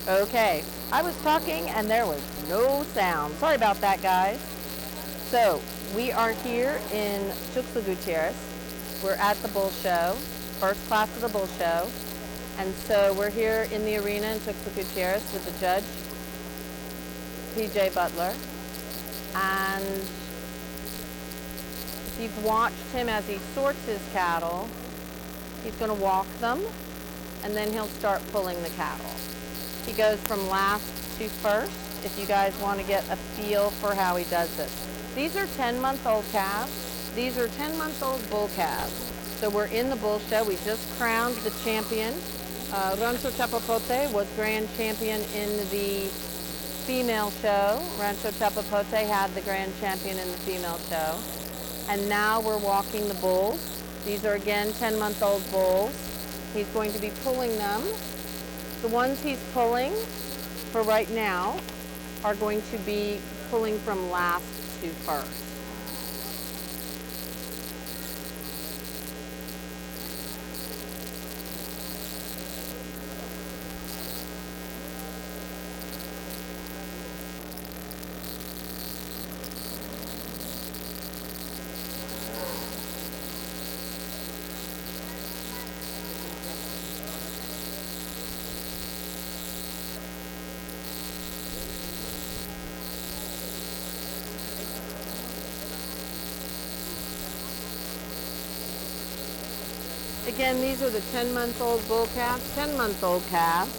Okay, I was talking and there was no sound. Sorry about that, guys. So, we are here in Tuxtla Gutierrez. We're at the bull show, first class of the bull show. And so we're here in the arena in Tuxtla Gutierrez with the judge, PJ Butler. And if you've watched him as he sorts his cattle, he's going to walk them and then he'll start pulling the cattle. He goes from last to first, if you guys want to get a feel for how he does this. These are 10-month-old calves. These are 10-month-old bull calves. So we're in the bull show. We just crowned the champion. Rancho Chapapote was grand champion in the female show. Rancho Chapapote had the grand champion in the female show. And now we're walking the bulls. These are again 10-month-old bulls. He's going to be pulling them. The ones he's pulling for right now are going to be pulling from last to first. Again, these are the 10-month-old bull calves, 10-month-old calves.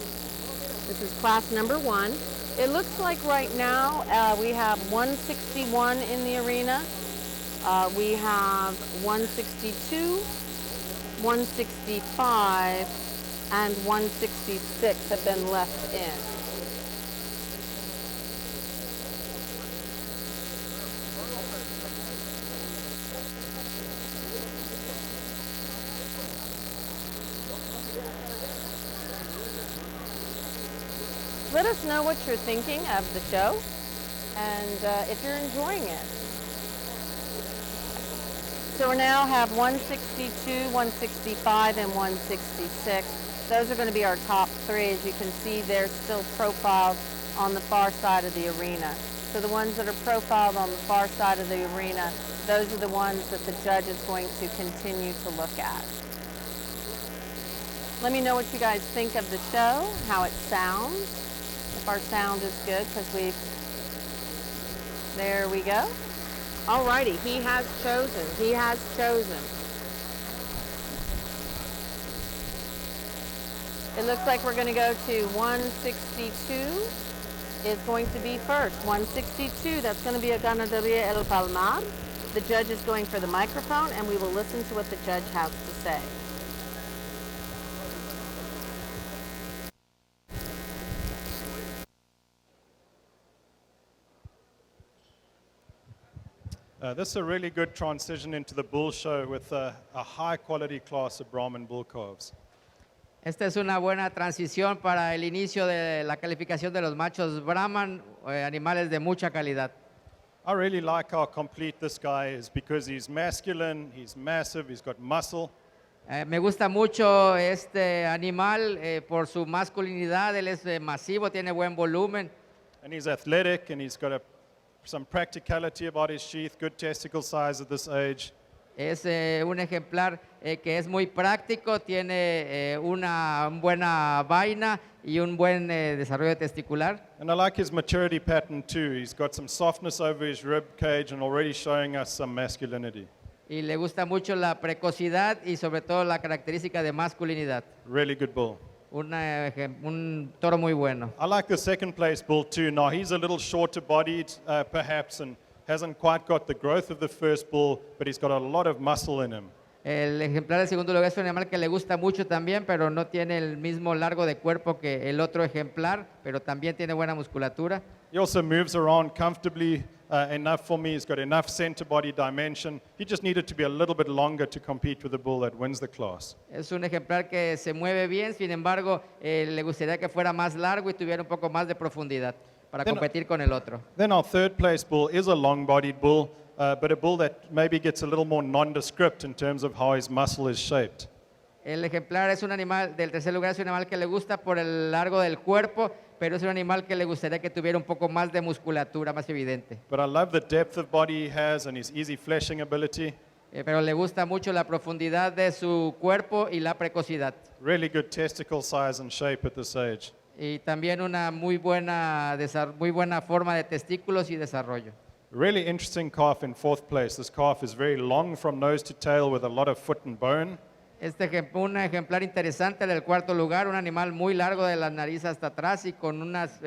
This is class number 1. It looks like right now we have 161 in the arena. We have 162, 165, and 166 have been left in. Let us know what you're thinking of the show and if you're enjoying it. So we now have 162, 165, and 166. Those are going to be our top 3. As you can see, they're still profiled on the far side of the arena. So the ones that are profiled on the far side of the arena, those are the ones that the judge is going to continue to look at. Let me know what you guys think of the show, how it sounds. If our sound is good, because there we go. Alrighty, he has chosen. It looks like we're going to go to 162 is going to be first. 162, that's going to be a Ganaderia El Palmar. The judge is going for the microphone and we will listen to what the judge has to say. This is a really good transition into the bull show with a high quality class of Brahman bull calves. Esta es una buena transición para el inicio de la calificación de los machos Brahman, animales de mucha calidad. I really like how complete this guy is because he's masculine, he's massive, he's got muscle. Me gusta mucho este animal por su masculinidad, él es masivo, tiene buen volumen. And he's athletic and he's got some practicality about his sheath, good testicle size at this age. Es un ejemplar que es muy práctico, tiene una buena vaina y un buen desarrollo testicular. And I like his maturity pattern too. He's got some softness over his rib cage and already showing us some masculinity. Y le gusta mucho la precocidad y sobre todo la característica de masculinidad. Really good bull. Un toro muy bueno. I like the second place bull too. Now he's a little shorter bodied perhaps and hasn't quite got the growth of the first bull, but he's got a lot of muscle in him. El ejemplar del segundo lugar es un animal que le gusta mucho también, pero no tiene el mismo largo de cuerpo que el otro ejemplar, pero también tiene buena musculatura. He also moves around comfortably enough for me. He's got enough center body dimension. He just needed to be a little bit longer to compete with the bull that wins the class. Es un ejemplar que se mueve bien, sin embargo, le gustaría que fuera más largo y tuviera un poco más de profundidad para competir con el otro. Then our third place bull is a long-bodied bull, but a bull that maybe gets a little more nondescript in terms of how his muscle is shaped. El ejemplar es un animal, del tercer lugar es un animal que le gusta por el largo del cuerpo, pero es un animal que le gustaría que tuviera un poco más de musculatura, más evidente. But I love the depth of body he has and his easy fleshing ability. Pero le gusta mucho la profundidad de su cuerpo y la precocidad. Really good testicle size and shape at this age. Y también una muy buena forma de testículos y desarrollo. Really interesting calf in fourth place. This calf is very long from nose to tail with a lot of foot and bone. Un ejemplar interesante del cuarto lugar, un animal muy largo de la nariz hasta atrás y con unas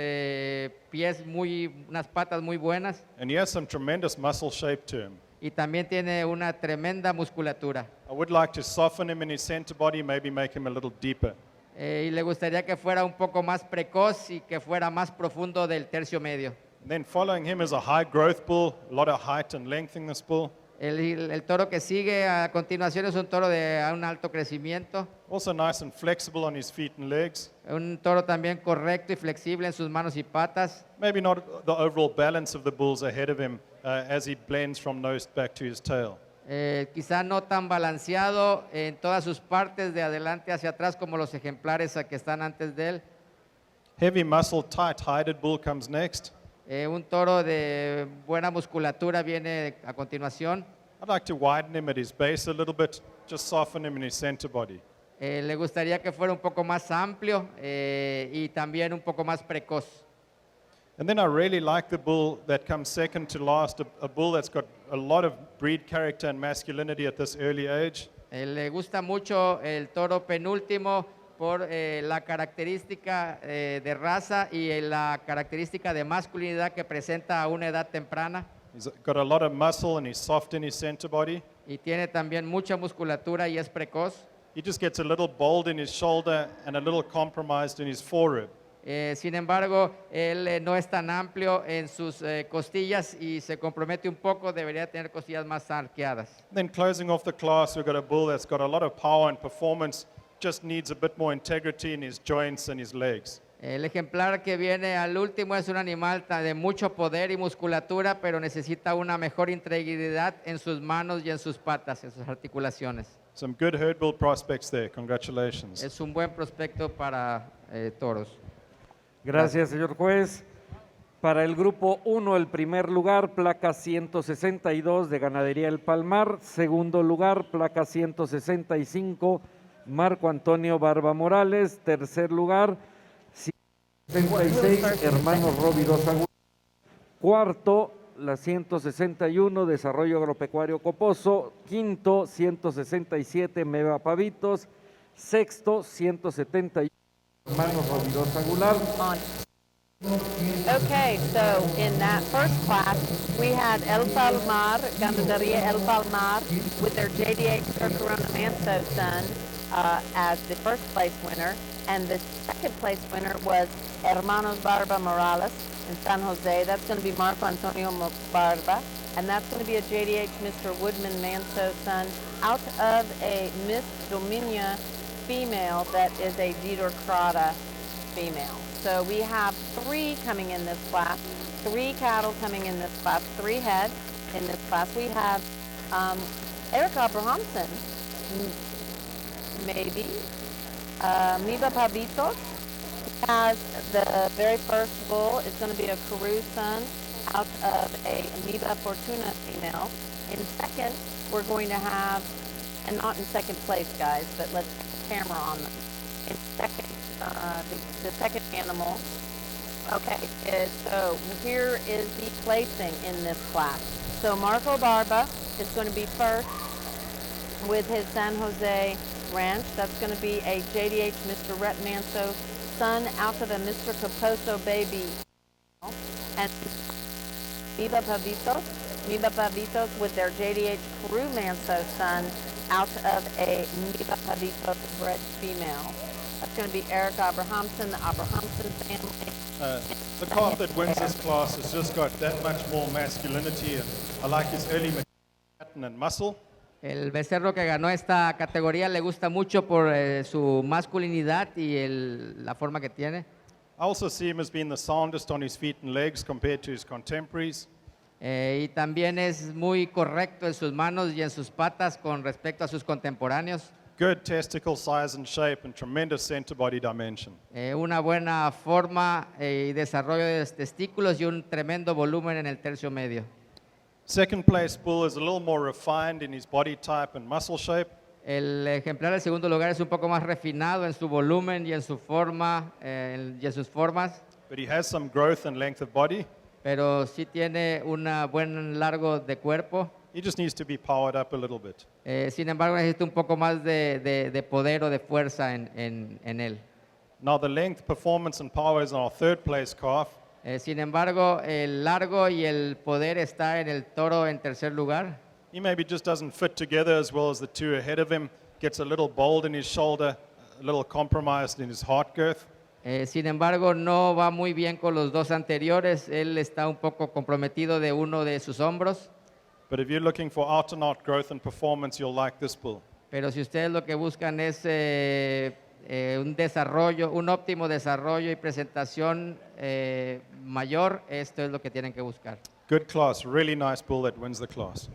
unas patas muy buenas. And he has some tremendous muscle shape to him. Y también tiene una tremenda musculatura. I would like to soften him in his center body, maybe make him a little deeper. Y le gustaría que fuera un poco más precoz y que fuera más profundo del tercio medio. And then following him is a high growth bull, a lot of height and length in this bull. El toro que sigue a continuación es un toro de un alto crecimiento. Also nice and flexible on his feet and legs. Un toro también correcto y flexible en sus manos y patas. Maybe not the overall balance of the bulls ahead of him as he blends from nose back to his tail. Quizá no tan balanceado en todas sus partes de adelante hacia atrás como los ejemplares que están antes de él. Heavy muscle, tight-hided bull comes next. Un toro de buena musculatura viene a continuación. I'd like to widen him at his base a little bit, just soften him in his center body. Le gustaría que fuera un poco más amplio y también un poco más precoz. And then I really like the bull that comes second to last, a bull that's got a lot of breed character and masculinity at this early age. Le gusta mucho el toro penúltimo por la característica de raza y la característica de masculinidad que presenta a una edad temprana. He's got a lot of muscle and he's soft in his center body. Y tiene también mucha musculatura y es precoz. He just gets a little bold in his shoulder and a little compromised in his forerib. Sin embargo, él no es tan amplio en sus costillas y se compromete un poco, debería tener costillas más arqueadas. Then closing off the class, we've got a bull that's got a lot of power and performance, just needs a bit more integrity in his joints and his legs. El ejemplar que viene al último es un animal de mucho poder y musculatura, pero necesita una mejor integridad en sus manos y en sus patas, en sus articulaciones. Some good herd bull prospects there. Congratulations. Es un buen prospecto para toros. Gracias, señor juez. Para el grupo 1, el primer lugar, placa 162 de Ganadería El Palmar. Segundo lugar, placa 165, Marco Antonio Barba Morales. Tercer lugar, 166, Hermanos Róbidos Aguilar. Cuarto, la 161, Desarrollo Agropecuario Coposo. Quinto, 167, Meva Pavitos. Sexto, 171, Hermanos Róbidos Aguilar. Okay, so in that first class, we had El Palmar, Ganadería El Palmar, with their JDH Corona Manso son as the first place winner, and the second place winner was Hermanos Barba Morales in San Jose. That's going to be Marco Antonio Barba, and that's going to be a JDH Mr. Woodman Manso son out of a Miss Dominia female that is a Dieter Crata female. So we have 3 coming in this class, 3 cattle coming in this class, 3 head in this class. We have Eric Abrahamson, maybe, Miba Pavito has the very first bull. It's going to be a Carew son out of a Miba Fortuna female. In second, we're going to have, and not in second place, guys, but let's put the camera on them. In second, the second animal. Okay, so here is the placing in this class. So Marco Barba is going to be first with his San Jose ranch. That's going to be a JDH Mr. Rhett Manso son out of a Mr. Caposo baby. And Miba Pavitos with their JDH Carew Manso son out of a Miba Pavitos bred female. That's going to be Eric Abrahamson, the Abrahamson family. The calf that wins this class has just got that much more masculinity, and I like his early pattern and muscle. El becerro que ganó esta categoría le gusta mucho por su masculinidad y la forma que tiene. I also see him as being the soundest on his feet and legs compared to his contemporaries. Y también es muy correcto en sus manos y en sus patas con respecto a sus contemporáneos. Good testicle size and shape and tremendous center body dimension. Una buena forma y desarrollo de los testículos y un tremendo volumen en el tercio medio. Second place bull is a little more refined in his body type and muscle shape. El ejemplar del segundo lugar es un poco más refinado en su volumen y en su forma y en sus formas, But he has some growth and length of body. pero sí tiene un buen largo de cuerpo. He just needs to be powered up a little bit. Sin embargo, necesita un poco más de poder o de fuerza en él. Now the length, performance, and power is on our third place calf. Sin embargo, el largo y el poder está en el toro en tercer lugar. He maybe just doesn't fit together as well as the two ahead of him. Gets a little bold in his shoulder, a little compromised in his heart girth. Sin embargo, no va muy bien con los dos anteriores. Él está un poco comprometido de uno de sus hombros. But if you're looking for out-and-out growth and performance, you'll like this bull. Pero si ustedes lo que buscan es un desarrollo, un óptimo desarrollo y presentación mayor, esto es lo que tienen que buscar. Good class, really nice bull that wins the class.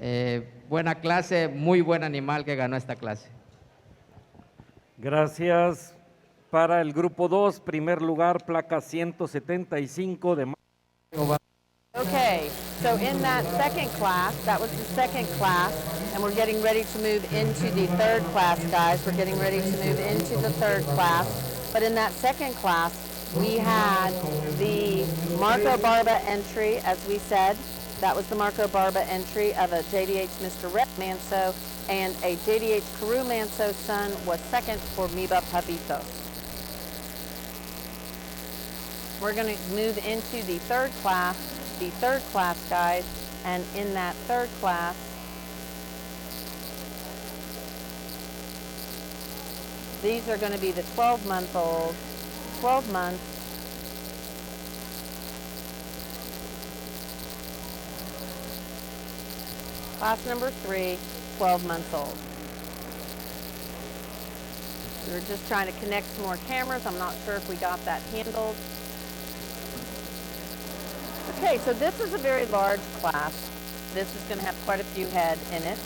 Buena clase, muy buen animal que ganó esta clase. Gracias. Para el grupo 2, primer lugar, placa 175 de Okay, so in that second class, that was the second class, and we're getting ready to move into the third class, guys. We're getting ready to move into the third class. But in that second class, we had the Marco Barba entry, as we said. That was the Marco Barba entry of a JDH Mr. Red Manso, and a JDH Carew Manso son was second for Miba Pabito. We're going to move into the third class, guys, and in that third class, these are going to be the 12-month-old, 12 months, class number 3, 12 months old. We were just trying to connect some more cameras. I'm not sure if we got that handled. Okay, so this is a very large class. This is going to have quite a few head in it.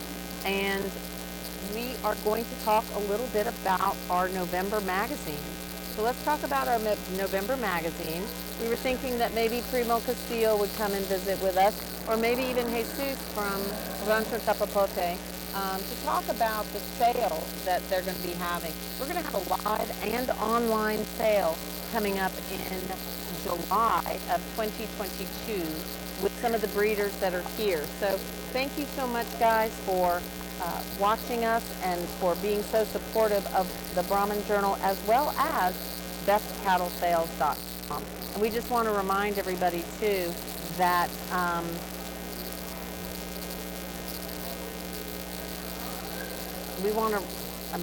And we are going to talk a little bit about our November magazine. So let's talk about our November magazine. We were thinking that maybe Primo Castillo would come and visit with us, or maybe even Jesus from Rancho Tapapote, to talk about the sale that they're going to be having. We're going to have a live and online sale coming up in July of 2022 with some of the breeders that are here. So thank you so much, guys, for watching us and for being so supportive of the Brahman Journal as well as bestcattlesales.com. And we just want to remind everybody too that I'm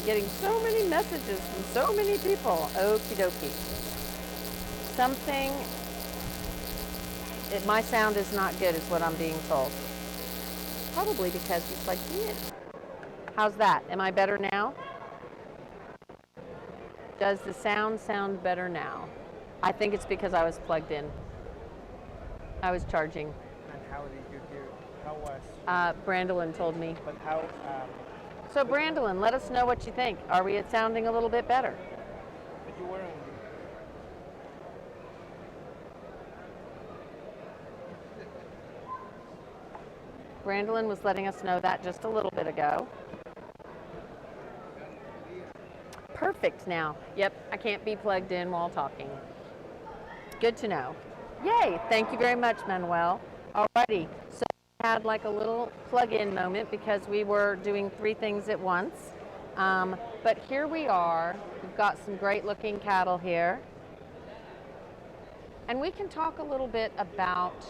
getting so many messages from so many people. Okie dokie. My sound is not good is what I'm being told. Probably because you plugged me in. How's that? Am I better now? Does the sound better now? I think it's because I was plugged in. I was charging. And how did you hear? How was? Brandolin told me. But how? So Brandolin, let us know what you think. Are we sounding a little bit better? But you weren't. Brandolin was letting us know that just a little bit ago. Perfect now. Yep, I can't be plugged in while talking. Good to know. Yay, thank you very much, Manuel. Alrighty, so we had like a little plug-in moment because we were doing 3 things at once. But here we are. We've got some great looking cattle here. And we can talk a little bit about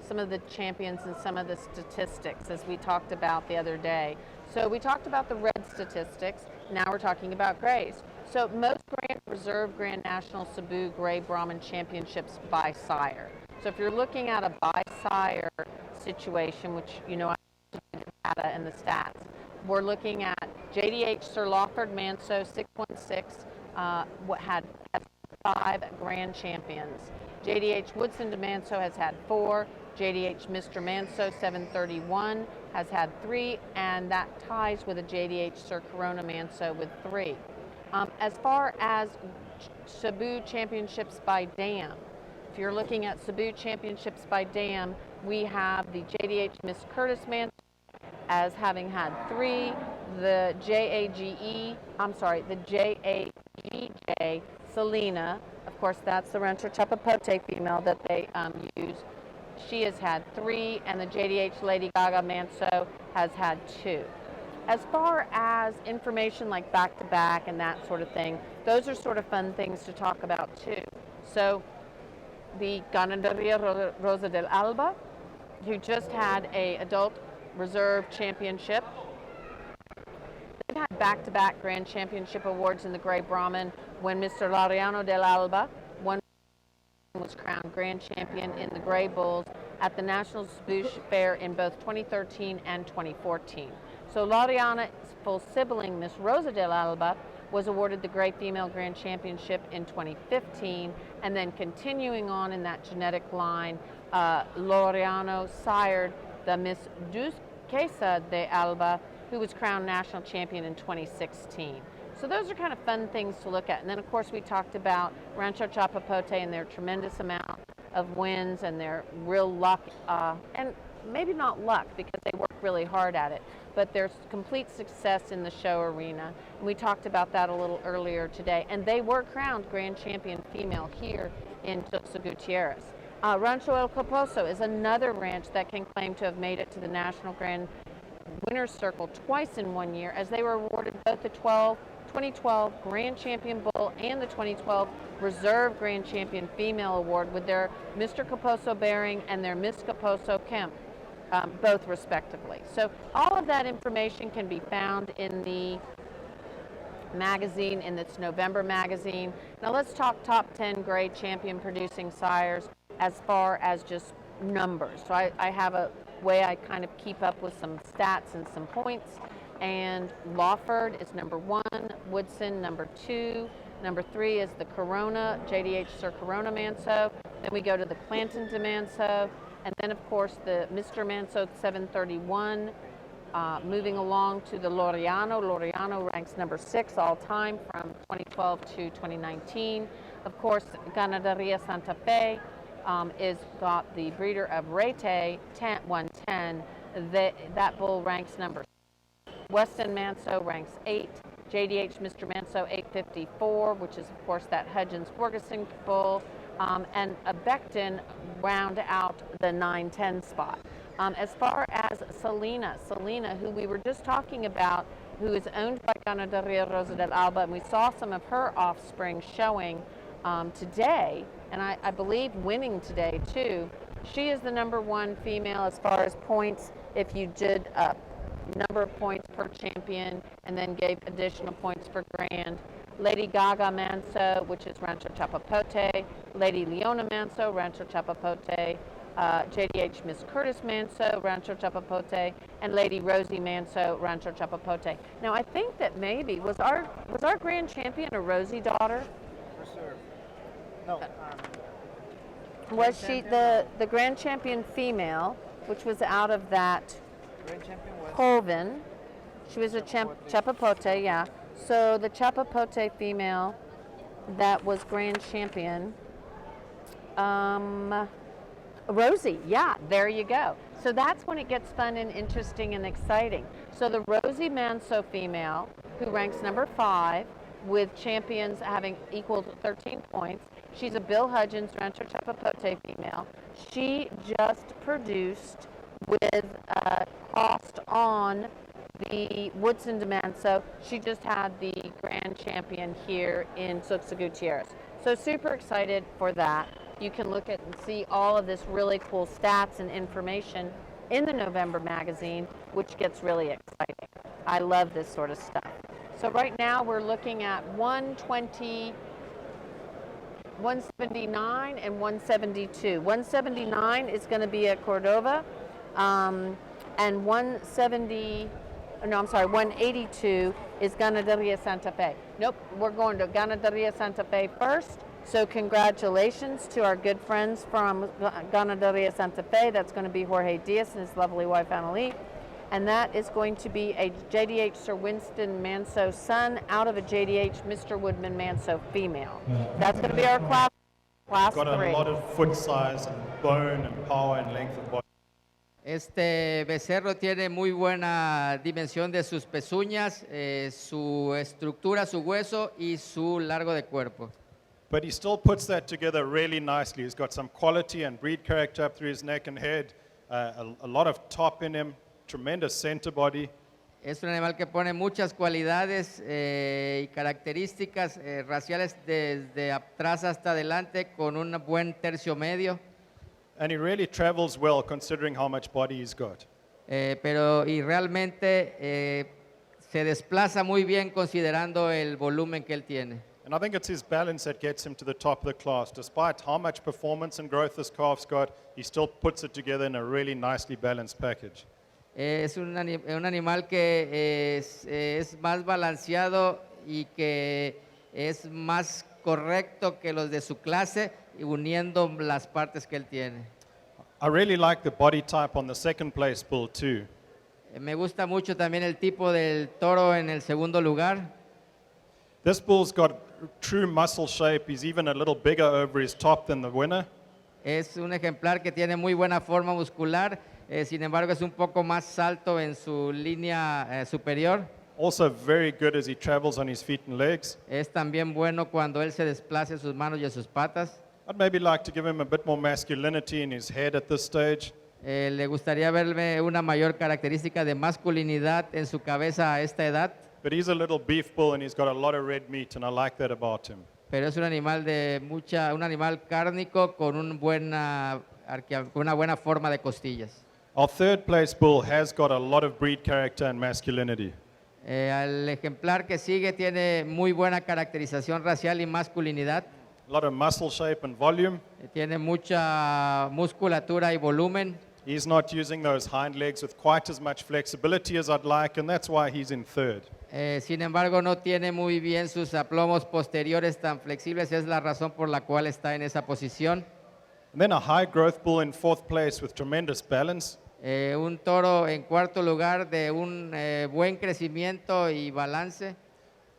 some of the champions and some of the statistics as we talked about the other day. So we talked about the red statistics. Now we're talking about grays. So most Grand Reserve Grand National Cebu Gray Brahman Championships by sire. So if you're looking at a by sire situation, which you know I have the data and the stats, we're looking at JDH Sir Lawford Manso 616 had 5 grand champions. JDH Woodson de Manso has had 4. JDH Mr. Manso 731 has had 3, and that ties with a JDH Sir Corona Manso with 3. As far as Cebu Championships by Dam, if you're looking at Cebu Championships by Dam, we have the JDH Miss Curtis Manso as having had 3, the JAGJ Selena, of course that's the Rancho Chapapote female that they use. She has had 3, and the JDH Lady Gaga Manso has had 2. As far as information like back-to-back and that sort of thing, those are sort of fun things to talk about too. So the Ganaderia Rosa del Alba, who just had a adult reserve championship. They've had back-to-back grand championship awards in the Gray Brahman when Mr. Laureano del Alba was crowned grand champion in the Gray Bulls at the National Cebu Fair in both 2013 and 2014. So Laureana's full sibling, Miss Rosa del Alba, was awarded the Gray Female Grand Championship in 2015, and then continuing on in that genetic line, Laureano sired the Miss Duquesa de Alba, who was crowned national champion in 2016. So those are kind of fun things to look at. And then of course we talked about Rancho Chapapote and their tremendous amount of wins and their real luck, and maybe not luck because they work really hard at it, but there's complete success in the show arena. And we talked about that a little earlier today. And they were crowned grand champion female here in Tuxtla Gutierrez. Rancho El Caposo is another ranch that can claim to have made it to the National Grand Winners Circle twice in 1 year, as they were awarded both the 2012 Grand Champion Bull and the 2012 Reserve Grand Champion Female Award with their Mr. Caposo Bearing and their Miss Caposo Kemp, both respectively. So all of that information can be found in the magazine, in its November magazine. Now let's talk top 10 Gray Champion producing sires as far as just numbers. So I have a way I kind of keep up with some stats and some points. And Lawford is number 1, Woodson number 2, number 3 is the Corona, JDH Sir Corona Manso. Then we go to the Clanton de Manso, and then of course the Mr. Manso 731. Moving along to the Laureano. Laureano ranks number 6 all time from 2012 to 2019. Of course, Ganaderia Santa Fe is got the breeder of Rete 110. That bull ranks number 6. Weston Manso ranks 8. JDH Mr. Manso 854, which is of course that Hudgens-Borgeson bull, and a Becton round out the 910 spot. As far as Selena, who we were just talking about, who is owned by Ganaderia Rosa del Alba, and we saw some of her offspring showing today, and I believe winning today too. She is the number 1 female as far as points. If you did number of points per champion and then gave additional points for grand. Lady Gaga Manso, which is Rancho Chapapote. Lady Leona Manso, Rancho Chapapote. JDH Miss Curtis Manso, Rancho Chapapote, and Lady Rosie Manso, Rancho Chapapote. Now I think that maybe was our grand champion a Rosie daughter? Reserve. No. Was she the grand champion female, which was out of that Grand champion was Colvin? She was a Chapapote, yeah. So the Chapapote female that was grand champion, Rosie, yeah, there you go. So that's when it gets fun and interesting and exciting. So the Rosie Manso female, who ranks number 5, with champions having equaled 13 points. She's a Bill Hudgens Rancho Chapapote female. She just produced with crossed on the Woodson de Manso. She just had the grand champion here in Tuxtla Gutierrez. So super excited for that. You can look at and see all of this really cool stats and information in the November magazine, which gets really exciting. I love this sort of stuff. So right now we're looking at 120, 179 and 172. 179 is going to be at Cordova, and 182 is Ganaderia Santa Fe. Nope, we're going to Ganaderia Santa Fe first. So congratulations to our good friends from Ganaderia Santa Fe. That's going to be Jorge Diaz and his lovely wife Annalise. And that is going to be a JDH Sir Winston Manso son out of a JDH Mr. Woodman Manso female. That's going to be our class Got a 3. lot of foot size and bone and power and length of body. Este becerro tiene muy buena dimensión de sus pezuñas, su estructura, su hueso y su largo de cuerpo. But he still puts that together really nicely. He's got some quality and breed character up through his neck and head, a lot of top in him, tremendous center body. Es un animal que pone muchas cualidades y características raciales desde atrás hasta adelante con un buen tercio medio. And he really travels well considering how much body he's got. Y realmente se desplaza muy bien considerando el volumen que él tiene. And I think it's his balance that gets him to the top of the class. Despite how much performance and growth this calf's got, he still puts it together in a really nicely balanced package. Es un animal que es más balanceado y que es más correcto que los de su clase, uniendo las partes que él tiene. I really like the body type on the second place bull too. Me gusta mucho también el tipo del toro en el segundo lugar. This bull's got true muscle shape. He's even a little bigger over his top than the winner. Es un ejemplar que tiene muy buena forma muscular, sin embargo es un poco más alto en su línea superior. Also very good as he travels on his feet and legs. Es también bueno cuando él se desplaza en sus manos y en sus patas. I'd maybe like to give him a bit more masculinity in his head at this stage. Le gustaría verme una mayor característica de masculinidad en su cabeza a esta edad. But he's a little beef bull and he's got a lot of red meat and I like that about him. Pero es un animal un animal cárnico con una buena forma de costillas. Our third place bull has got a lot of breed character and masculinity. El ejemplar que sigue tiene muy buena caracterización racial y masculinidad. A lot of muscle shape and volume. Tiene mucha musculatura y volumen. He's not using those hind legs with quite as much flexibility as I'd like, and that's why he's in third. Sin embargo, no tiene muy bien sus aplomos posteriores tan flexibles. Es la razón por la cual está en esa posición. And then a high growth bull in fourth place with tremendous balance. Un toro en cuarto lugar de un buen crecimiento y balance.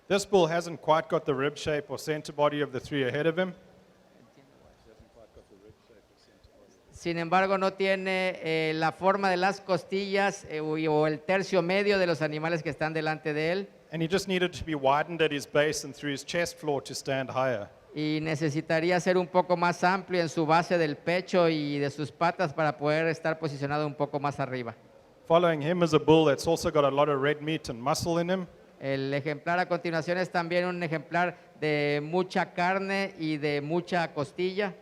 This bull hasn't quite got the rib shape or center body of the three ahead of him. Sin embargo, no tiene la forma de las costillas o el tercio medio de los animales que están delante de él. And he just needed to be widened at his base and through his chest floor to stand higher. Y necesitaría ser un poco más amplio en su base del pecho y de sus patas para poder estar posicionado un poco más arriba. Following him is a bull that's also got a lot of red meat and muscle in him. El ejemplar a continuación es también un ejemplar de mucha carne y de mucha costilla.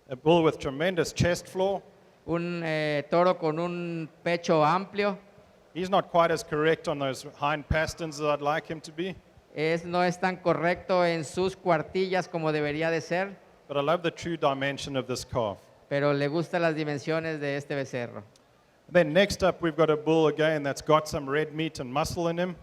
A bull with tremendous chest floor. Un toro con un pecho amplio. He's not quite as correct on those hind pasterns as I'd like him to be. No es tan correcto en sus cuartillas como debería de ser, But I love the true dimension of this calf. pero le gustan las dimensiones de este becerro. Then next up we've got a bull again that's got some red meat and muscle in him.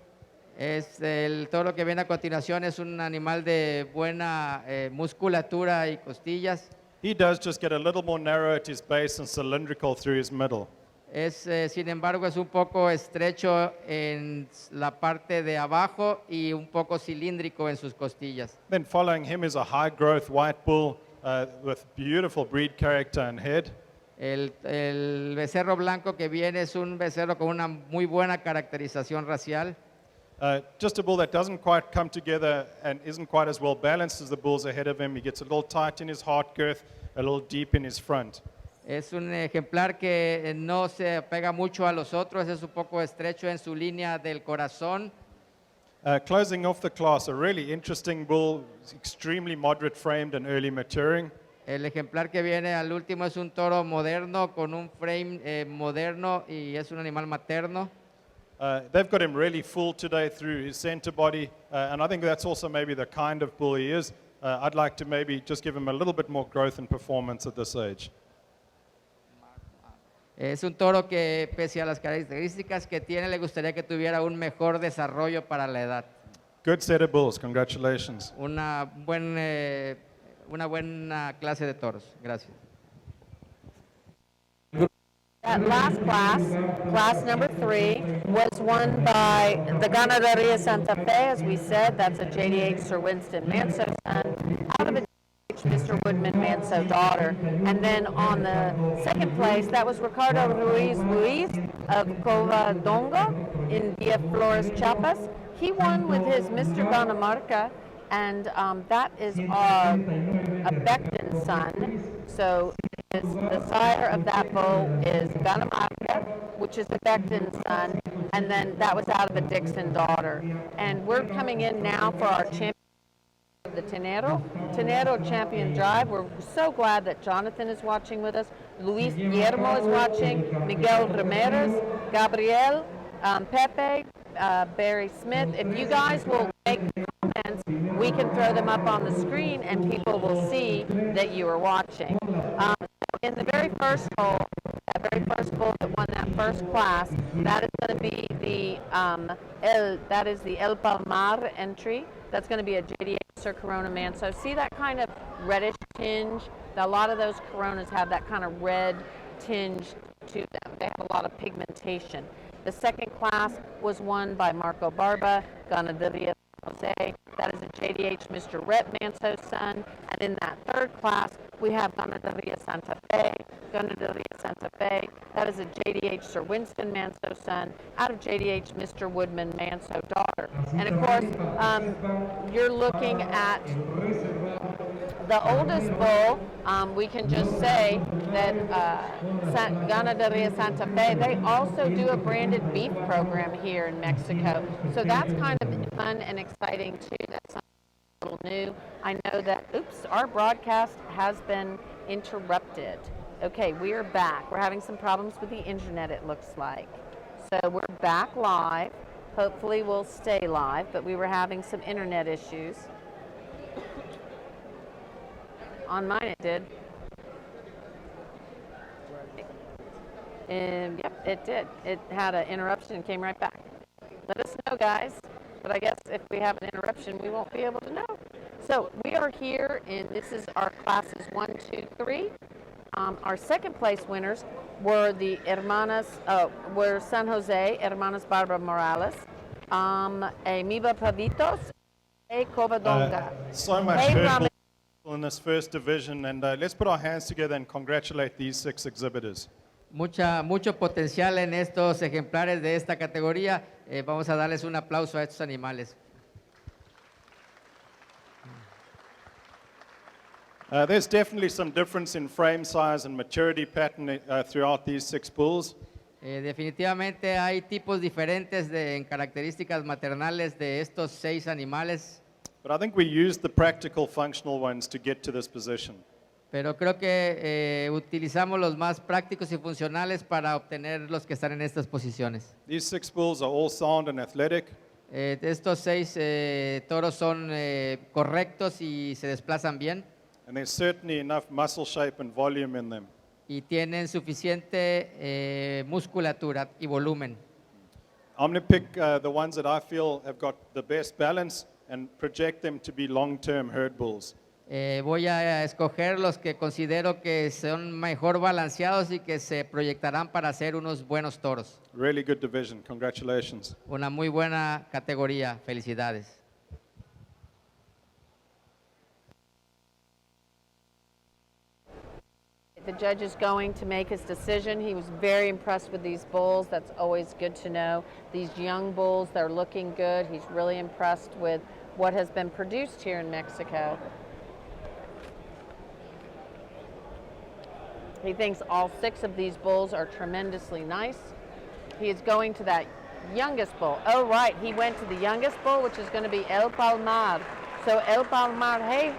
El toro que viene a continuación es un animal de buena musculatura y costillas. He does just get a little more narrow at his base and cylindrical through his middle. Sin embargo, es un poco estrecho en la parte de abajo y un poco cilíndrico en sus costillas. Then following him is a high growth white bull with beautiful breed character and head. El becerro blanco que viene es un becerro con una muy buena caracterización racial. Just a bull that doesn't quite come together and isn't quite as well balanced as the bulls ahead of him. He gets a little tight in his heart girth, a little deep in his front. Es un ejemplar que no se apega mucho a los otros, es un poco estrecho en su línea del corazón. Closing off the class, a really interesting bull, extremely moderate framed and early maturing. El ejemplar que viene al último es un toro moderno con un frame moderno y es un animal materno. They've got him really full today through his center body, and I think that's also maybe the kind of bull he is. I'd like to maybe just give him a little bit more growth and performance at this age. Es un toro que, pese a las características que tiene, le gustaría que tuviera un mejor desarrollo para la edad. Good set of bulls, congratulations. Un una buena clase de toros. Gracias. That last class, class number 3, was won by the Ganaderia Santa Fe, as we said. That's a JDH Sir Winston Manso son, out of a JDH Mr. Woodman Manso daughter. And then on the second place, that was Ricardo Ruiz of Covadonga in Villa Flores, Chiapas. He won with his Mr. Ganamarca, and that is a Becton son. So the sire of that bull is Ganamarca, which is a Becton son, and then that was out of a Dixon daughter. And we're coming in now for our champion of the Tenero Champion Drive. We're so glad that Jonathan is watching with us. Luis Guillermo is watching, Miguel Ramirez, Gabriel, Pepe, Barry Smith. If you guys will make comments, we can throw them up on the screen and people will see that you are watching. In the very first bull, that very first bull that won that first class, that is going to be the El Palmar entry. That's going to be a JDH Sir Corona Manso. See that kind of reddish tinge? A lot of those Coronas have that kind of red tinge to them. They have a lot of pigmentation. The second class was won by Marco Barba, Ganaderia Jose. That is a JDH Mr. Rhett Manso son. And in that third class, we have Ganaderia Santa Fe. Ganaderia Santa Fe. That is a JDH Sir Winston Manso son out of JDH Mr. Woodman Manso daughter. And of course, you're looking at the oldest bull. We can just say that Ganaderia Santa Fe, they also do a branded beef program here in Mexico. So that's kind of fun and exciting too. That's something a little new. I know that, oops, our broadcast has been interrupted. Okay, we are back. We're having some problems with the internet, it looks like. So we're back live. Hopefully we'll stay live, but we were having some internet issues. On mine it did. Yep, it did. It had an interruption and came right back. Let us know, guys. But I guess if we have an interruption, we won't be able to know. So we are here, and this is our classes 1, 2, 3. Our second place winners were the were San Jose, Hermanas Barbara Morales, Amiba Pavitos, and Covadonga. So much herd bull in this first division, and let's put our hands together and congratulate these 6 exhibitors. Mucho potencial en estos ejemplares de esta categoría. Vamos a darles un aplauso a estos animales. There's definitely some difference in frame size and maturity pattern throughout these 6 bulls. Definitivamente hay tipos diferentes en características maternales de estos 6 animales. But I think we used the practical functional ones to get to this position. Pero creo que utilizamos los más prácticos y funcionales para obtener los que están en estas posiciones. These 6 bulls are all sound and athletic. Estos 6 toros son correctos y se desplazan bien. And there's certainly enough muscle shape and volume in them. Y tienen suficiente musculatura y volumen. I'm going to pick the ones that I feel have got the best balance and project them to be long-term herd bulls. Voy a escoger los que considero que son mejor balanceados y que se proyectarán para ser unos buenos toros. Really good division. Congratulations. Una muy buena categoría. Felicidades. The judge is going to make his decision. He was very impressed with these bulls. That's always good to know. These young bulls, they're looking good. He's really impressed with what has been produced here in Mexico. He thinks all 6 of these bulls are tremendously nice. He is going to that youngest bull. Oh, right, he went to the youngest bull, which is going to be El Palmar. So El Palmar, hey,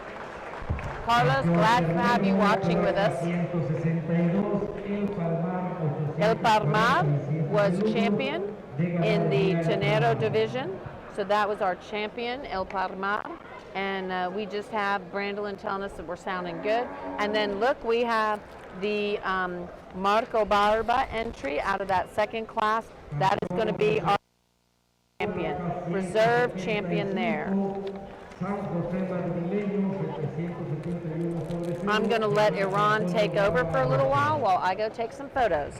Carlos, glad to have you watching with us. El Palmar was champion in the Tenero division. So that was our champion, El Palmar. And we just have Brandolin telling us that we're sounding good. And then look, we have the Marco Barba entry out of that second class. That is going to be our champion, reserve champion there. I'm going to let Iran take over for a little while I go take some photos.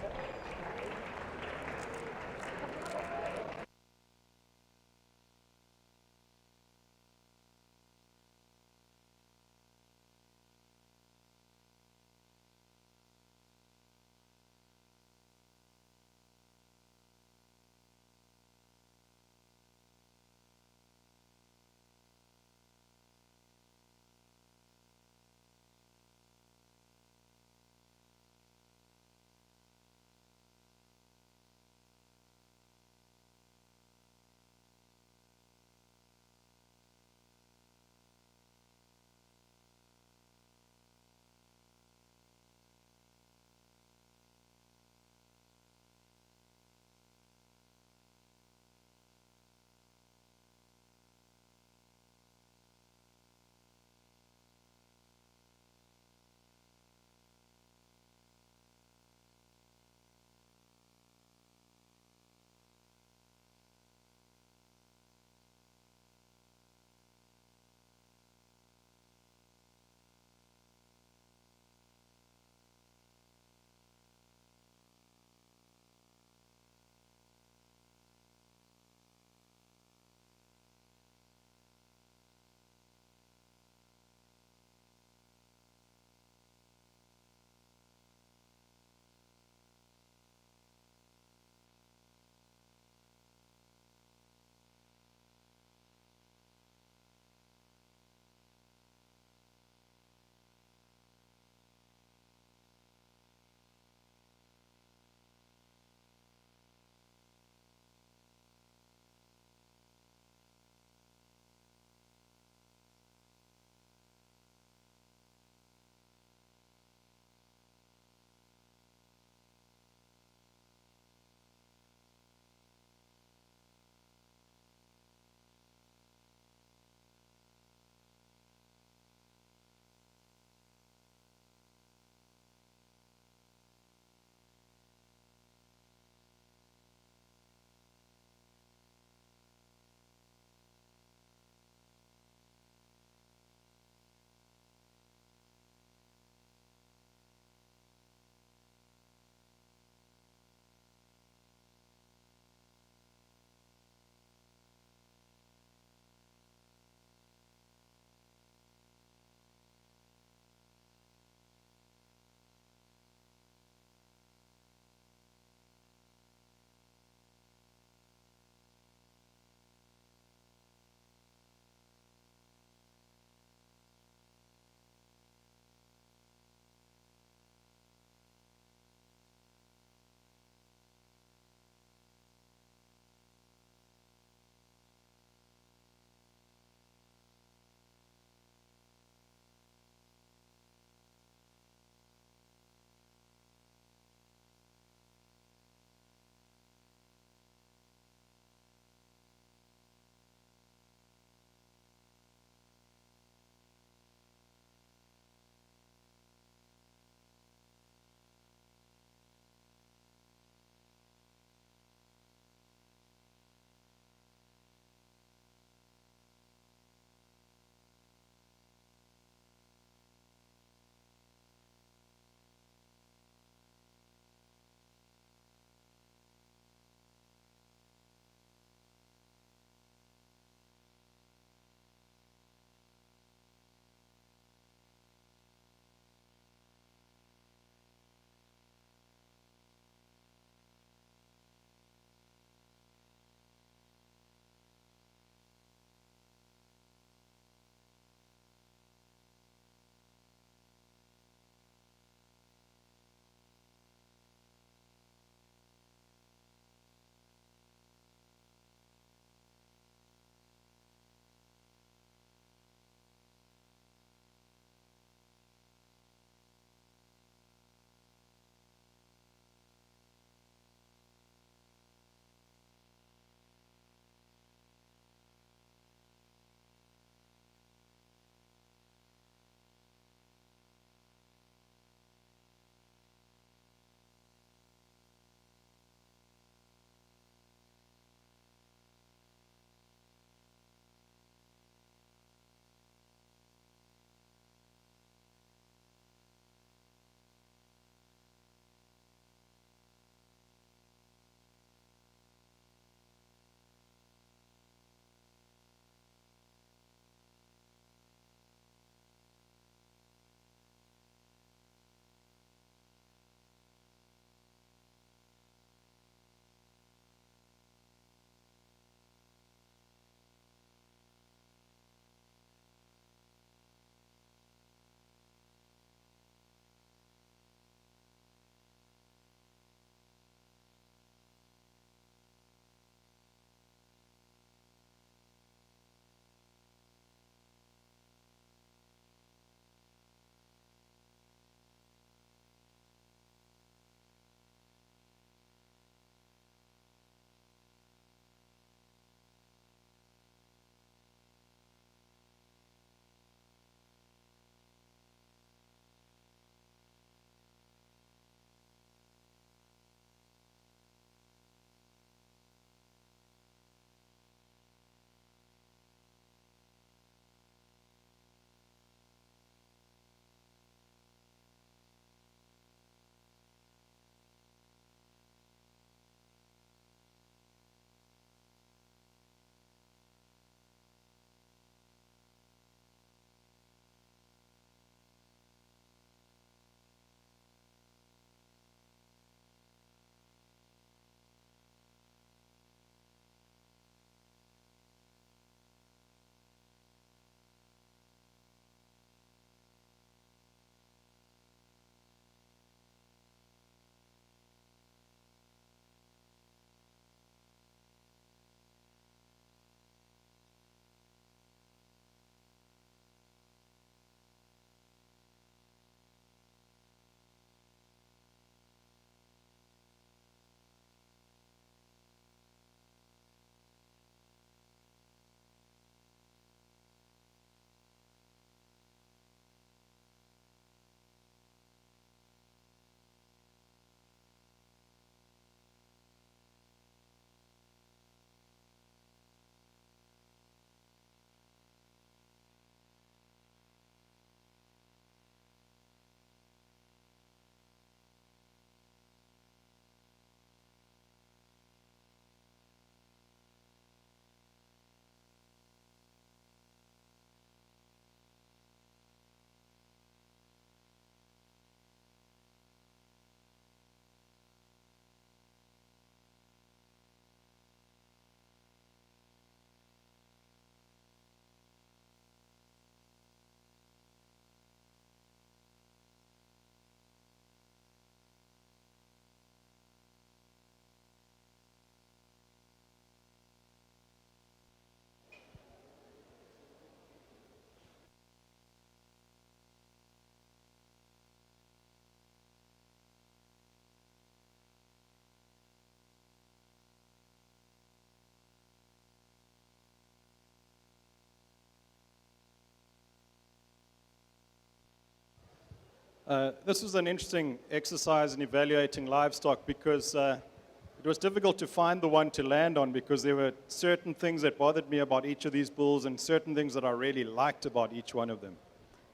This was an interesting exercise in evaluating livestock because it was difficult to find the one to land on because there were certain things that bothered me about each of these bulls and certain things that I really liked about each one of them.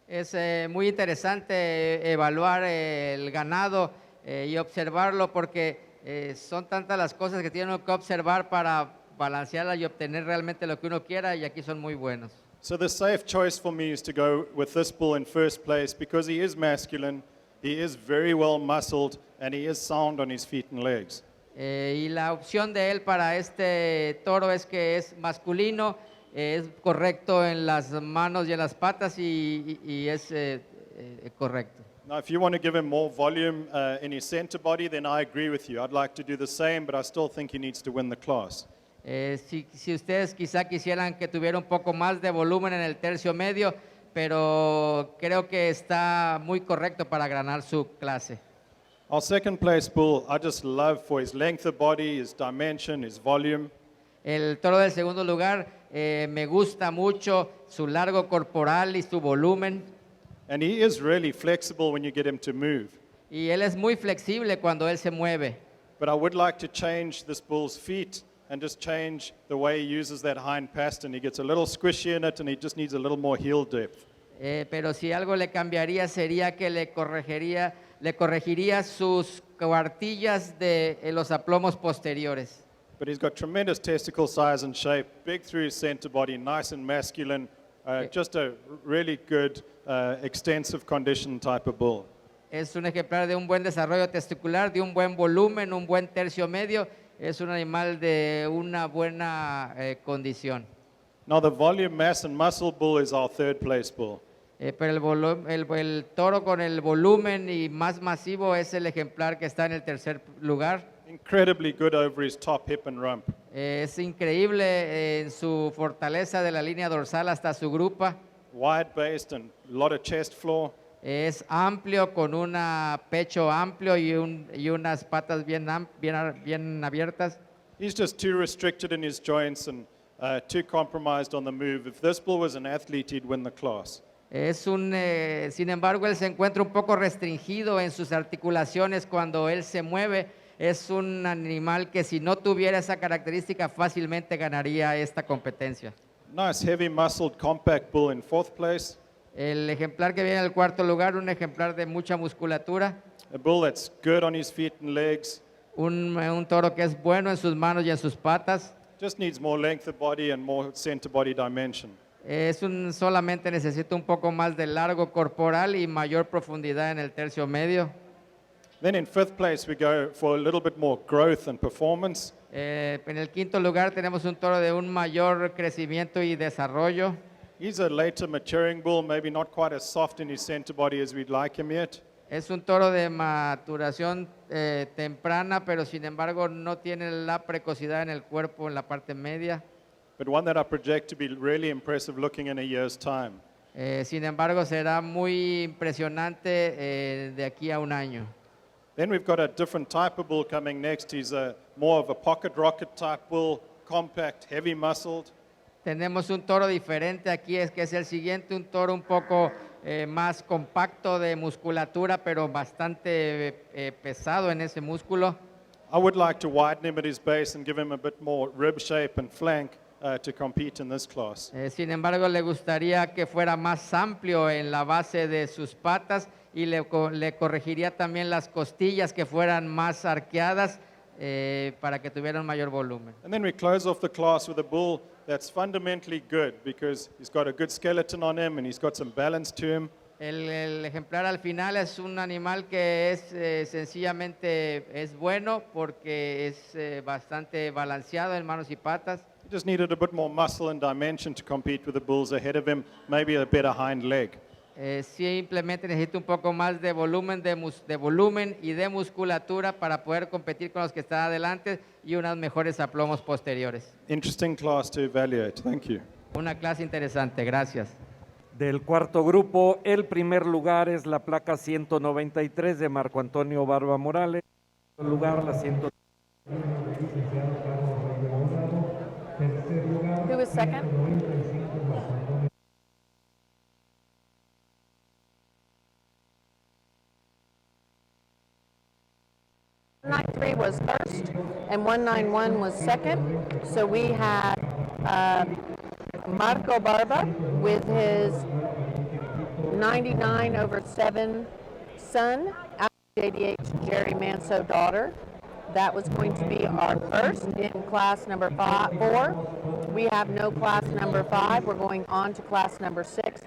Es muy interesante evaluar el ganado y observarlo porque son tantas las cosas que tiene uno que observar para balancearla y obtener realmente lo que uno quiera, y aquí son muy buenos. So the safe choice for me is to go with this bull in first place because he is masculine, he is very well muscled, and he is sound on his feet and legs. Y la opción de él para este toro es que es masculino, es correcto en las manos y en las patas y es correcto. Now, if you want to give him more volume in his center body, then I agree with you. I'd like to do the same, but I still think he needs to win the class. Si ustedes quizá quisieran que tuviera un poco más de volumen en el tercio medio, pero creo que está muy correcto para ganar su clase. Our second place bull, I just love for his length of body, his dimension, his volume. El toro del segundo lugar me gusta mucho su largo corporal y su volumen, And he is really flexible when you get him to move. y él es muy flexible cuando él se mueve. But I would like to change this bull's feet and just change the way he uses that hind pastern. He gets a little squishy in it and he just needs a little more heel depth. Pero si algo le cambiaría sería que le corregiría sus cuartillas de los aplomos posteriores. But he's got tremendous testicle size and shape, big through his center body, nice and masculine, just a really good extensive condition type of bull. Es un ejemplar de un buen desarrollo testicular, de un buen volumen, un buen tercio medio. Es un animal de una buena condición. Now the volume, mass and muscle bull is our third place bull. Pero el toro con el volumen y más masivo es el ejemplar que está en el tercer lugar. Incredibly good over his top, hip and rump. Es increíble en su fortaleza de la línea dorsal hasta su grupa. Wide based and a lot of chest floor. Es amplio con un pecho amplio y unas patas bien abiertas. He's just too restricted in his joints and too compromised on the move. If this bull was an athlete, he'd win the class. Sin embargo, él se encuentra un poco restringido en sus articulaciones cuando él se mueve. Es un animal que si no tuviera esa característica fácilmente ganaría esta competencia. Nice, heavy muscled, compact bull in fourth place. El ejemplar que viene en el cuarto lugar, un ejemplar de mucha musculatura, A bull that's good on his feet and legs. un toro que es bueno en sus manos y en sus patas. Just needs more length of body and more center body dimension. Solamente necesita un poco más de largo corporal y mayor profundidad en el tercio medio. Then in fifth place, we go for a little bit more growth and performance. En el quinto lugar tenemos un toro de un mayor crecimiento y desarrollo. He's a later maturing bull, maybe not quite as soft in his center body as we'd like him yet. Es un toro de maturación temprana, pero sin embargo no tiene la precocidad en el cuerpo en la parte media. But one that I project to be really impressive looking in a year's time. Sin embargo será muy impresionante de aquí a un año. Then we've got a different type of bull coming next. He's more of a pocket rocket type bull, compact, heavy muscled. Tenemos un toro diferente aquí, que es el siguiente, un toro un poco más compacto de musculatura, pero bastante pesado en ese músculo. I would like to widen him at his base and give him a bit more rib shape and flank to compete in this class. Sin embargo, le gustaría que fuera más amplio en la base de sus patas y le corregiría también las costillas que fueran más arqueadas para que tuvieran mayor volumen. And then we close off the class with a bull that's fundamentally good because he's got a good skeleton on him and he's got some balance to him. El ejemplar al final es un animal que es sencillamente es bueno porque es bastante balanceado en manos y patas. He just needed a bit more muscle and dimension to compete with the bulls ahead of him, maybe a better hind leg. Simplemente necesita un poco más de volumen, de volumen y de musculatura para poder competir con los que están adelante y unos mejores aplomos posteriores. Interesting class to evaluate. Thank you. Una clase interesante, gracias. Del cuarto grupo, el primer lugar es la placa 193 de Marco Antonio Barba Morales. En segundo lugar, la 100. Who was second? 193 was first and 191 was second. So we had Marco Barba with his 99/7 son, out of JDH Jerry Manso daughter. That was going to be our first in class number 4. We have no class number 5. We're going on to class number 6.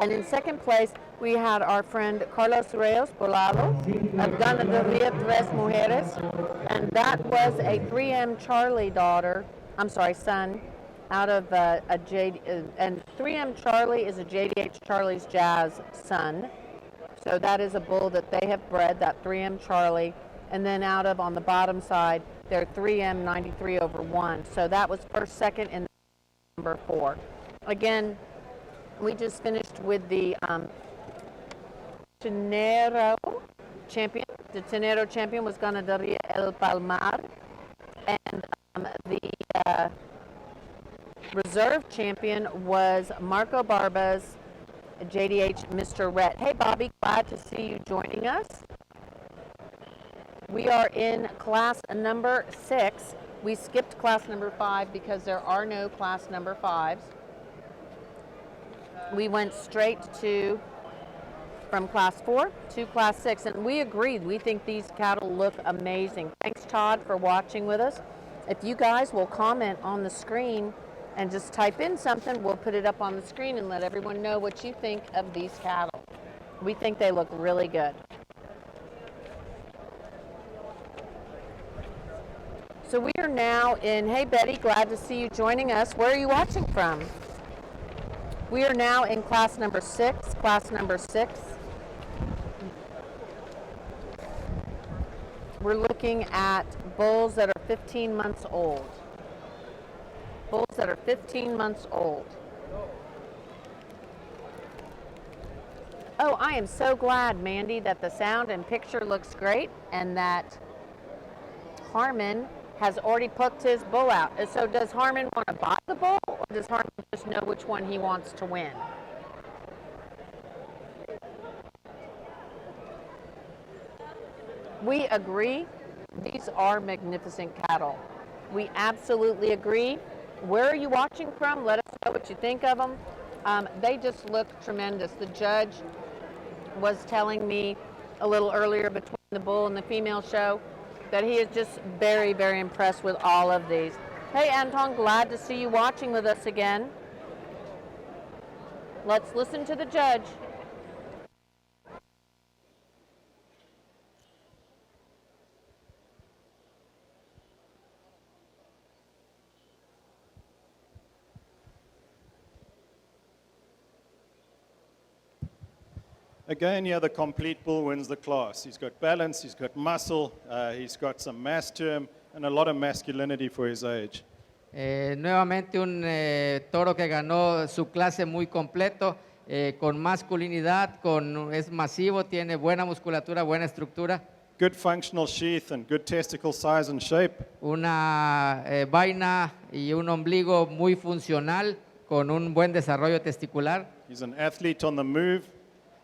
And in second place, we had our friend Carlos Reyes Bolado of Ganaderia Tres Mujeres. And that was a 3M Charlie son, out of and 3M Charlie is a JDH Charlie's Jazz son. So that is a bull that they have bred, that 3M Charlie. And then out of, on the bottom side, they're 3M 93/1. So that was first, second, and number 4. Again, we just finished with the Tenero champion. The Tenero champion was Ganaderia El Palmar. And the reserve champion was Marco Barba's JDH Mr. Rhett. Hey, Bobby, glad to see you joining us. We are in class number 6. We skipped class number 5 because there are no class number 5s. We went straight from class 4 to class 6, and we agreed. We think these cattle look amazing. Thanks, Todd, for watching with us. If you guys will comment on the screen and just type in something, we'll put it up on the screen and let everyone know what you think of these cattle. We think they look really good. So we are now in, hey Betty, glad to see you joining us. Where are you watching from? We are now in class number 6, We're looking at bulls that are 15 months old. Bulls that are 15 months old. Oh, I am so glad, Mandy, that the sound and picture looks great and that Harmon has already picked his bull out. So does Harmon want to buy the bull, or does Harmon just know which one he wants to win? We agree. These are magnificent cattle. We absolutely agree. Where are you watching from? Let us know what you think of them. They just look tremendous. The judge was telling me a little earlier between the bull and the female show that he is just very, very impressed with all of these. Hey, Anton, glad to see you watching with us again. Let's listen to the judge. Again, yeah, the complete bull wins the class. He's got balance, he's got muscle, he's got some mass to him, and a lot of masculinity for his age. Nuevamente un toro que ganó su clase muy completo, con masculinidad, es masivo, tiene buena musculatura, buena estructura. Good functional sheath and good testicle size and shape. Una vaina y un ombligo muy funcional, con un buen desarrollo testicular. He's an athlete on the move.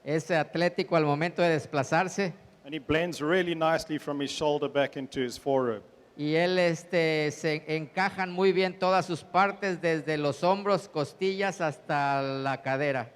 Es atlético al momento de desplazarse. And he blends really nicely from his shoulder back into his forerib. Y él se encajan muy bien todas sus partes, desde los hombros, costillas hasta la cadera.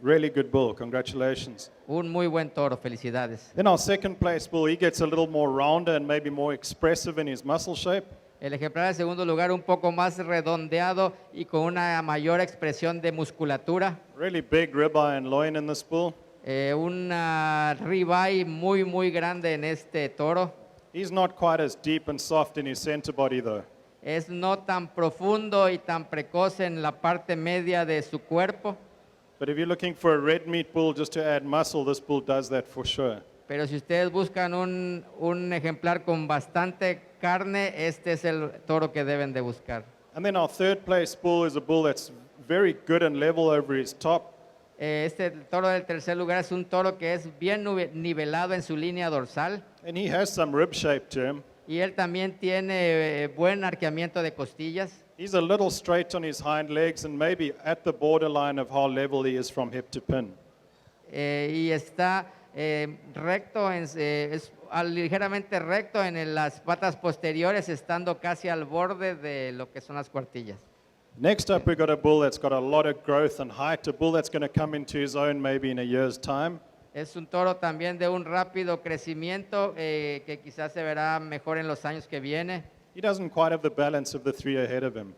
Really good bull, congratulations. Un muy buen toro, felicidades. Then our second place bull, he gets a little more rounder and maybe more expressive in his muscle shape. El ejemplar de segundo lugar un poco más redondeado y con una mayor expresión de musculatura. Really big ribeye and loin in this bull. Una ribeye muy, muy grande en este toro. He's not quite as deep and soft in his center body though. Es no tan profundo y tan precoz en la parte media de su cuerpo. But if you're looking for a red meat bull just to add muscle, this bull does that for sure. Pero si ustedes buscan un ejemplar con bastante carne, este es el toro que deben de buscar. And then our third place bull is a bull that's very good and level over his top. Este toro del tercer lugar es un toro que es bien nivelado en su línea dorsal. And he has some rib shape to him. Y él también tiene buen arqueamiento de costillas. He's a little straight on his hind legs and maybe at the borderline of how level he is from hip to pin. Y está recto, ligeramente recto en las patas posteriores, estando casi al borde de lo que son las cuartillas. Next up, we've got a bull that's got a lot of growth and height, a bull that's going to come into his own maybe in a year's time. Es un toro también de un rápido crecimiento que quizás se verá mejor en los años que viene. He doesn't quite have the balance of the three ahead of him.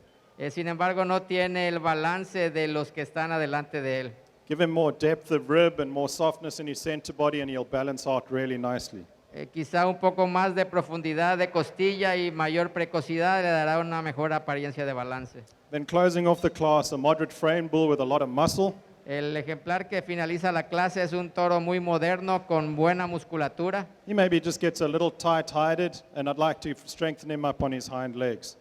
Sin embargo, no tiene el balance de los que están adelante de él. Give him more depth of rib and more softness in his center body, and he'll balance out really nicely. Quizá un poco más de profundidad de costilla y mayor precocidad le dará una mejor apariencia de balance. Then closing off the class, a moderate frame bull with a lot of muscle. El ejemplar que finaliza la clase es un toro muy moderno con buena musculatura. He maybe just gets a little tight-hided, and I'd like to strengthen him up on his hind legs.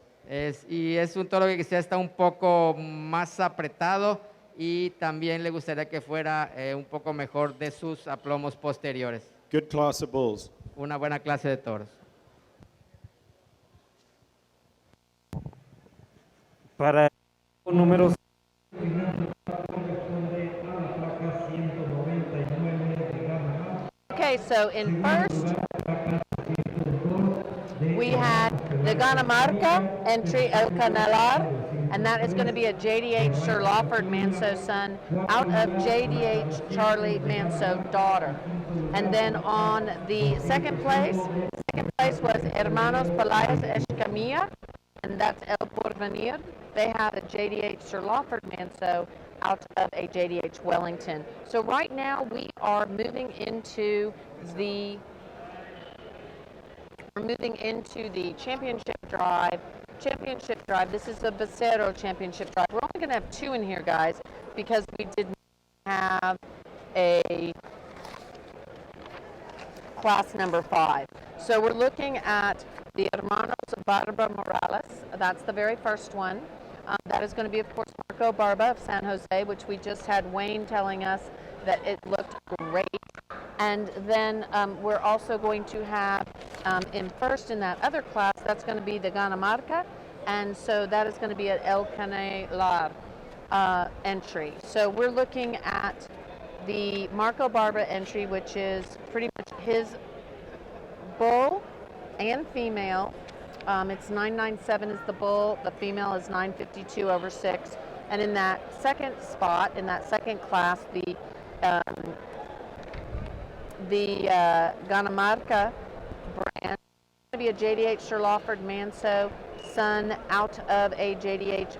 Y es un toro que quizá está un poco más apretado y también le gustaría que fuera un poco mejor de sus aplomos posteriores. Good class of bulls. Una buena clase de toros. Para el número Okay, so in first, we had the Ganamarca entry El Canelar, and that is going to be a JDH Sir Lawford Manso son out of JDH Charlie Manso daughter. And then on the second place was Hermanos Pelaez Escamilla, and that's El Porvenir. They have a JDH Sir Lawford Manso out of a JDH Wellington. So right now we are moving into the championship drive. This is the Becerro championship drive. We're only going to have two in here, guys, because we did not have a class number 5. So we're looking at the Hermanos Barba Morales. That's the very first one. That is going to be, of course, Marco Barba of San Jose, which we just had Wayne telling us that it looked great. And then we're also going to have in first in that other class, that's going to be the Ganamarca. And so that is going to be at El Canelar entry. So we're looking at the Marco Barba entry, which is pretty much his bull and female. It's 997 is the bull, the female is 952 over 6. And in that second spot, in that second class, the Ganamarca brand is going to be a JDH Sir Lawford Manso son out of a JDH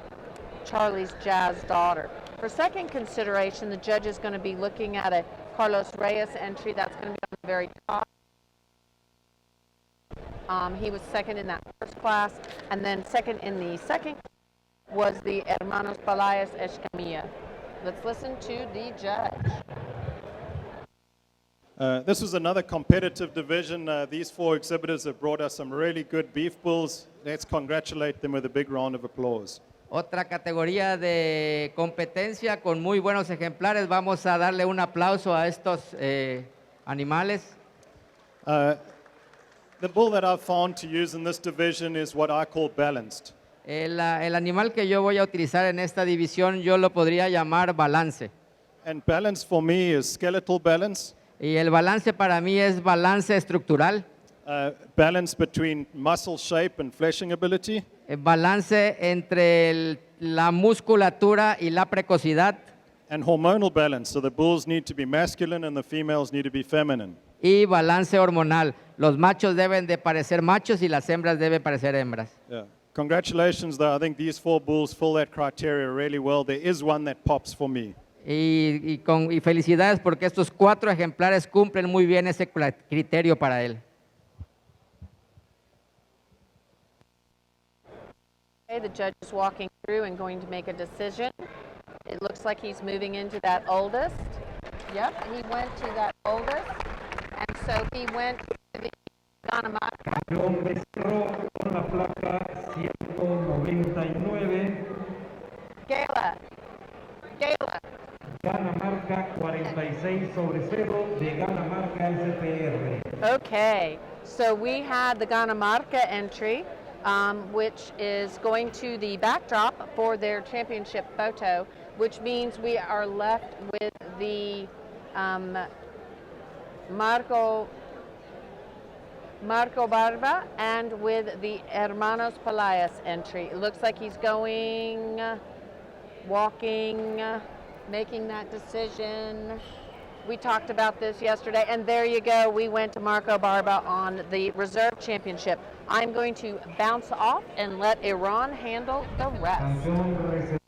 Charlie's Jazz daughter. For second consideration, the judge is going to be looking at a Carlos Reyes entry. That's going to be on the very top. He was second in that first class, and then second in the second was the Hermanos Pelaez Escamilla. Let's listen to the judge. This was another competitive division. These four exhibitors have brought us some really good beef bulls. Let's congratulate them with a big round of applause. Otra categoría de competencia con muy buenos ejemplares. Vamos a darle un aplauso a estos animales. The bull that I've found to use in this division is what I call balanced. El animal que yo voy a utilizar en esta división yo lo podría llamar balance. And balance for me is skeletal balance. Y el balance para mí es balance estructural. Balance between muscle shape and fleshing ability. Balance entre la musculatura y la precocidad. And hormonal balance. So the bulls need to be masculine and the females need to be feminine. Y balance hormonal. Los machos deben de parecer machos y las hembras deben parecer hembras. Yeah. Congratulations, though. I think these four bulls fill that criteria really well. There is one that pops for me. Y felicidades porque estos 4 ejemplares cumplen muy bien ese criterio para él. Okay, the judge is walking through and going to make a decision. It looks like he's moving into that oldest. Yep, he went to that oldest. And so he went to the Ganamarca. León Becerro con la placa 199. Gala. Ganamarca 46 sobre 0 de Ganamarca SPR. Okay, so we had the Ganamarca entry, which is going to the backdrop for their championship photo, which means we are left with the Marco Barba, and with the Hermanos Palacios entry. It looks like he's going, walking, making that decision. We talked about this yesterday, and there you go. We went to Marco Barba on the reserve championship. I'm going to bounce off and let Iran handle the rest. Campeón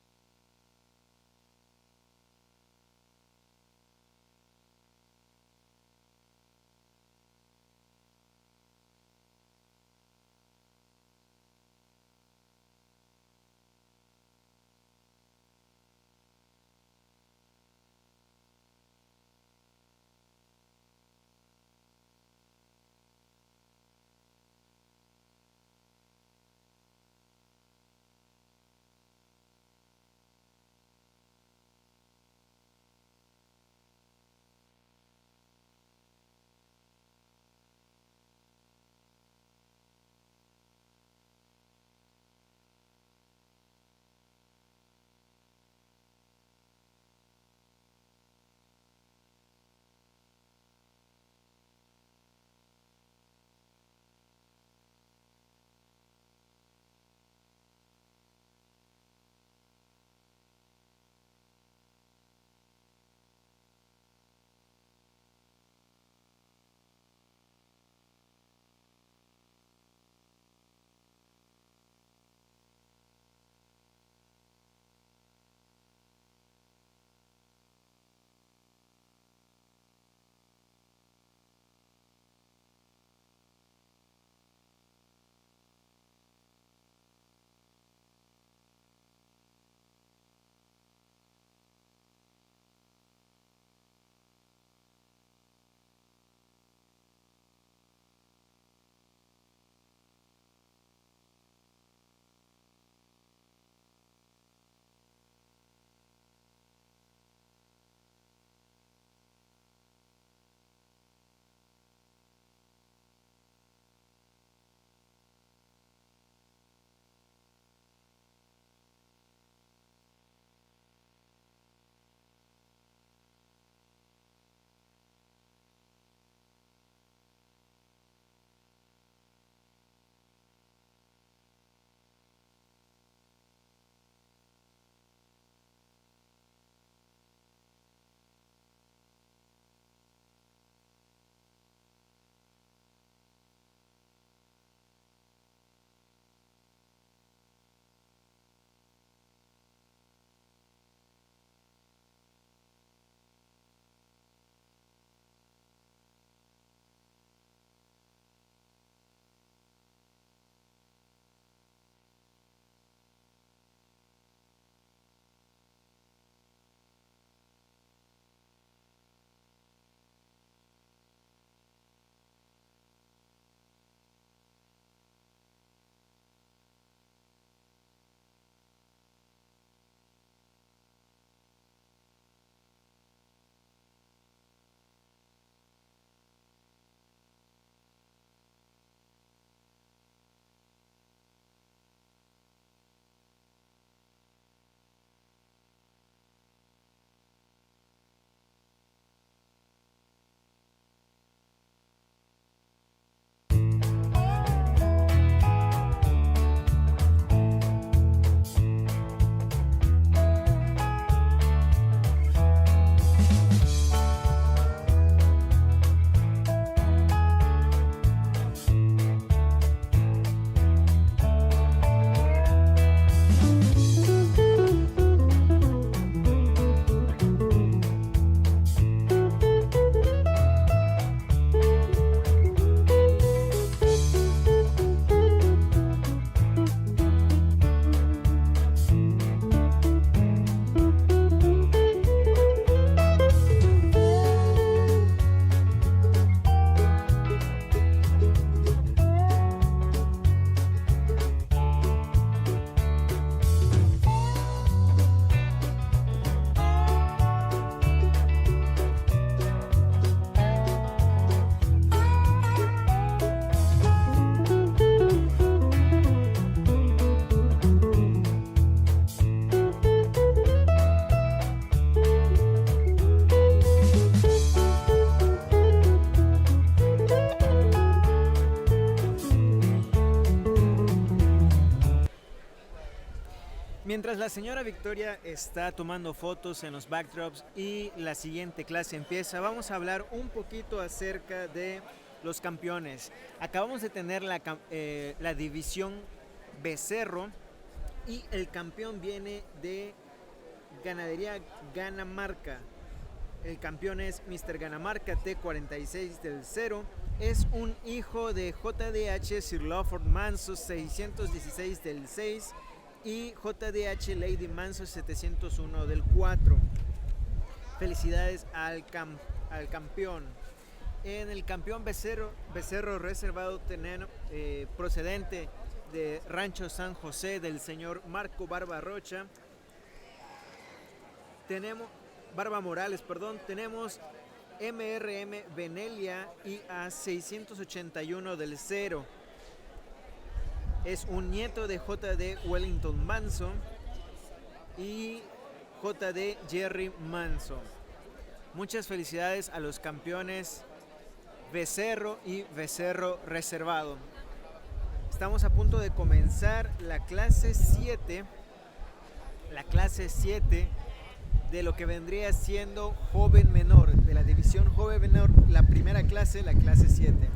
Mientras la señora Victoria está tomando fotos en los backdrops y la siguiente clase empieza, vamos a hablar un poquito acerca de los campeones. Acabamos de tener la división Becerro y el campeón viene de Ganadería Ganamarca. El campeón es Mr. Ganamarca T46 del 0. Es un hijo de JDH Sir Lawford Manso 616 del 6 y JDH Lady Manso 701 del 4. Felicidades al campeón. En el campeón Becerro reservado tenemos procedente de Rancho San José del señor Marco Barba Rocha. Tenemos Barba Morales, perdón. Tenemos MRM Benelia IA 681 del 0. Es un nieto de JD Wellington Manso y JD Jerry Manso. Muchas felicidades a los campeones Becerro y Becerro reservado. Estamos a punto de comenzar la clase 7. La clase 7 de lo que vendría siendo joven menor, de la división joven menor, la primera clase, la clase 7.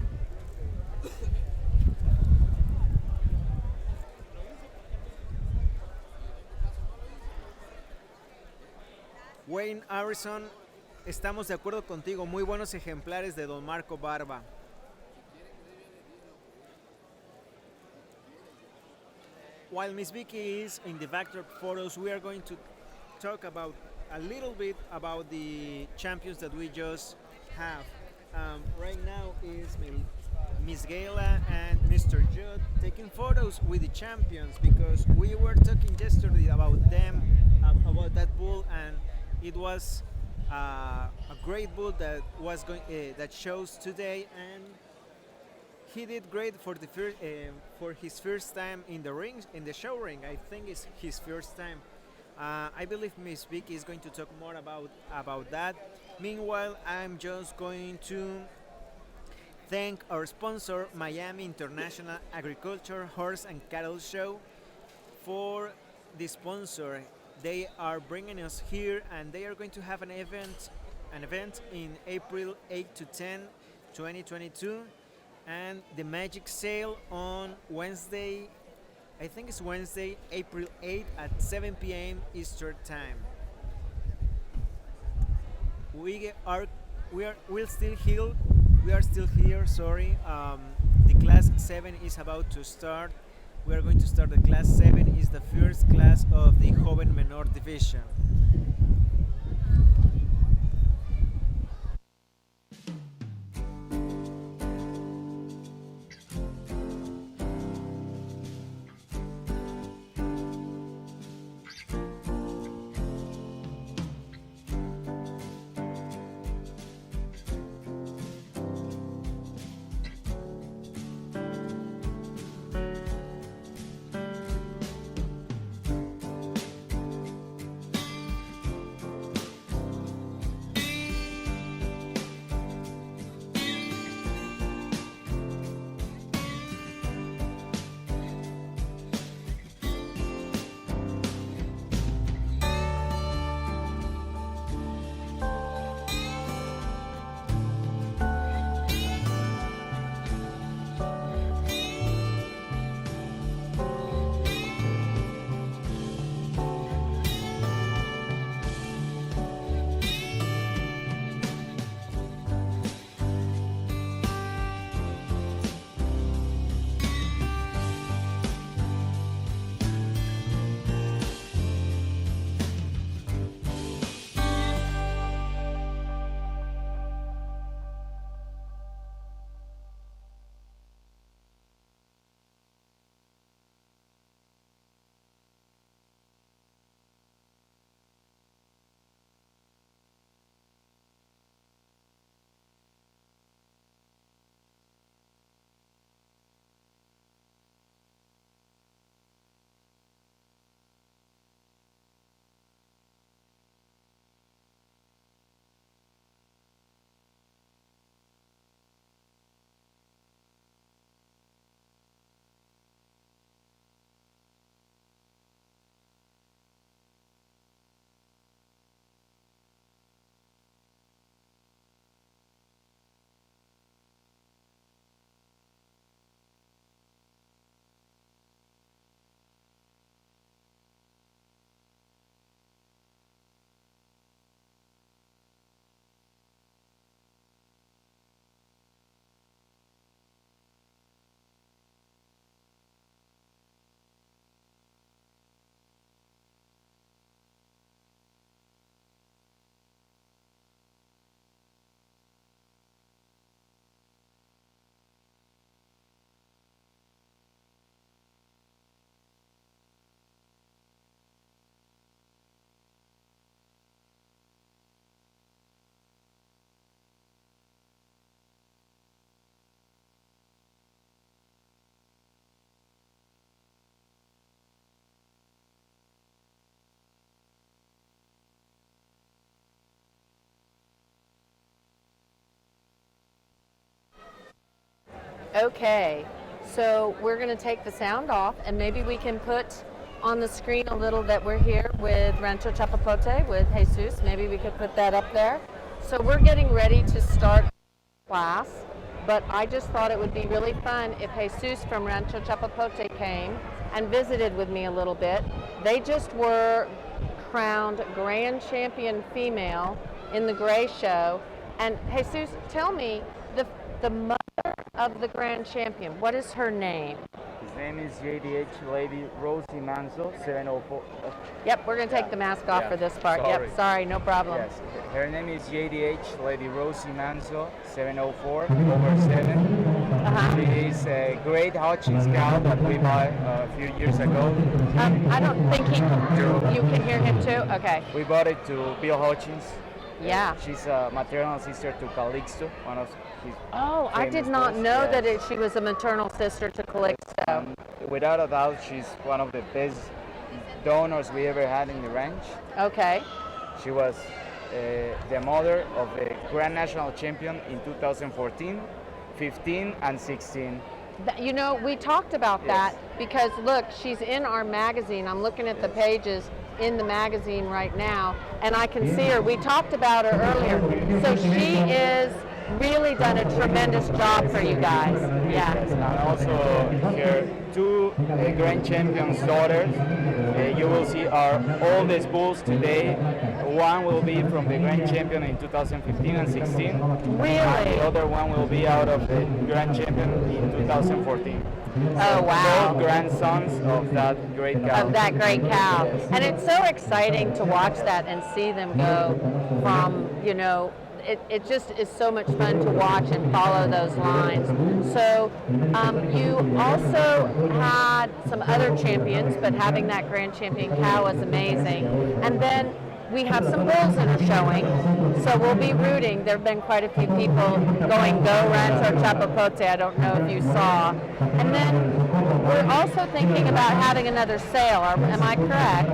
Wayne Harrison, estamos de acuerdo contigo, muy buenos ejemplares de Don Marco Barba. While Miss Vicky is in the backdrop photos, we are going to talk about a little bit about the champions that we just have. Right now is Miss Gayla and Mr. Judd taking photos with the champions because we were talking yesterday about them, about that bull, and it was a great bull that was that shows today, and he did great for his first time in the ring, in the show ring. I think it's his first time. I believe Miss Vicky is going to talk more about that. Meanwhile, I'm just going to thank our sponsor, Miami International Agriculture Horse and Cattle Show, for the sponsor. They are bringing us here, and they are going to have an event in April 8 to 10, 2022, and the magic sale on Wednesday. I think it's Wednesday, April 8 at 7 p.m. Eastern Time. We are still here. Sorry. The class 7 is about to start. We are going to start the class 7. Is the first class of the Joven Menor division. Okay, so we're going to take the sound off, and maybe we can put on the screen a little that we're here with Rancho Chapapote with Jesus. Maybe we could put that up there. So we're getting ready to start class, but I just thought it would be really fun if Jesus from Rancho Chapapote came and visited with me a little bit. They just were crowned Grand Champion Female in the Gray Show. And Jesus, tell me, the mother of the Grand Champion, what is her name? His name is JDH Lady Rosie Manso, 704. Yep, we're going to take Yeah. the mask off Yeah. for this part. Sorry. Yep, sorry, no problem. Yes, her name is JDH Lady Rosie Manso, 704, over 7. Uh-huh. She is a great Hutchins cow that we bought a few years ago. I don't think you can hear him too? Okay. We bought it to Bill Hutchins. Yeah. She's a maternal sister to Calixto, one of his Oh, I did famous not bulls. know Yes. that she was a maternal sister to Calixto. Without a doubt, she's one of the best donors we ever had in the ranch. Okay. She was the mother of the Grand National Champion in 2014, 15, and 16. You know, we talked about Yes. that because look, she's in our magazine. I'm looking at the pages in the magazine right now, and I can see her. We talked about her earlier. So she is really done a tremendous job for you guys. Yeah. Yes, and also her two Grand Champions daughters. You will see our oldest bulls today. One will be from the Grand Champion in 2015 and 16. And Really? the other one will be out of the Grand Champion in 2014. Oh, wow. Both grandsons of that great cow. Of that great cow. And it's so exciting to watch that and see them go from, you know, it just is so much fun to watch and follow those lines. So you also had some other champions, but having that Grand Champion cow was amazing. And then we have some bulls that are showing, so we'll be rooting. There have been quite a few people going, go Rancho Chapapote, I don't know if you saw. And then we're also thinking about having another sale, am I correct?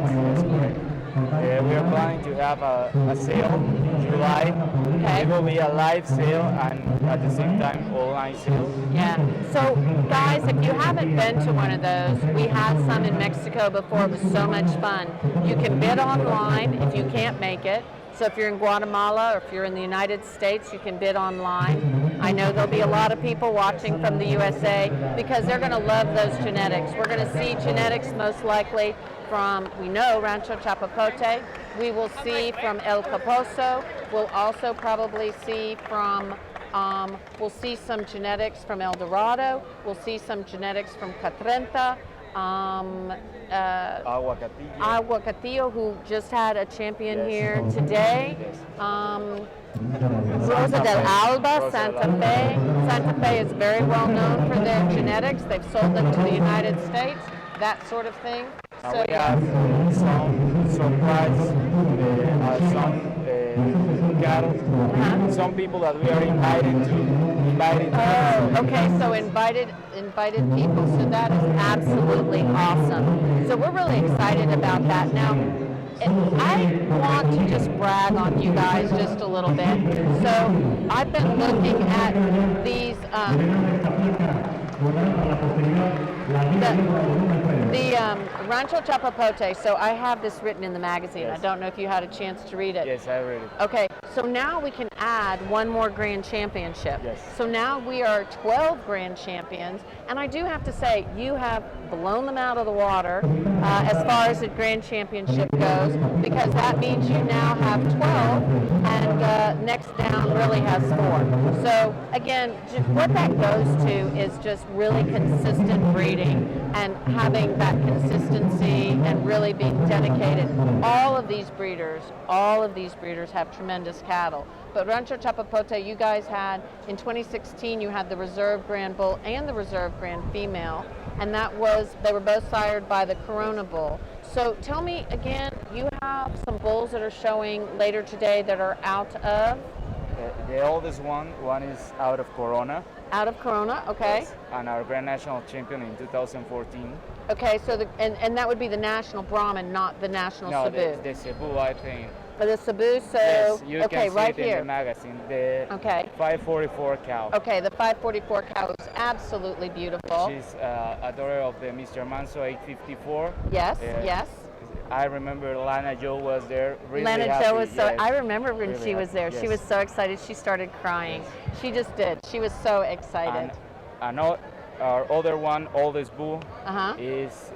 We are planning to have a sale in July. Okay. It will be a live sale and at the same time online sale. Yeah. So, guys, if you haven't been to one of those, we had some in Mexico before. It was so much fun. You can bid online if you can't make it. So if you're in Guatemala or if you're in the United States, you can bid online. I know there'll be a lot of people watching from the USA because they're going to love those genetics. We're going to see genetics most likely from, we know, Rancho Chapapote. We will see from El Caposo. We'll also probably see from, we'll see some genetics from El Dorado. We'll see some genetics from Catrenta. Aguacatillo. Aguacatillo, who just had a champion Yes. here today. Yes. Rosa del Alba, Rosa Santa del Alba. Fe. Santa Fe is very well known for their genetics. They've sold them to the United States, that sort of thing. So We have some surprise, some cattle, some people that we are invited to. Oh, okay, so invited people, so that is absolutely awesome. So we're really excited about that. Now, I want to just brag on you guys just a little bit. So I've been looking at these, the Rancho Chapapote. So I have this written in the magazine. Yes. I don't know if you had a chance to read it. Yes, I read it. Okay, so now we can add one more Grand Championship. Yes. So now we are 12 Grand Champions, and I do have to say, you have blown them out of the water as far as the Grand Championship goes, because that means you now have 12, and next down really has 4. So again, what that goes to is just really consistent breeding and having that consistency and really being dedicated. All of these breeders have tremendous cattle. But Rancho Chapapote, you guys had, in 2016, you had the Reserve Grand Bull and the Reserve Grand Female, and they were both sired by the Corona Bull. So tell me again, you have some bulls that are showing later today that are out of? The oldest one is out of Corona. Out of Corona, okay. Yes, and our Grand National Champion in 2014. Okay, so and that would be the National Brahman, not the National No, Cebu. the Cebu, I think. For the Cebu, so Yes, you okay, can see right it in here. the magazine. The Okay. 544 cow. Okay, the 544 cow is absolutely beautiful. She's a daughter of the Mr. Manso 854. Yes, Uh, yes. I remember Lana Joe was there. Really Lana happy, Jo was so. yes. I remember when Really she was happy, there. She yes. was so excited. She started crying. She just did. She was so excited. And our other one, oldest bull, Uh-huh. is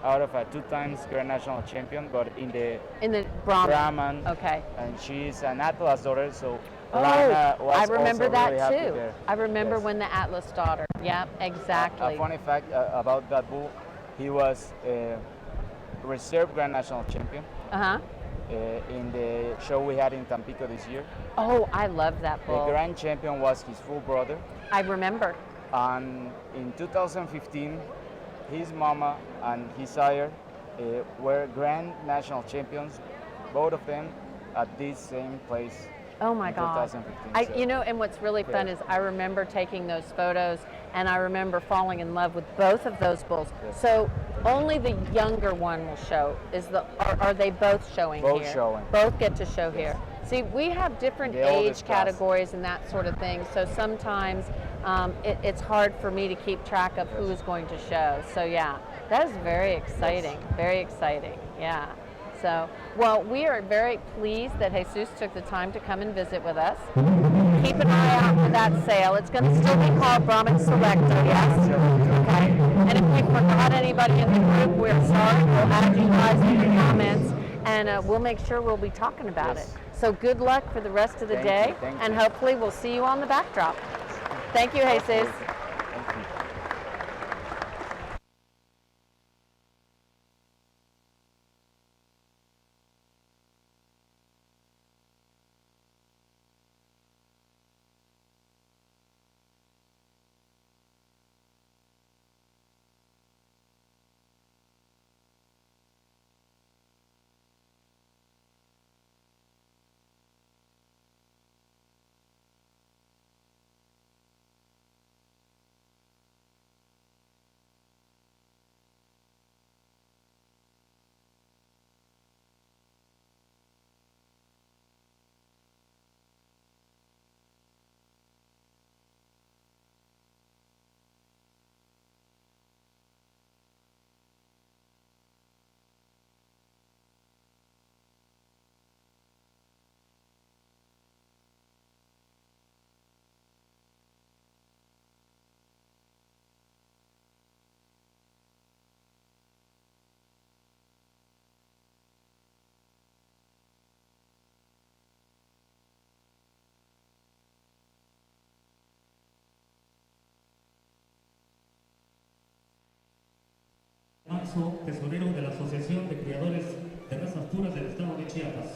out of a 2 times Grand National Champion, but in the In the Brahman. Brahman. Okay. And she's an Atlas daughter, so Oh, Lana was I remember also that really happy too. there. I remember Yes. when the Atlas daughter. Yep, exactly. A funny fact about that bull, he was reserve Grand National Champion Uh-huh. in the show we had in Tampico this year. Oh, I love that The bull. Grand Champion was his full brother. I remember. And in 2015, his mama and his sire were Grand National Champions, both of them at this same place. Oh my in God. 2015. So- You know, and what's really fun Yeah. is I remember taking those photos and I remember falling in love with both of those bulls. Yes. So only the younger one will show. Are they both showing Both here? showing. Both get to show here. See, we have different The age oldest class. categories and that sort of thing. So sometimes it's hard for me to keep track of who is going to show. So yeah, that is very exciting. Very exciting. Yeah. So, well, we are very pleased that Jesus took the time to come and visit with us. Keep an eye out for that sale. It's going to still be called Brahman Selector, yes? Okay. And if we forgot anybody in the group, we're sorry. We'll add you guys in the comments, and we'll make sure we'll be talking about Yes. it. So good luck for the rest of the Thank day, you, thank and you. hopefully we'll see you on the backdrop. Thank you, Jesus. Thank you. Manso, tesorero de la Asociación de Criadores de Razas Puras del Estado de Chiapas.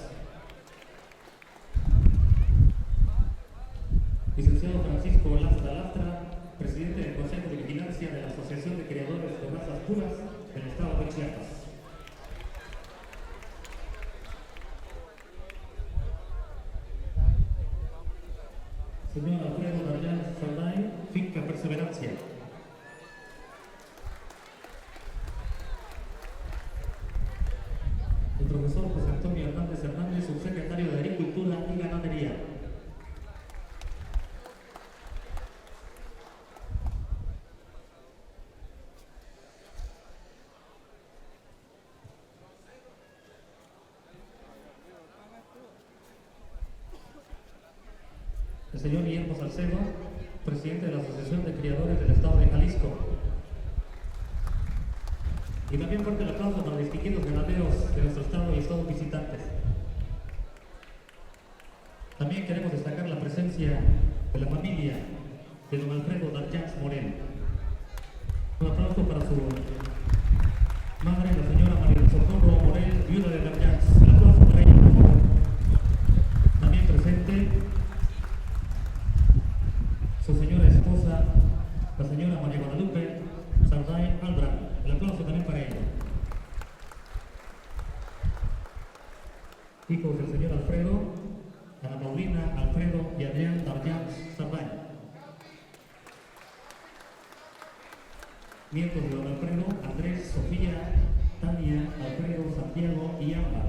Licenciado Francisco Lastra, presidente del Consejo de Vigilancia de la Asociación de Criadores de Razas Puras del Estado de Chiapas. Señor Alfredo Darjan Salday, Finca Perseverancia. El profesor José Antonio Hernández, subsecretario de Agricultura y Ganadería. El señor Guillermo Salcedo, presidente de la Asociación de Criadores del Estado de Jalisco. Y también fuerte el aplauso para distinguidos ganaderos de nuestro estado y estados visitantes. También queremos destacar la presencia de la familia de don Alfredo Darjans Morel. Un aplauso para su madre, la señora María del Socorro Morel, viuda de Darjans. Un aplauso para ella, por favor. También presente su señora esposa, la señora María Guadalupe Sarday Albran. El aplauso también para ella. Hijos del señor Alfredo, Ana Paulina, Alfredo y Adrián. Nietos de don Alfredo, Andrés, Sofía, Tania, Alfredo, Santiago y Ámbar.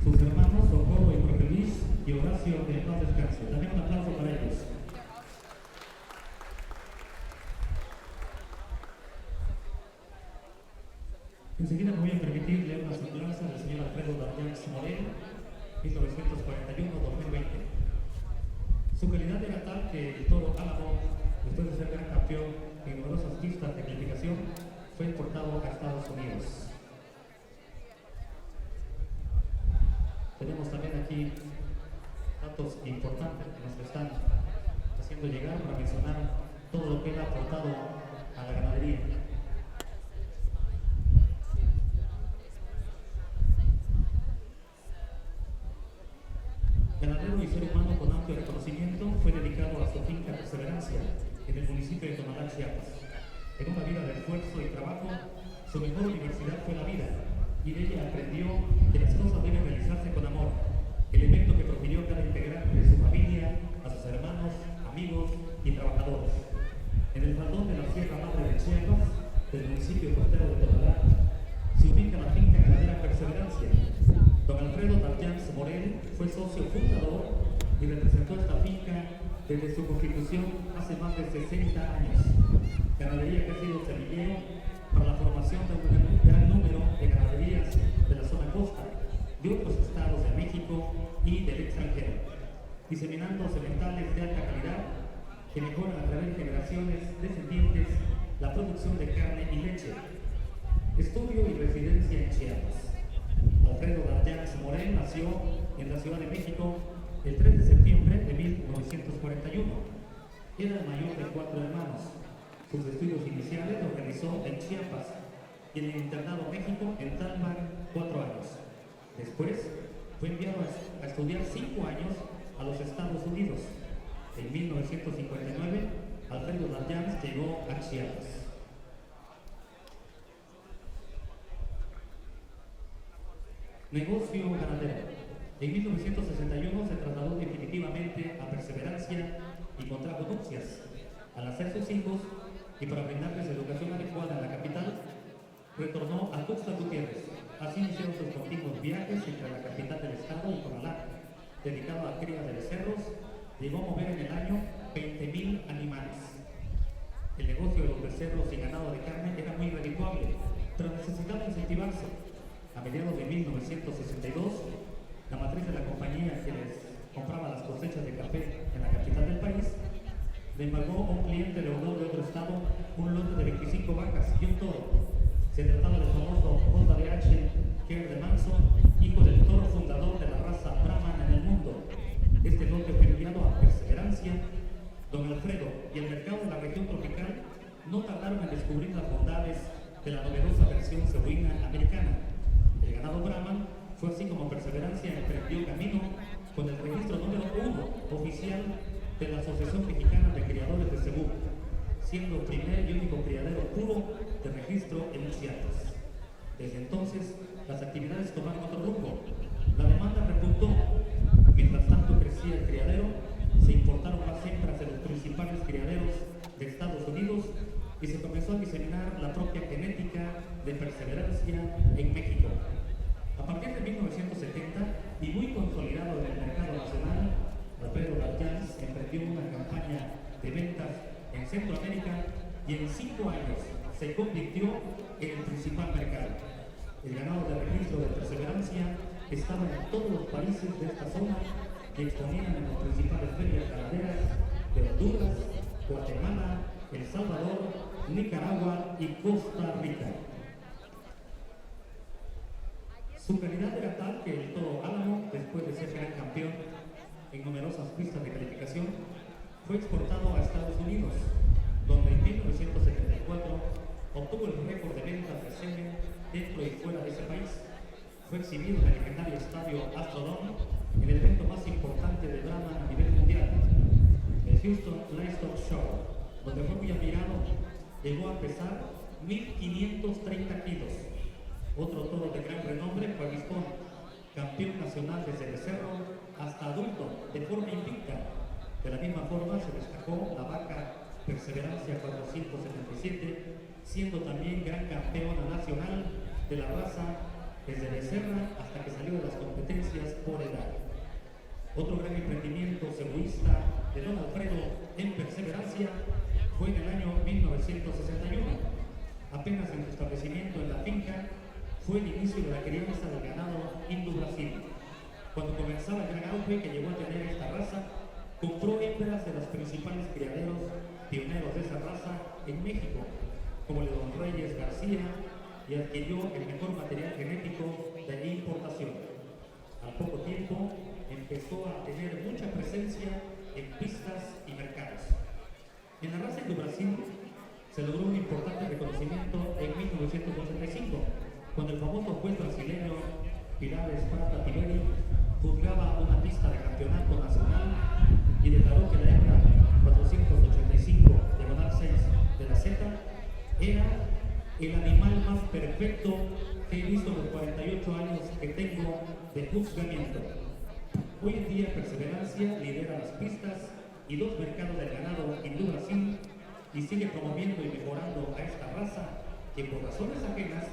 Sus hermanos Socorro y Jorge Luis y Horacio, que en paz descanse. También un aplauso para ellos. Enseguida me voy a permitir leer una semblanza del señor Alfredo Darjans Morel, 1941-2020. Su calidad era tal que el toro Álamo, después de ser gran campeón en numerosas pistas de clasificación, fue exportado a Estados Unidos. Tenemos también aquí datos importantes que nos están haciendo llegar para mencionar todo lo que él ha aportado a la ganadería. Ganadero y ser humano con amplio reconocimiento, fue dedicado a su finca Perseverancia en el municipio de Tonalá, Chiapas. En una vida de esfuerzo y trabajo, su mejor universidad fue la vida, y de ella aprendió que las cosas deben realizarse con amor, elemento que profirió cada integrante de su familia, a sus hermanos, amigos y trabajadores. En el faldón de la Sierra Madre de Chiapas, del municipio costero de Tonalá, se ubica la finca ganadera Perseverancia. Don Alfredo Darjans Morel fue socio fundador y representó esta finca desde su constitución hace más de 60 años. Ganadería que ha sido semillero para la formación de un gran número de ganaderías de la zona costa, de otros estados de México y del extranjero, diseminando sementales de alta calidad que mejoran a través de generaciones descendientes la producción de carne y leche. Estudio y residencia en Chiapas. Alfredo Darjans Morel nació en la Ciudad de México el 3 de septiembre de 1941. Era el mayor de 4 hermanos. Sus estudios iniciales los realizó en Chiapas y en el Internado México en Talman 4 años. Después fue enviado a estudiar 5 años a los Estados Unidos. En 1959, Alfredo Darjans llegó a Chiapas. Negocio ganadero. En 1961 se trasladó definitivamente a Perseverancia y contrajo nupcias. Al nacer sus hijos y para brindarles educación adecuada en la capital, retornó a Tuxtla Gutiérrez. Así iniciaron sus continuos viajes entre la capital del estado y Tonalá. Dedicado a cría de becerros, llegó a mover en el año 20,000 animales. El negocio de los becerros y ganado de carne era muy redituable, pero necesitaba incentivarse. A mediados de 1962, la matriz de la compañía que les compraba las cosechas de café en la capital del país, le embargó a un cliente deudor de otro estado un lote de 25 vacas y un toro. Se trataba del famoso JDH Kerr de Manso, hijo del toro fundador de la raza Brahman en el mundo. Este lote fue enviado a Perseverancia. Don Alfredo y el mercado de la región tropical no tardaron en descubrir las bondades de la novedosa versión cebuina americana. El ganado Brahman fue así como Perseverancia emprendió camino con el registro número 1 oficial de la Asociación Mexicana de Criadores de Cebu, siendo el primer y único criadero puro de registro en Chiapas. Desde entonces, las actividades tomaron otro rumbo. La demanda repuntó. Mientras tanto crecía el criadero, se importaron más hembras de los principales criaderos de Estados Unidos y se comenzó a diseminar la propia genética de Perseverancia en México. A partir de 1970, y muy consolidado en el mercado nacional, Alfredo Darjans emprendió una campaña de ventas en Centroamérica y en 5 años se convirtió en el principal mercado. El ganado de registro de Perseverancia estaba en todos los países de esta zona y exponían en las principales ferias ganaderas de Honduras, Guatemala, El Salvador, Nicaragua y Costa Rica. Su calidad era tal que el toro Álamo, después de ser gran campeón en numerosas pistas de calificación, fue exportado a Estados Unidos, donde en 1974 obtuvo el récord de ventas de semen dentro y fuera de ese país. Fue exhibido en el legendario estadio Astrodome, en el evento más importante de Brahman a nivel mundial, el Houston Livestock Show, donde fue muy admirado. Llegó a pesar 1,530 kilos. Otro toro de gran renombre fue Avispón, campeón nacional desde becerro hasta adulto, de forma invicta. De la misma forma se destacó la vaca Perseverancia 477, siendo también gran campeona nacional de la raza desde becerra hasta que salió de las competencias por edad. Otro gran emprendimiento cebuista de don Alfredo en Perseverancia fue en el año 1961. Apenas en su establecimiento en la finca fue el inicio de la crianza del ganado Indo-Brasil. Cuando comenzaba el gran auge que llegó a tener esta raza, compró hembras de los principales criaderos pioneros de esa raza en México, como el de Don Reyes García, y adquirió el mejor material genético de importación. Al poco tiempo empezó a tener mucha presencia en pistas y mercados. En la raza Indo-Brasil se logró un importante reconocimiento en 1985, cuando el famoso juez brasileño Pilar Esparta Tiberi juzgaba una pista de campeonato nacional y declaró que la hembra 485 diagonal 6 de la Z era el animal más perfecto que he visto en los 48 años que tengo de juzgamiento. Hoy en día Perseverancia lidera las pistas y los mercados del ganado Indo-Brasil y sigue promoviendo y mejorando a esta raza que por razones ajenas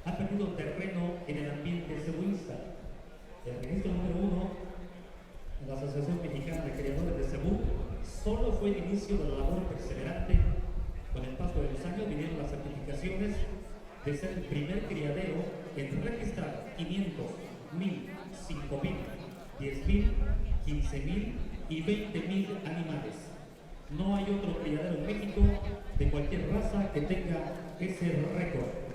ha perdido terreno en el ambiente cebuista. El registro número 1 en la Asociación Mexicana de Criadores de Cebu solo fue el inicio de la labor perseverante. Con el paso de los años vinieron las certificaciones de ser el primer criadero en registrar 500, 1000, 5000, 10,000, 15,000 y 20,000 animales. No hay otro criadero en México de cualquier raza que tenga ese récord.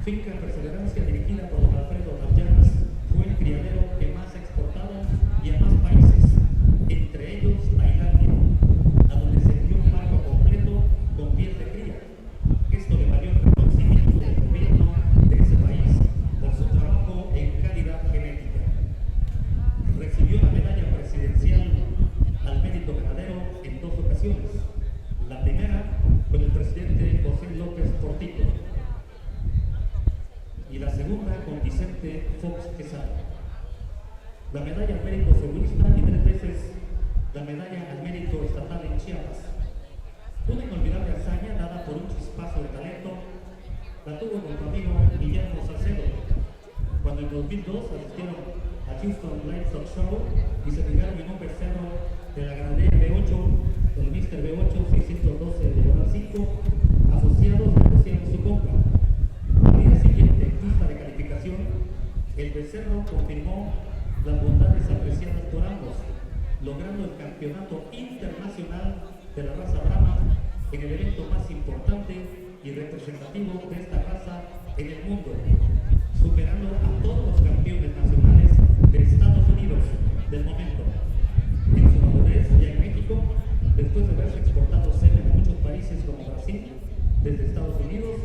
Finca Perseverancia, dirigida por don Alfredo Narjáns, fue el criadero que más ha exportado y a más países, entre ellos Tailandia, a donde se dio un marco completo con piel de cría. Esto le valió el reconocimiento del gobierno de ese país por su trabajo en calidad genética. Recibió la medalla presidencial al mérito ganadero en 2 ocasiones. La primera con el presidente José López Portillo y la segunda con Vicente Fox Quesada. La medalla al mérito cebuista y 3 veces la medalla al mérito estatal en Chiapas. Una inolvidable hazaña dada por un chispazo de talento la tuvo con su amigo Guillermo Salcedo, cuando en 2002 asistieron a Houston Livestock Show y se fijaron en un becerro de la ganadería B8, el Mr. B8 612-5, asociados negociaron su compra. Al día siguiente, en pista de calificación, el becerro confirmó las bondades apreciadas por ambos, logrando el campeonato internacional de la raza Brahman en el evento más importante y representativo de esta raza en el mundo, superando a todos los campeones nacionales de Estados Unidos del momento. En su madurez ya en México, después de haberse exportado semen a muchos países como Brasil, desde Estados Unidos,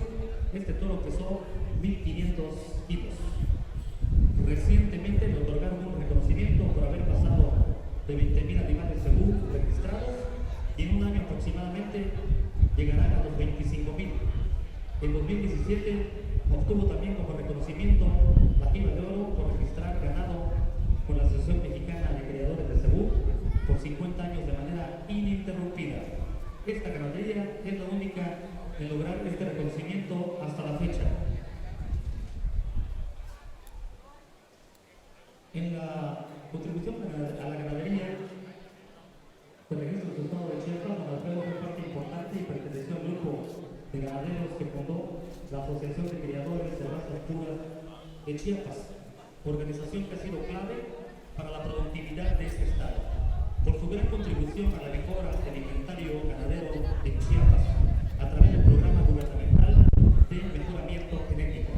este toro pesó 1,500 kilos. Recientemente le otorgaron un reconocimiento por haber pasado de 20,000 animales Cebu registrados y en un año aproximadamente llegarán a los 25,000. En 2017 obtuvo también como reconocimiento la Jiba de Oro por registrar ganado con la Asociación Mexicana de Criadores de Cebu por 50 años de manera ininterrumpida. Esta ganadería es la única en lograr este reconocimiento hasta la fecha. En la contribución a la ganadería del registro del estado de Chiapas, don Alfredo fue parte importante y perteneció al grupo de ganaderos que fundó la Asociación de Criadores de Razas Puras de Chiapas, organización que ha sido clave para la productividad de este estado, por su gran contribución a la mejora del inventario ganadero en Chiapas a través del programa gubernamental de mejoramiento genético.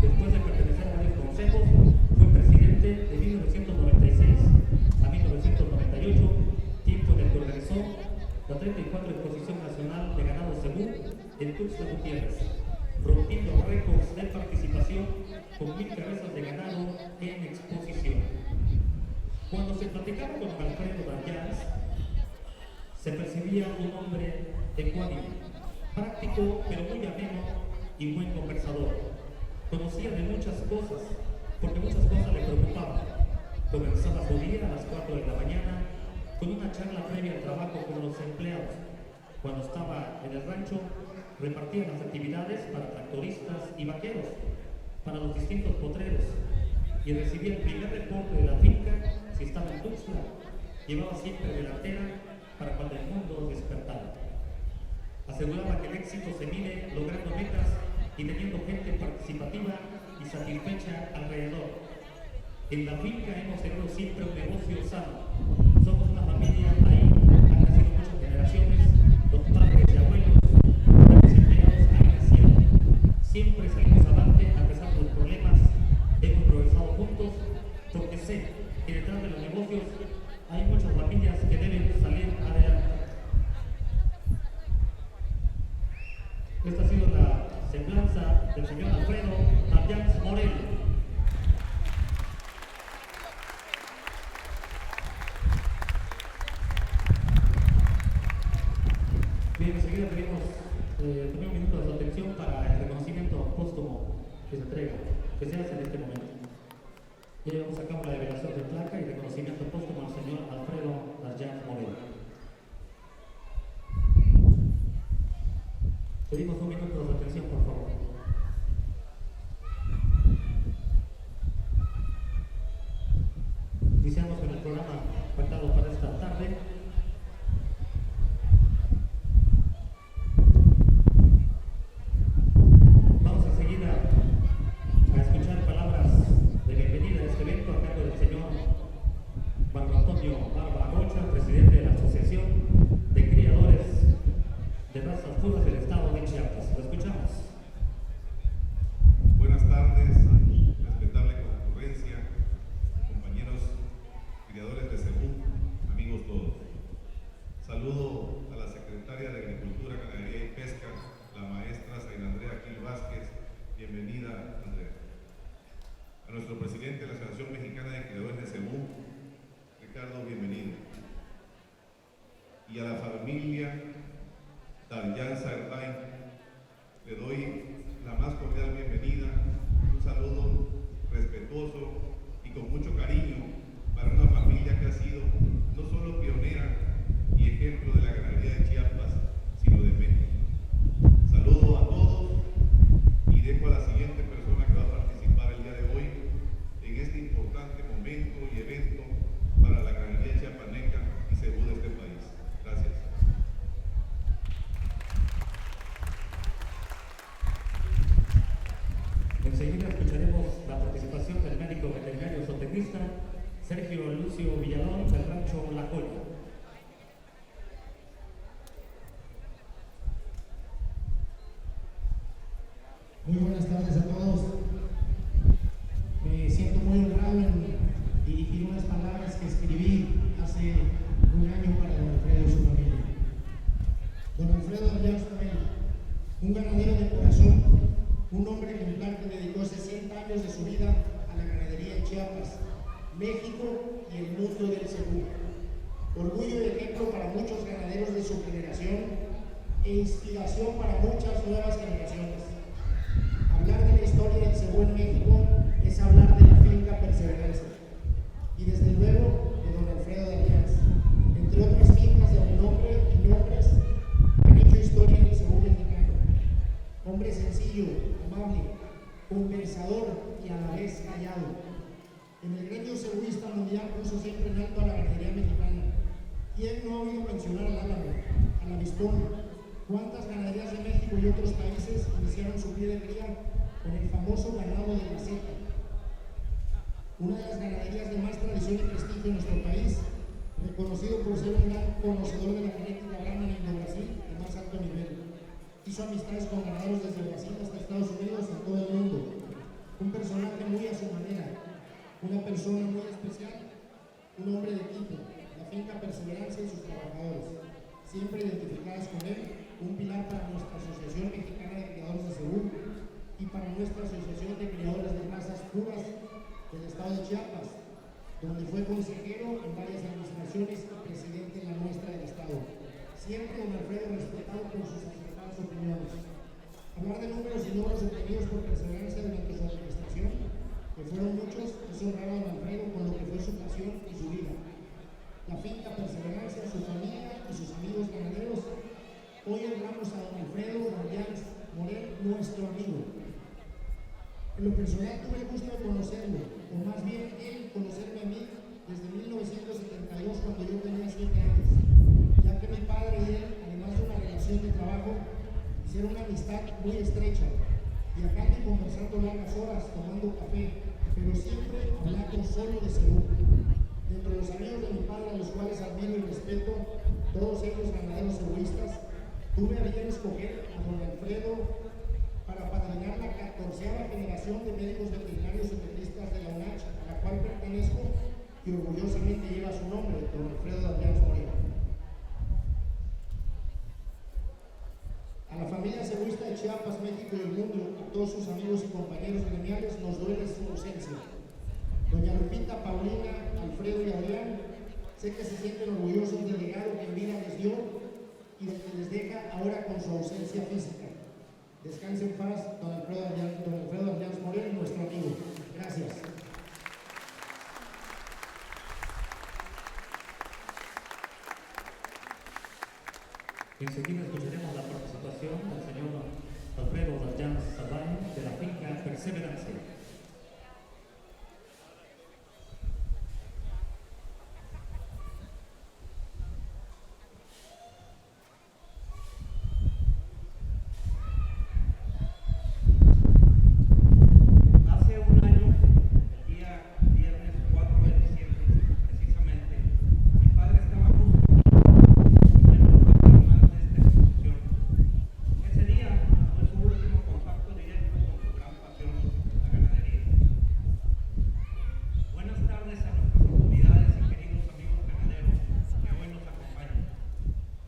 Después de pertenecer a varios consejos, fue presidente de 1996 a 1998, tiempo en el que organizó la 34 Exposición Nacional de Ganado Cebu en Tuxtla Gutiérrez, rompiendo récords de participación con 1,000 cabezas de ganado en exposición. Cuando se platicaba con Alfredo Narjáns, se percibía un hombre ecuánime, práctico pero muy ameno y buen conversador. Conocía de muchas cosas, porque muchas cosas le preocupaban. Comenzaba su día a las 4 de la mañana con una charla previa al trabajo con los empleados. Cuando estaba en el rancho, repartía las actividades para tractoristas y vaqueros, para los distintos potreros, y recibía el primer reporte de la finca si estaba en Tuxtla. Llevaba siempre delantera para cuando el mundo despertara. Aseguraba que el éxito se mide logrando metas y teniendo gente participativa y satisfecha alrededor. En la finca hemos tenido siempre un negocio sano. Somos una familia ahí, han nacido muchas generaciones, los padres y abuelos, los empleados ahí nacieron. Siempre salimos adelante a pesar de los problemas, hemos progresado juntos, porque sé que detrás de los negocios hay muchas familias que deben salir adelante. Esta ha sido la semblanza del señor Alfredo Tapians Morel. Bien, enseguida pedimos un minuto de su atención para el reconocimiento póstumo que se entrega, que se hace en este momento. Ya llevamos a cabo la revelación de placa y reconocimiento póstumo al señor Alfredo Tapians Morel. Pedimos un minuto de su atención, por favor. Iniciamos con el programa pactado para esta tarde. Vamos enseguida a escuchar palabras de bienvenida a este evento a cargo del señor Marco Antonio Barba Rocha, presidente de la Asociación de Criadores de Razas Puras del Estado de Chiapas. Lo escuchamos. Buenas tardes, respetable concurrencia, compañeros criadores de Cebu, amigos todos. Saludo a la secretaria de Agricultura, Ganadería y Pesca, la maestra Zaina Andrea Gil Vázquez. Bienvenida, Andrea. A nuestro presidente de la Asociación Mexicana de Criadores de Cebu, Ricardo, bienvenido. Y a la familia Dallanza Erdain, le doy la más cordial bienvenida, un saludo respetuoso y con mucho cariño para una familia que ha sido no solo pionera y ejemplo de la ganadería de Chiapas, sino de México. Saludo a todos y dejo a la siguiente persona que va a participar el día de hoy en este importante momento y evento para la ganadería chiapaneca y Cebu de este país. Gracias. Enseguida escucharemos la participación del médico veterinario zootecnista Sergio Lucio Villalón del rancho La Joya. Muy buenas tardes a todos. Me siento muy honrado en dirigir unas palabras que escribí hace un año para don Alfredo y su familia. Don Alfredo Tapians Morel, un ganadero de corazón, un hombre ejemplar que dedicó 60 años de su vida a la ganadería en Chiapas, México y el mundo del Cebu. Orgullo y ejemplo para muchos ganaderos de su generación e inspiración para muchas nuevas generaciones. Hablar de la historia del Cebu en México es hablar de la finca Perseverancia y desde luego de don Alfredo Tapians, entre otras fincas de renombre y nombres que han hecho historia en el Cebu mexicano. Hombre sencillo, amable, compensador y a la vez callado. En el gremio cebuista mundial puso siempre en alto a la ganadería mexicana. ¿Quién no ha oído mencionar al álamo, al avispón? ¿Cuántas ganaderías de México y otros países iniciaron su pie de cría con el famoso ganado de maceta? Una de las ganaderías de más tradición y prestigio en nuestro país, reconocido por ser un gran conocedor de la genética Brahman en Brasil de más alto nivel. Hizo amistades con ganaderos desde Brasil hasta Estados Unidos y todo el mundo. Un personaje muy a su manera, una persona muy especial, un hombre de equipo, la finca Perseverancia y sus trabajadores, siempre identificadas con él, un pilar para nuestra Asociación Mexicana de Criadores de Cebu y para nuestra Asociación de Criadores de Razas Puras del Estado de Chiapas, donde fue consejero en varias administraciones y presidente en la nuestra del Estado. Siempre don Alfredo respetado por sus acertadas opiniones. Hablar de números y logros obtenidos por perseverancia durante su administración, que fueron muchos, es honrar a don Alfredo con lo que fue su pasión y su vida. La finca Perseverancia, su familia y sus amigos ganaderos. Hoy honramos a don Alfredo Darjans Morel, nuestro amigo. En lo personal tuve el gusto de conocerlo, o más bien él conocerme a mí desde 1972 cuando yo tenía 7 años, ya que mi padre y él, además de una relación de trabajo, hicieron una amistad muy estrecha, viajando y conversando largas horas, tomando café, pero siempre hablando solo de Cebu. Dentro de los amigos de mi padre, a los cuales admiro y respeto, todos ellos ganaderos cebuistas, tuve a bien escoger a don Alfredo para padrinar la 14ª generación de médicos veterinarios y veterinarias de la UNACH, a la cual pertenezco y orgullosamente lleva su nombre, don Alfredo Darjans Morel. A la familia cebuista de Chiapas, México y el mundo, a todos sus amigos y compañeros gremiales, nos duele su ausencia. Doña Lupita, Paulina, Alfredo y Adrián, sé que se sienten orgullosos del legado que en vida les dio y del que les deja ahora con su ausencia física. Descanse en paz, don Alfredo Darjans Morel, nuestro amigo. Gracias. Enseguida escucharemos la participación del señor Alfredo Darjans Morel de la finca Perseverancia.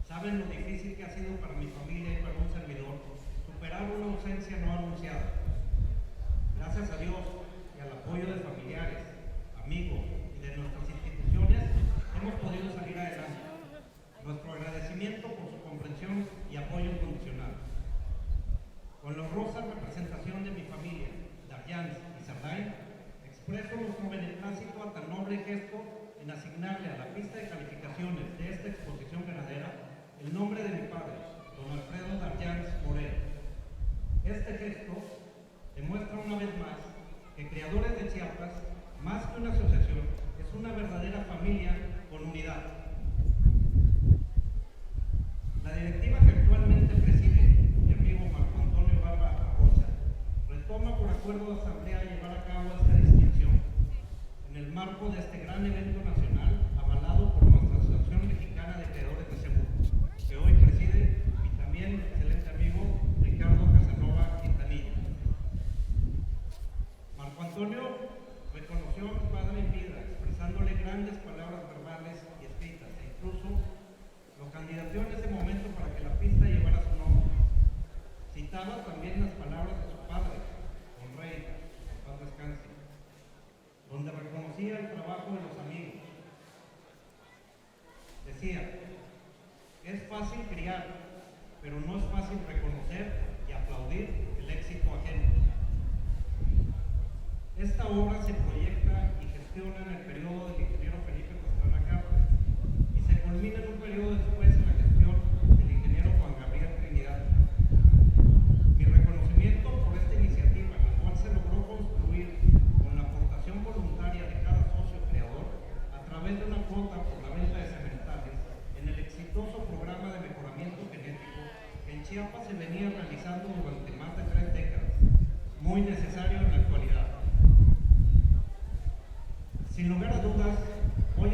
Saben lo difícil que ha sido para mi familia y para un servidor superar una ausencia no anunciada. Gracias a Dios y al apoyo de familiares, amigos y de nuestras instituciones, hemos podido salir adelante. Nuestro agradecimiento por su comprensión y apoyo incondicional. Con la honrosa representación de mi familia, Darjans y Sardain, expreso nuestro beneplácito a tan noble gesto en asignarle a la pista de calificaciones de esta exposición ganadera el nombre de mi padre, don Alfredo Darjans Morel. Este gesto demuestra una vez más que Criadores de Chiapas, más que una asociación, es una verdadera familia con unidad. La directiva que actualmente preside mi amigo Marco Antonio Barba Rocha retoma por acuerdo de asamblea llevar a cabo esta distinción en el marco de este gran evento nacional avalado por nuestra Asociación Mexicana de Criadores de Cebu, que hoy preside mi también excelente amigo Ricardo Casanova Quintanilla. Marco Antonio reconoció a mi padre en vida, expresándole grandes palabras verbales y escritas, e incluso lo candidateó en ese momento para que la pista llevara su nombre. Citaba también las palabras de su padre, don Rey, en paz descanse, donde reconocía el trabajo de los amigos. Decía: es fácil criar, pero no es fácil reconocer y aplaudir el éxito ajeno. Esta obra se proyecta y gestiona en el periodo del ingeniero Felipe Pastrana Carlos y se culmina en un periodo después en la gestión del ingeniero Juan Gabriel Trinidad. Mi reconocimiento por esta iniciativa, la cual se logró construir con la aportación voluntaria de cada socio creador a través de una cuota por la venta de sementales en el exitoso programa de mejoramiento genético que en Chiapas se venía realizando durante más de 3 décadas, muy necesario en la actualidad. Sin lugar a dudas, hoy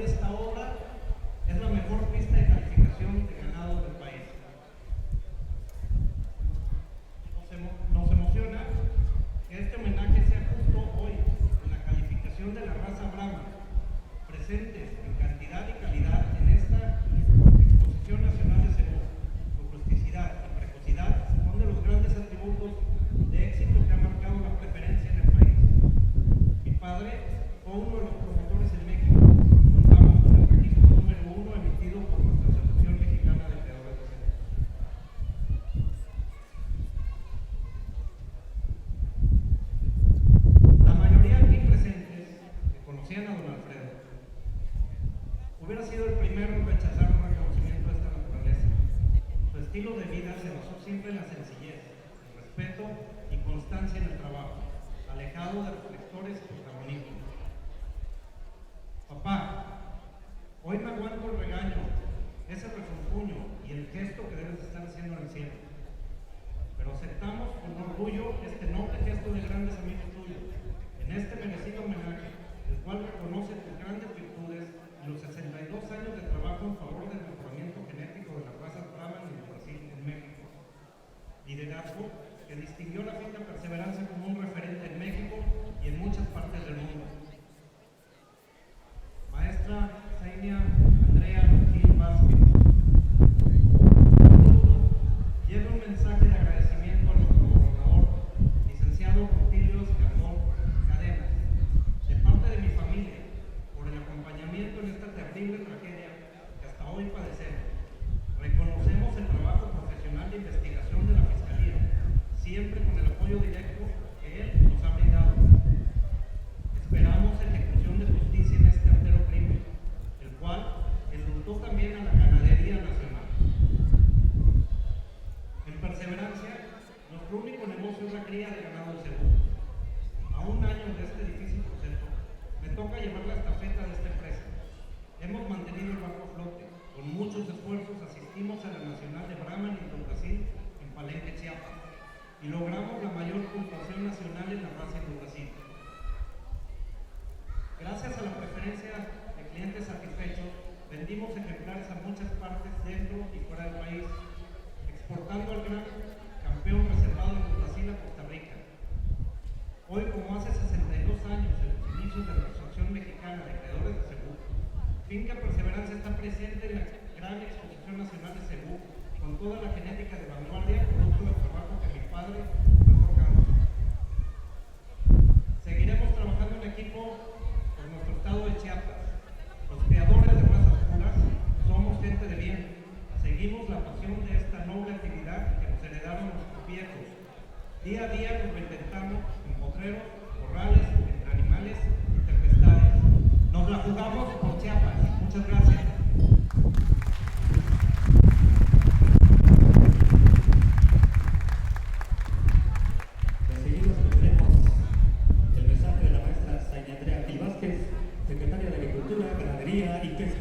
diciendo. Pero aceptamos con orgullo este noble gesto de grandes amigos tuyos, en este merecido homenaje, el cual reconoce tus grandes virtudes y los 62 años de trabajo en favor del mejoramiento genético de las razas Brahman y de Brasil en México. Liderazgo que distinguió la finca Perseverancia como un referente en México y en muchas partes del mundo. Maestra Zainia Andrea Gil Vázquez, lleva un mensaje de agradecimiento a nuestro gobernador, licenciado Rutilio Escandón Cadenas, de parte de mi familia, por el acompañamiento en esta terrible tragedia que hasta hoy padecemos. Reconocemos el trabajo profesional de investigación de la Fiscalía, siempre con el apoyo directo que él nos ha brindado. Esperamos ejecución de justicia en este artero crimen, el cual enlutó también a la ganadería nacional. En Perseverancia, nuestro único negocio es la cría de ganado de Cebu. A un año de este difícil proceso, me toca llevar la estafeta de esta empresa. Hemos mantenido el barco a flote. Con muchos esfuerzos asistimos a la Nacional de Brahman y Brasil en Palenque, Chiapas, y logramos la mayor puntuación nacional en la raza Brasil. Gracias a la preferencia de clientes satisfechos, vendimos ejemplares a muchas partes dentro y fuera del país, exportando al gran campeón reservado en Brasil a Costa Rica. Hoy, como hace 62 años en los inicios de la Asociación Mexicana de Creadores de Cebu, Finca Perseverancia está presente en la gran exposición nacional de Cebu, con toda la genética de vanguardia, producto del trabajo que mi padre fue forjando. Seguiremos trabajando en equipo por nuestro estado de Chiapas. Los creadores de razas puras somos gente de bien. Seguimos la pasión de esta noble actividad que nos heredaron nuestros viejos. Día a día nos reinventamos en potreros, corrales, entre animales y tempestades. Nos la jugamos por Chiapas. Muchas gracias. Enseguida escucharemos el mensaje de la maestra Zainia Andrea Gil Vázquez, secretaria de Agricultura, Ganadería y Pesca.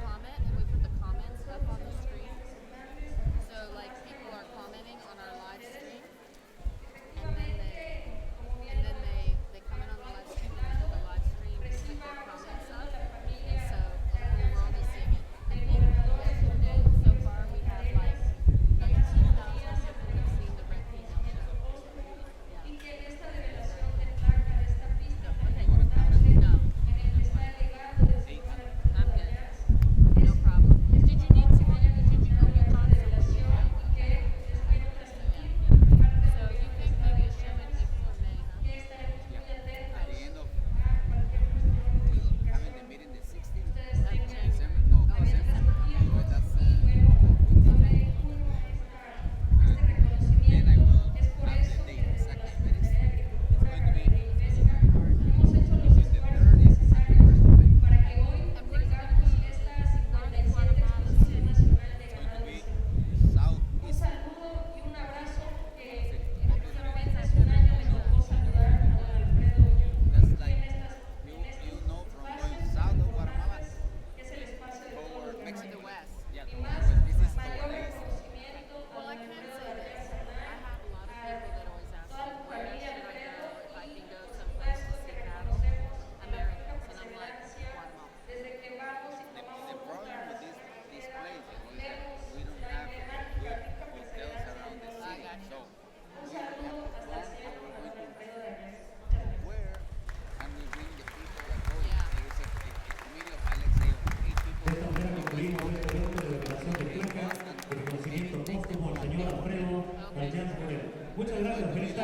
Comment, and we put the comment stuff on the screen. So like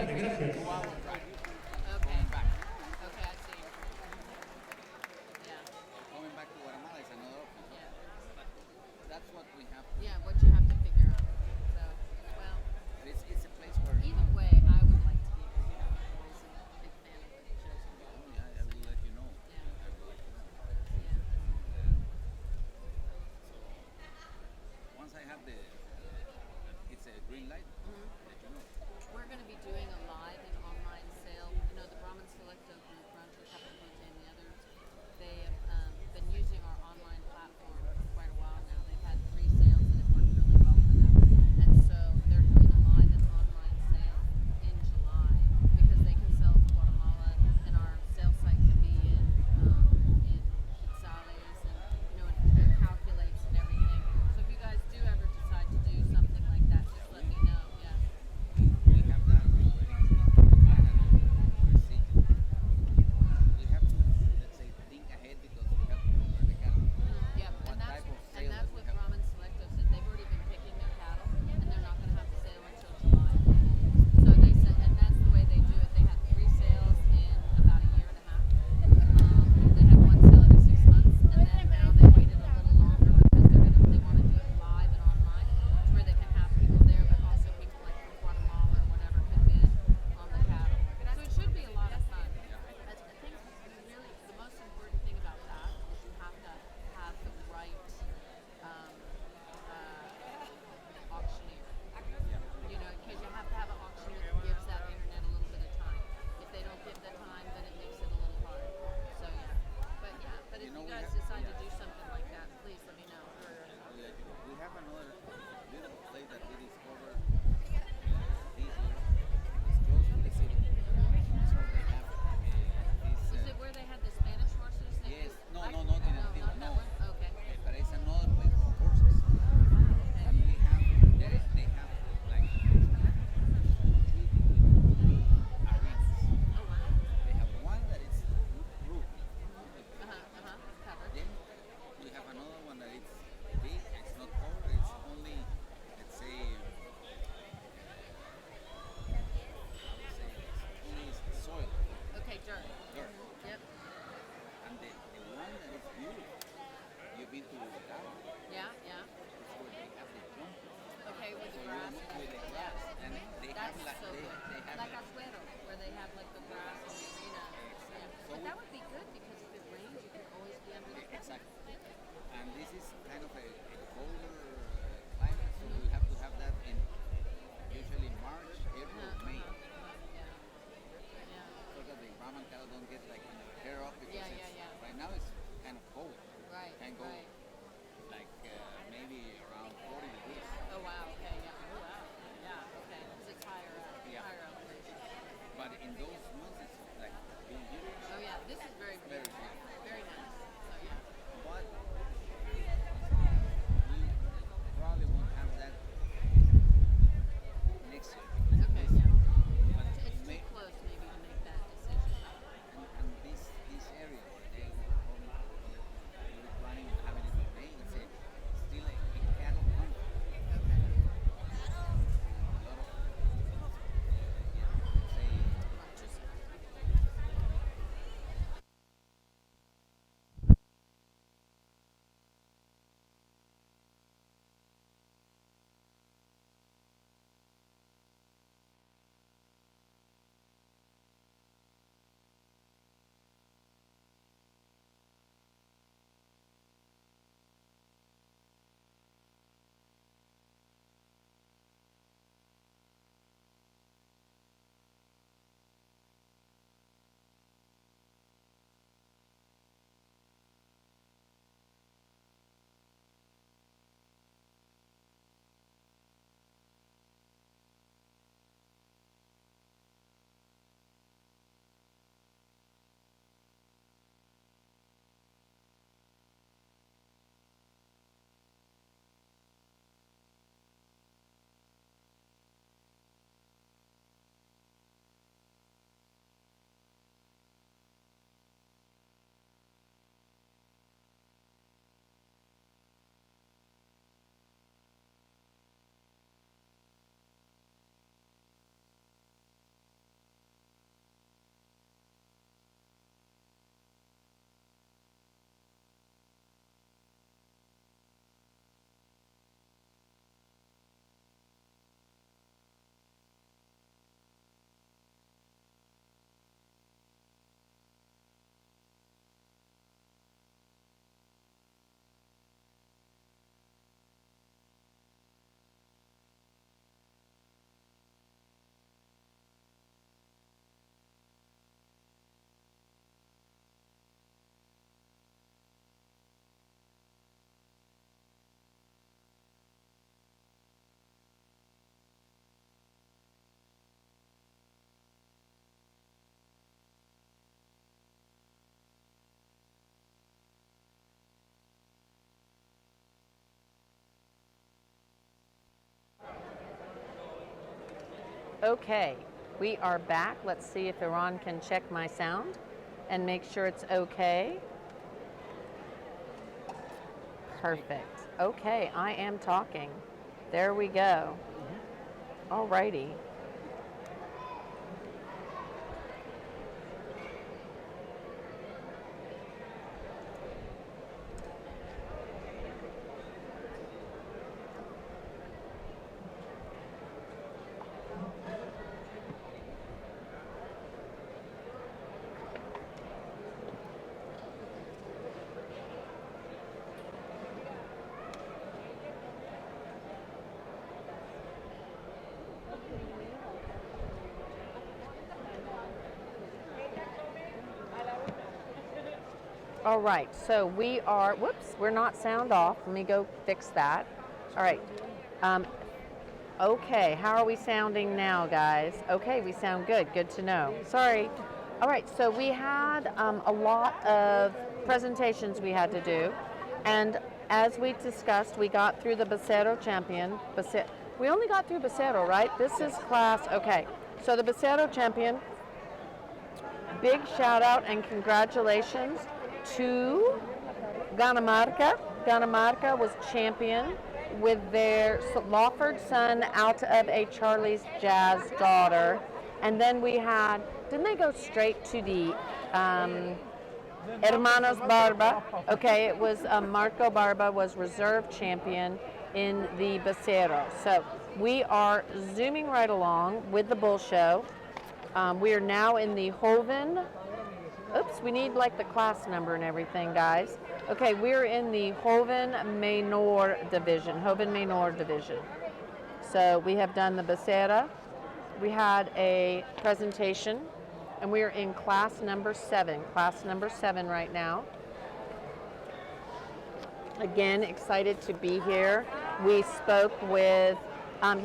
tarde, gracias. Okay. Okay, I see. Yeah. Coming back to Guatemala is another option. Yeah. That's what we have. Yeah, what you have to figure out. So, well, But it's a place where. either way, I would like to be there. You know, I'm always a big fan of the shows. Oh, yeah, I will let you know. Yeah. I will let you know. Yeah. So once I have it's a green light, let you know. We're going to be doing a live and online sale. You know, the Brahman Selecto group, Rancho Capicote and the others, they have been using our online platform for quite a while now. They've had 3 sales that have worked really well for them. And so they're doing a live and online sale in July because they can sell to Guatemala and our sales site can be in Quetzales and, you know, it calculates and everything. So if you guys do ever decide to do something like that, just let me know. Yeah. We have that already planned and proceed. We have to, let's say, think ahead because we have to prepare the cattle. Yeah, What type of and sale that's that we what have. Brahman Selecto said. They've already been picking their cattle, and they're not going to have the sale until July. So they said, and that's the way they do it. They had 3 sales in about a year and a half. They had 1 sale every 6 months, and then now they waited a little longer because they want to do it live and online, to where they can have people there, but also people like from Guatemala or whatever can bid on the cattle. So it should be a lot of fun. I think really the most important thing about that is you have to have the right auctioneer. You know, because you have to have an auctioneer that gives that internet a little bit of time. If they don't give the time, then it makes it a little hard. So but if You know, you we guys have- decide to yeah. do something like that, please let me know. We have another beautiful place that we discovered this year. It's close to the city. So they have this. Is it where they had the Spanish horses? Yes. No, not in El Tiro, not no. that one? Okay. But it's another place for horses. And we have, they have like 3 arenas. Oh wow. They have one that is roof. Covered. Then we have another one that it's big, it's not covered, it's only, let's say, only soil, Okay, dirt. dirt. Yep. And the one that is beautiful, you've been to Bogotá, Yeah, yeah. it's where they have the jump. Okay, with the So grass. with the grass, and they have That's like, so good. they have Like Azuero, where they have like the grass and the arena. Yeah. But that would be good because if it rains, you can always be under the exactly. And this is kind of a colder climate, so we have to have that in usually March, April, May. Yeah. So that the Brahman cattle don't get like hair up because Yeah. right now it's kind of cold. Right. Can go Right. like maybe around 40 degrees. Oh wow. Okay. Yeah. Oh wow. Yeah. Okay. Because it's higher up. Yeah. Higher elevation. But in those months it's like being here. Oh yeah. This is very Very beautiful. beautiful. Very nice. So yeah. But Okay, we are back. Let's see if Iran can check my sound and make sure it's okay. Perfect. Okay, I am talking. There we go. All righty. All right, so we are, whoops, we're not sound off. Let me go fix that. All right. Okay, how are we sounding now, guys? Okay, we sound good. Good to know. Sorry. All right, so we had a lot of presentations we had to do. And as we discussed, we got through the Becerro champion. We only got through Becerro, right? This is class, okay. So the Becerro champion, big shout out and congratulations to Ganamarca. Ganamarca was champion with their Lawford son out of a Charlie's Jazz daughter. And then we had, didn't they go straight to the Hermanos Barba? Okay, it was Marco Barba was reserve champion in the Becerro. So we are zooming right along with the bull show. We are now in the Joven. Oops, we need like the class number and everything, guys. Okay, we're in the Joven Menor division, Joven Menor division. So we have done the Becerra. We had a presentation, and we are in class number 7 right now. Again, excited to be here. We spoke with,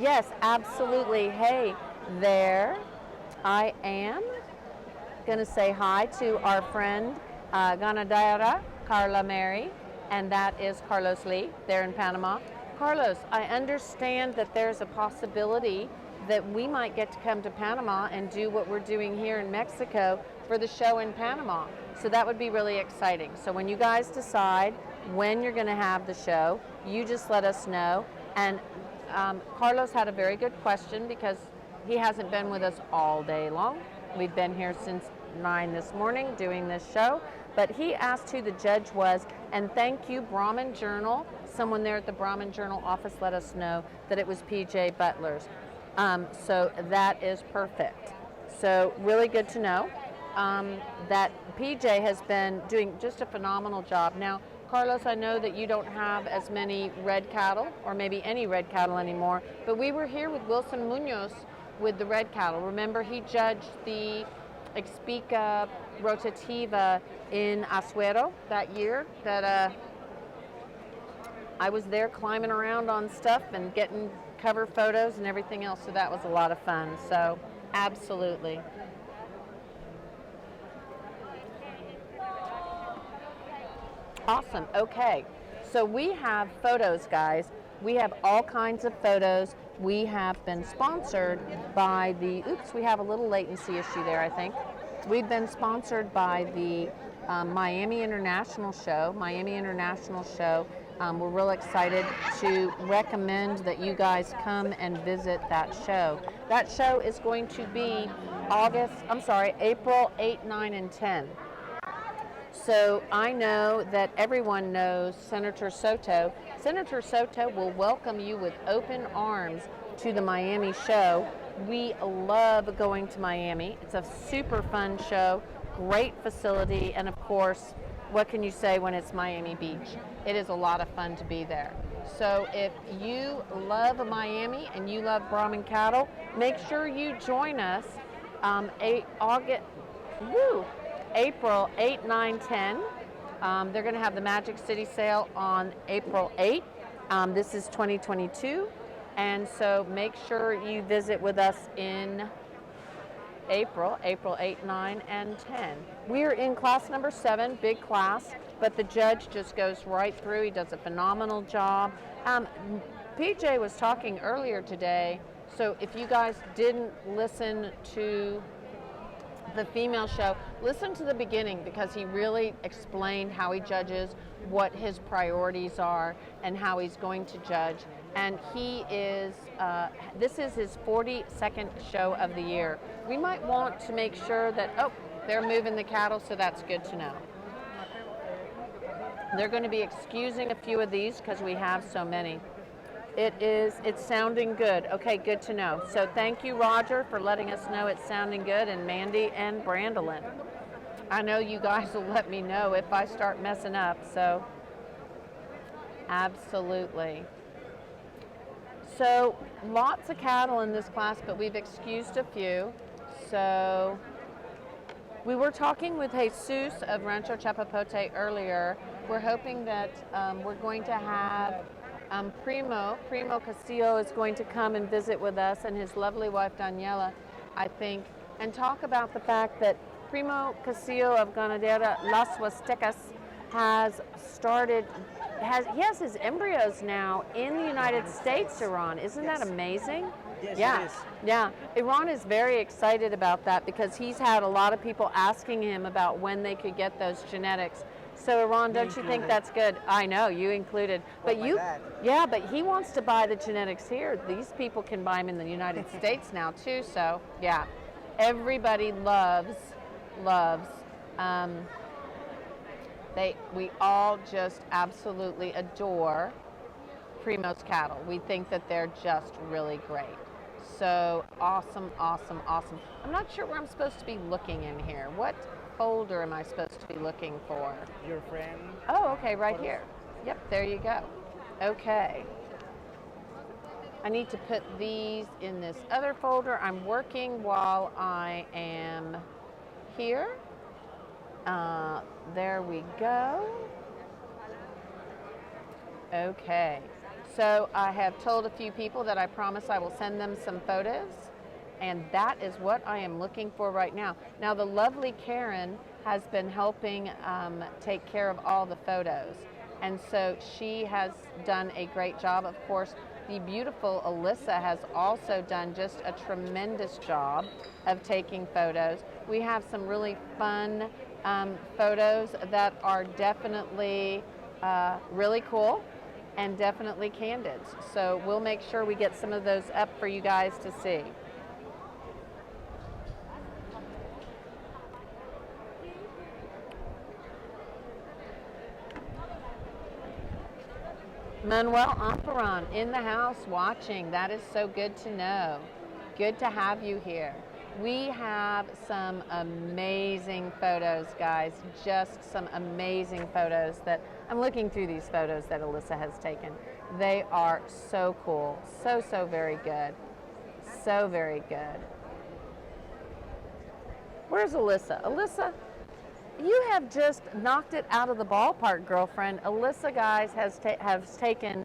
yes, absolutely. Hey there, I am going to say hi to our friend Ganadera Carla Mary, and that is Carlos Lee there in Panama. Carlos, I understand that there's a possibility that we might get to come to Panama and do what we're doing here in Mexico for the show in Panama. So that would be really exciting. So when you guys decide when you're going to have the show, you just let us know. And Carlos had a very good question because he hasn't been with us all day long. We've been here since 9 this morning doing this show, but he asked who the judge was, and thank you, Brahman Journal. Someone there at the Brahman Journal office let us know that it was PJ Butler's. So that is perfect. So really good to know that PJ has been doing just a phenomenal job. Now, Carlos, I know that you don't have as many red cattle, or maybe any red cattle anymore, but we were here with Wilson Munoz with the red cattle. Remember, he judged the Expica Rotativa in Azuero that year that I was there climbing around on stuff and getting cover photos and everything else, so that was a lot of fun. So absolutely. Awesome. Okay, so we have photos, guys. We have all kinds of photos. We have been sponsored by the, oops, we have a little latency issue there, I think. We've been sponsored by the Miami International Show. We're real excited to recommend that you guys come and visit that show. That show is going to be April 8, 9, and 10. So I know that everyone knows Senator Soto. Senator Soto will welcome you with open arms to the Miami show. We love going to Miami. It's a super fun show, great facility, and of course, what can you say when it's Miami Beach? It is a lot of fun to be there. So if you love Miami and you love Brahman cattle, make sure you join us April 8, 9, 10. They're going to have the Magic City sale on April 8. This is 2022. And so make sure you visit with us in April 8, 9, and 10. We're in class number 7, big class, but the judge just goes right through. He does a phenomenal job. PJ was talking earlier today So if you guys didn't listen to the female show, listen to the beginning because he really explained how he judges, what his priorities are, and how he's going to judge. And he is, this is his 42nd show of the year. We might want to make sure that, oh, they're moving the cattle, so that's good to know. They're going to be excusing a few of these because we have so many. It's sounding good. Okay, good to know. So thank you, Roger, for letting us know it's sounding good, and Mandy and Brandolyn. I know you guys will let me know if I start messing up, so absolutely. So lots of cattle in this class, but we've excused a few. So we were talking with Jesus of Rancho Chapapote earlier. We're hoping that we're going to have Primo Castillo is going to come and visit with us, and his lovely wife Daniela, I think, and talk about the fact that Primo Castillo of Ganadera Las Huastecas has his embryos now in the United States, Iran. Isn't that amazing? Yes, Yeah, it is. yeah. Iran is very excited about that because he's had a lot of people asking him about when they could get those genetics. So Iran, don't you think that's good? I know, you included. But yeah, but he wants to buy the genetics here. These people can buy them in the United States now too. So yeah, everybody loves. We all just absolutely adore Primo's cattle. We think that they're just really great. So awesome. I'm not sure where I'm supposed to be looking in here. What folder am I supposed to be looking for? Your friend. Oh, okay, right here. Yep, there you go. Okay. I need to put these in this other folder. I'm working while I am here. There we go. Okay. So I have told a few people that I promise I will send them some photos, and that is what I am looking for right now. Now the lovely Karen has been helping take care of all the photos, and so she has done a great job. Of course, the beautiful Alyssa has also done just a tremendous job of taking photos. We have some really fun photos that are definitely really cool and definitely candid. So we'll make sure we get some of those up for you guys to see. Manuel Amparan in the house watching. That is so good to know. Good to have you here. We have some amazing photos, guys. Just some amazing photos that I'm looking through these photos that Alyssa has taken. They are so cool. So very good. So very good. Where's Alyssa? Alyssa, you have just knocked it out of the ballpark, girlfriend. Alyssa, guys, has taken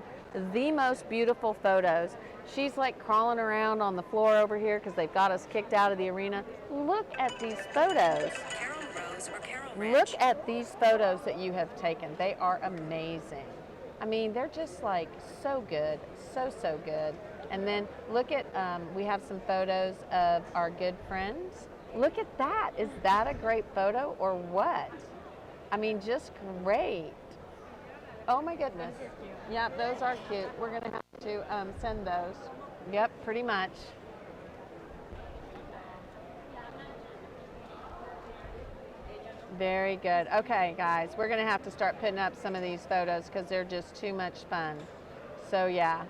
the most beautiful photos. She's like crawling around on the floor over here because they've got us kicked out of the arena. Look at these photos. Look at these photos that you have taken. They are amazing. I mean, they're just like so good, so good. And then look at, we have some photos of our good friends. Look at that. Is that a great photo or what? I mean, just great. Oh my goodness. Yeah, those are cute. We're going to have to send those. Yep, pretty much. Very good. Okay, guys, we're going to have to start putting up some of these photos because they're just too much fun. So, yeah.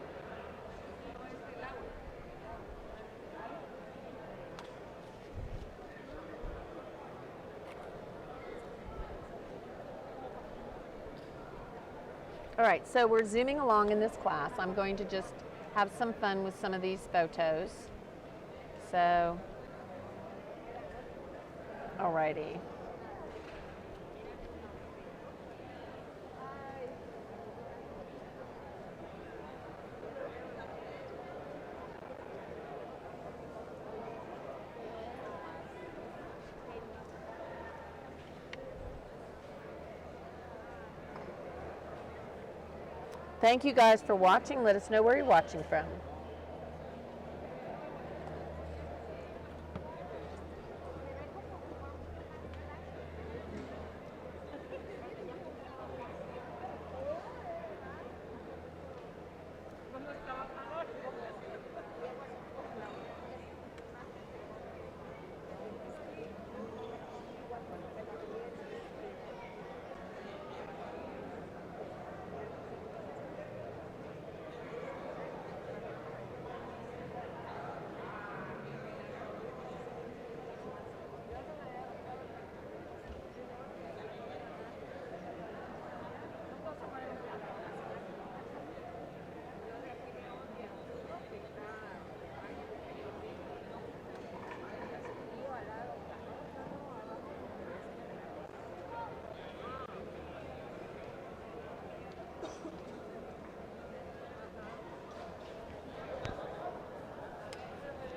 All right, so we're zooming along in this class. I'm going to just have some fun with some of these photos. So, all righty. Thank you guys for watching. Let us know where you're watching from.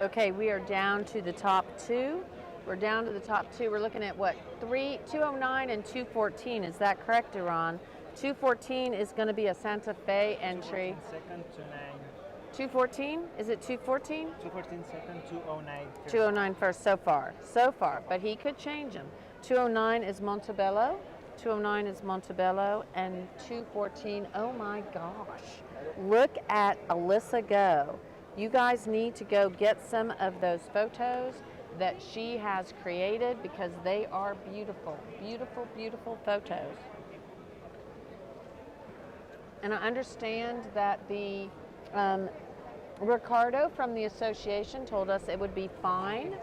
Okay, we are down to the top two. We're down to the top two. We're looking at what? 209 and 214. Is that correct, Iran? 214 is going to be a Santa Fe entry. Second, 29. 214? Is it 214? 214 second, 209 first. 209 first so far. So far, but he could change them. 209 is Montebello. 209 is Montebello, and 214. Oh my gosh! Look at Alyssa go. You guys need to go get some of those photos that she has created because they are beautiful, beautiful, beautiful photos. And I understand that the Ricardo from the association told us it would be fine,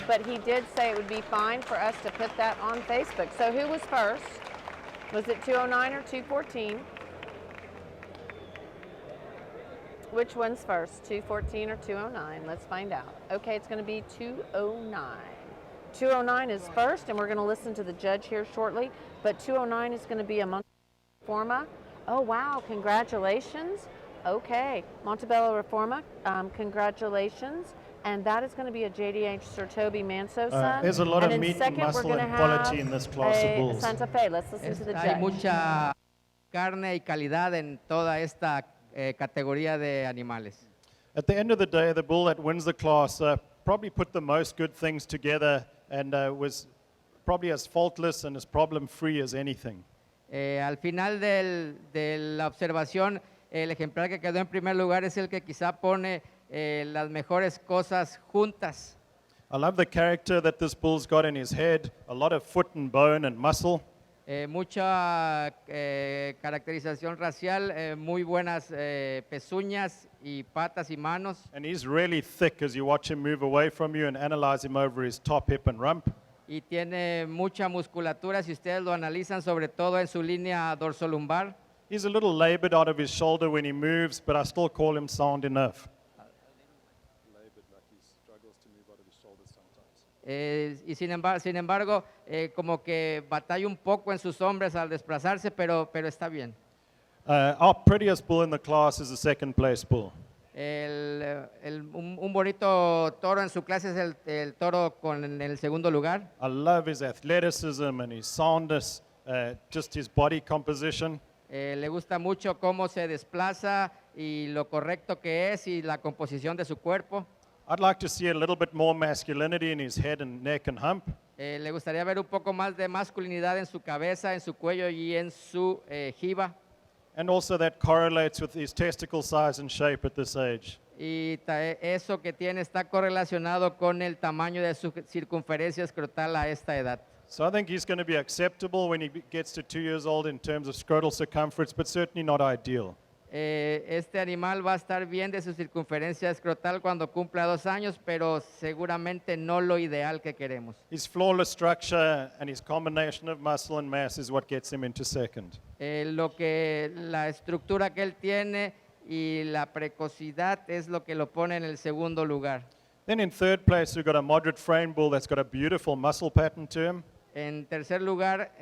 but he did say it would be fine for us to put that on Facebook. So who was first? Was it 209 or 214? Which one's first, 214 or 209? Let's find out. Okay, it's going to be 209. 209 is first, and we're going to listen to the judge here shortly, but 209 is going to be a Montebello Reforma. Oh, wow, congratulations. Okay, Montebello Reforma, congratulations. And that is going to be a JDH Sir Toby Manso son. There's a lot and of in meat second, and we're muscle gonna and have quality in this class of a bulls. Santa Fe. Let's listen to the Hay judge. mucha carne y calidad en toda esta categoría de animales. At the end of the day, the bull that wins the class probably put the most good things together and was probably as faultless and as problem-free as anything. Al final de la observación, el ejemplar que quedó en primer lugar es el que quizá pone las mejores cosas juntas. I love the character that this bull's got in his head, a lot of foot and bone and muscle. Mucha caracterización racial, muy buenas pezuñas y patas y manos. And he's really thick as you watch him move away from you and analyze him over his top, hip, and rump. Y tiene mucha musculatura si ustedes lo analizan, sobre todo en su línea dorsolumbar. He's a little labored out of his shoulder when he moves, but I still call him sound enough. Y sin embargo como que batalla un poco en sus hombros al desplazarse, pero está bien. Our prettiest bull in the class is the second place bull. Un bonito toro en su clase es el toro con el segundo lugar. I love his athleticism and his soundness, just his body composition. Le gusta mucho cómo se desplaza y lo correcto que es y la composición de su cuerpo. I'd like to see a little bit more masculinity in his head and neck and hump. Le gustaría ver un poco más de masculinidad en su cabeza, en su cuello y en su jiba. And also that correlates with his testicle size and shape at this age. Y eso que tiene está correlacionado con el tamaño de su circunferencia escrotal a esta edad. So I think he's going to be acceptable when he gets to 2 years old in terms of scrotal circumference, but certainly not ideal. Este animal va a estar bien de su circunferencia escrotal cuando cumpla 2 años, pero seguramente no lo ideal que queremos. His flawless structure and his combination of muscle and mass is what gets him into second. La estructura que él tiene y la precocidad es lo que lo pone en el segundo lugar. Then in third place, we've got a moderate frame bull that's got a beautiful muscle pattern to him. En tercer lugar,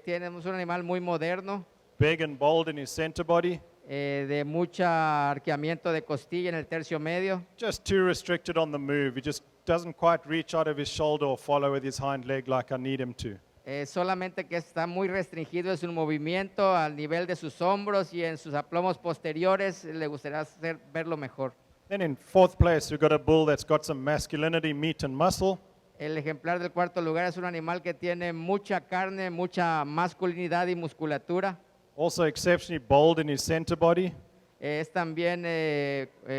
tenemos un animal muy moderno, Big and bold in his center body. de mucho arqueamiento de costilla en el tercio medio. Just too restricted on the move. He just doesn't quite reach out of his shoulder or follow with his hind leg like I need him to. Solamente que está muy restringido en su movimiento al nivel de sus hombros y en sus aplomos posteriores. Le gustaría verlo mejor. Then in fourth place, we've got a bull that's got some masculinity, meat and muscle. El ejemplar del cuarto lugar es un animal que tiene mucha carne, mucha masculinidad y musculatura. Also exceptionally bold in his center body. Es también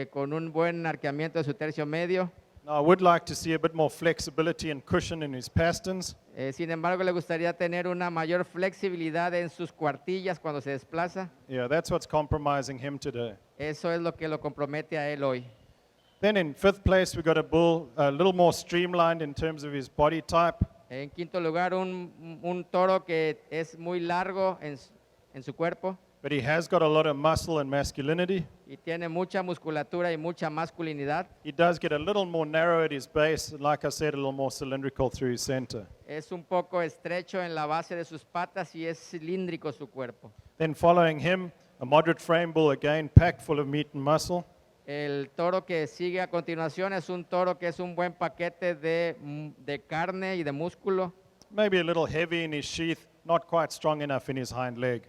con un buen arqueamiento de su tercio medio. Now, I would like to see a bit more flexibility and cushion in his pasterns. Sin embargo, le gustaría tener una mayor flexibilidad en sus cuartillas cuando se desplaza. Yeah, that's what's compromising him today. Eso es lo que lo compromete a él hoy. Then in fifth place, we've got a bull a little more streamlined in terms of his body type. En quinto lugar, un toro que es muy largo en su cuerpo But he has got a lot of muscle and masculinity. y tiene mucha musculatura y mucha masculinidad. He does get a little more narrow at his base, and like I said, a little more cylindrical through his center. Es un poco estrecho en la base de sus patas y es cilíndrico su cuerpo. Then following him, a moderate frame bull, again packed full of meat and muscle. El toro que sigue a continuación es un toro que es un buen paquete de carne y de músculo. Maybe a little heavy in his sheath, not quite strong enough in his hind leg.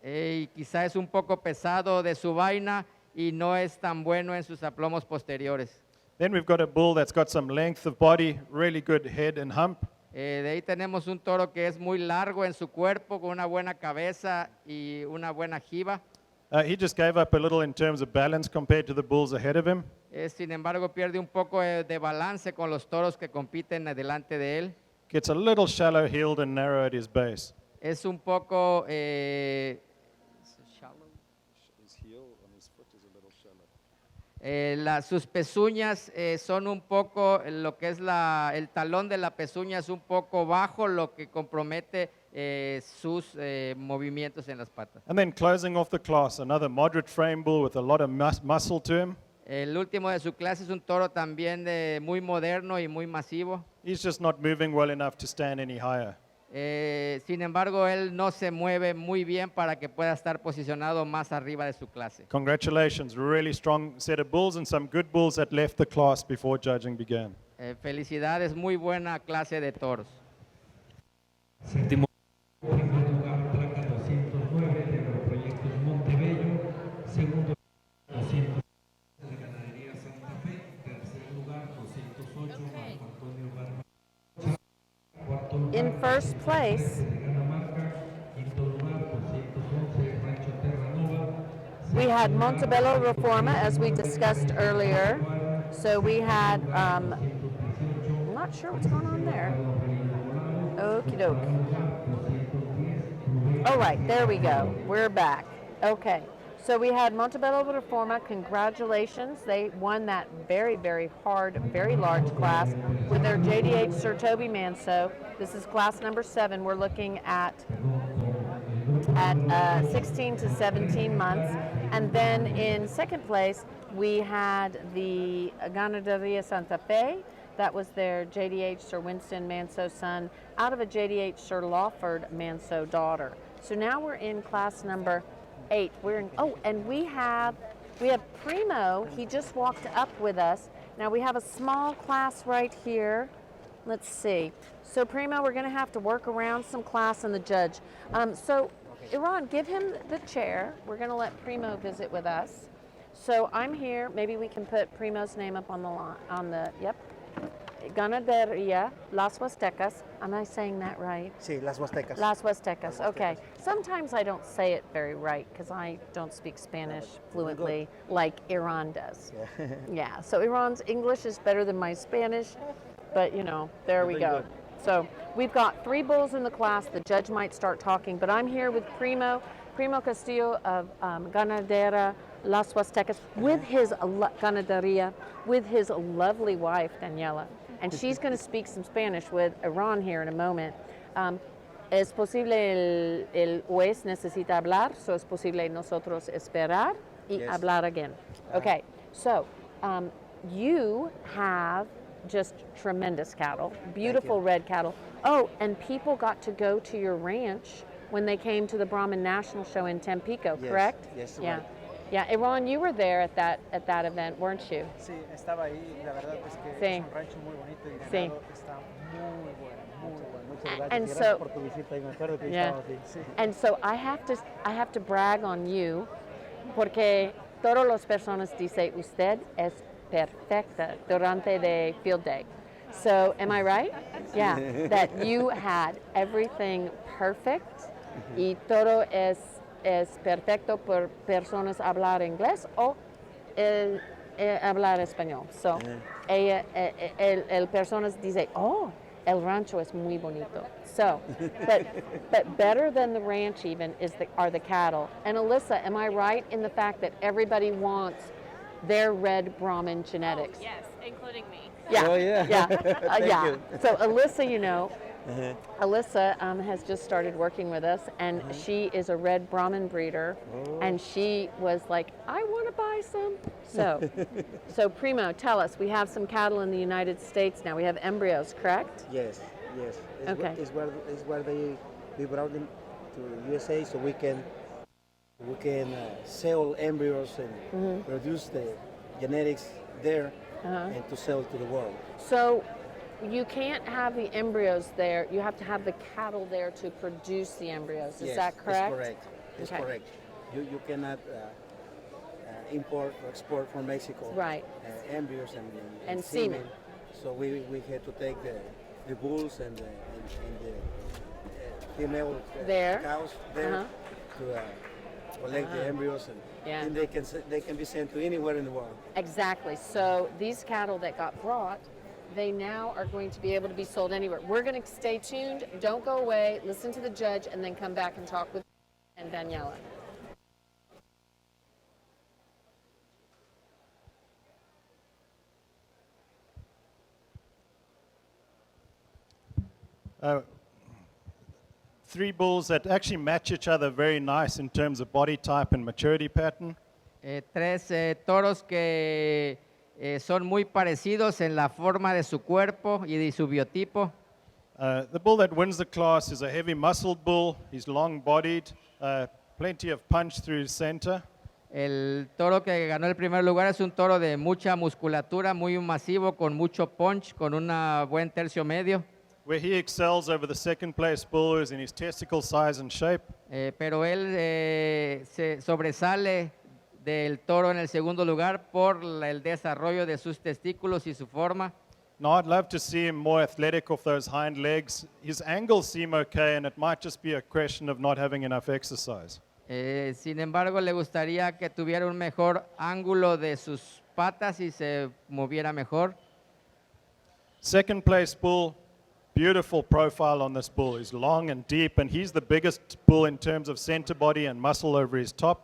Y quizá es un poco pesado de su vaina y no es tan bueno en sus aplomos posteriores. Then we've got a bull that's got some length of body, really good head and hump. De ahí tenemos un toro que es muy largo en su cuerpo, con una buena cabeza y una buena jiba. He just gave up a little in terms of balance compared to the bulls ahead of him. Sin embargo, pierde un poco de balance con los toros que compiten delante de él. Gets a little shallow-heeled and narrow at his base. Es un poco sus pezuñas son un poco, lo que es el talón de la pezuña es un poco bajo, lo que compromete sus movimientos en las patas. And then closing off the class, another moderate frame bull with a lot of muscle to him. El último de su clase es un toro también muy moderno y muy masivo. He's just not moving well enough to stand any higher. Sin embargo, él no se mueve muy bien para que pueda estar posicionado más arriba de su clase. Congratulations, really strong set of bulls and some good bulls that left the class before judging began. Felicidades, muy buena clase de toros. Séptimo lugar, placa 209 de Agroproyectos Montebello. Segundo, 200 de Ganadería Santa Fe. Tercer lugar, 208, Marco Antonio Brahman. Cuarto lugar, In first place, de Canamarca. Quinto lugar, 211, Rancho Terranova. we had Montebello Reforma, as we discussed earlier. So we had, I'm not sure what's going on there. Okie doke. All right, there we go. We're back. Okay, so we had Montebello Reforma. Congratulations. They won that very, very hard, very large class with their JDH Sir Toby Manso. This is class number 7. We're looking at 16 to 17 months. And then in second place, we had the Ganaderia Santa Fe. That was their JDH Sir Winston Manso son out of a JDH Sir Lawford Manso daughter. So now we're in class number 8. And we have Primo. He just walked up with us. Now we have a small class right here. Let's see. So Primo, we're going to have to work around some class and the judge. So Iran, give him the chair. We're going to let Primo visit with us. So I'm here. Maybe we can put Primo's name up on the line. Yep. Ganaderia Las Huastecas. Am I saying that right? Sí, Las Huastecas. Las Huastecas. Okay. Sometimes I don't say it very right because I don't speak Spanish fluently like Iran does. Yeah. Yeah. So Iran's English is better than my Spanish, but there we go. So we've got 3 bulls in the class. The judge might start talking, but I'm here with Primo Castillo of Ganadera Las Huastecas with his ganaderia, with his lovely wife Daniela, and she's going to speak some Spanish with Iran here in a moment. Es posible el juez necesita hablar, so es posible nosotros esperar y hablar again. Okay, so you have just tremendous cattle, beautiful red cattle. Oh, and people got to go to your ranch when they came to the Brahman National Show in Tampico, correct? Yes, yeah. right. Yeah, Iran, you were there at that event, weren't you? Sí, estaba ahí. La verdad es que Sí. es un rancho muy bonito y Sí. ganado está muy bueno, muy bueno. Muchas gracias. And Y so- gracias por tu visita y me acuerdo que Yeah. estabas ahí. Sí. And so I have to brag on you, porque todas las personas dicen usted es perfecta durante the field day. So am I right? Yeah, that you had everything perfect y todo es perfecto por personas hablar inglés o hablar español. So el personas dice, oh, el rancho es muy bonito. So, but better than the ranch even are the cattle. And Alyssa, am I right in the fact that everybody wants their red Brahman genetics? Yes, including me. Yeah. Oh, yeah. Yeah. Thank Yeah. you. So Alyssa, Alyssa has just started working with us, and she is a red Brahman breeder, and she was like, I want to buy some. So Primo, tell us, we have some cattle in the United States now. We have embryos, correct? Yes. Okay. It's where we brought them to the USA so we can sell embryos and produce genetics there and to sell to the world. So you can't have the embryos there. You have to have the cattle there to produce the embryos. Is Yes, that correct? It's correct. It's Okay. correct. You cannot import or export from Mexico Right. embryos And semen. So we had to take the bulls and the female There. cows there to collect the embryos, and they can be sent to anywhere in the world. Exactly. So these cattle that got brought, they now are going to be able to be sold anywhere. We're going to stay tuned. Don't go away. Listen to the judge, and then come back and talk with and Daniela. Three bulls that actually match each other very nice in terms of body type and maturity pattern. Tres toros que son muy parecidos en la forma de su cuerpo y de su biotipo. The bull that wins the class is a heavy muscled bull. He's long-bodied, plenty of punch through his center. El toro que ganó el primer lugar es un toro de mucha musculatura, muy masivo, con mucho punch, con un buen tercio medio. Where he excels over the second place bull is in his testicle size and shape. Pero él se sobresale del toro en el segundo lugar por el desarrollo de sus testículos y su forma. Now, I'd love to see him more athletic off those hind legs. His angles seem okay, and it might just be a question of not having enough exercise. Sin embargo, le gustaría que tuviera un mejor ángulo de sus patas y se moviera mejor. Second place bull, beautiful profile on this bull. He's long and deep, and he's the biggest bull in terms of center body and muscle over his top.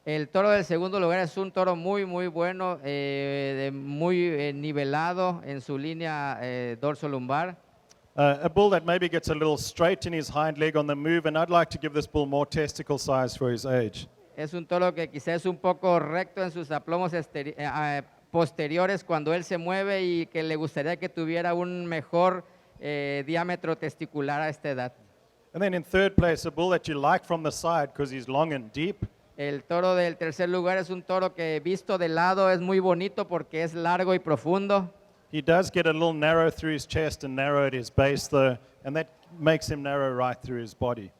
El toro del segundo lugar es un toro muy bueno, muy nivelado en su línea dorso-lumbar. A bull that maybe gets a little straight in his hind leg on the move, and I'd like to give this bull more testicle size for his age. Es un toro que quizás es un poco recto en sus aplomos posteriores cuando él se mueve y que le gustaría que tuviera un mejor diámetro testicular a esta edad. And then in third place, a bull that you like from the side because he's long and deep. El toro del tercer lugar es un toro que visto de lado es muy bonito porque es largo y profundo. He does get a little narrow through his chest and narrow at his base, though, and that makes him narrow right through his body.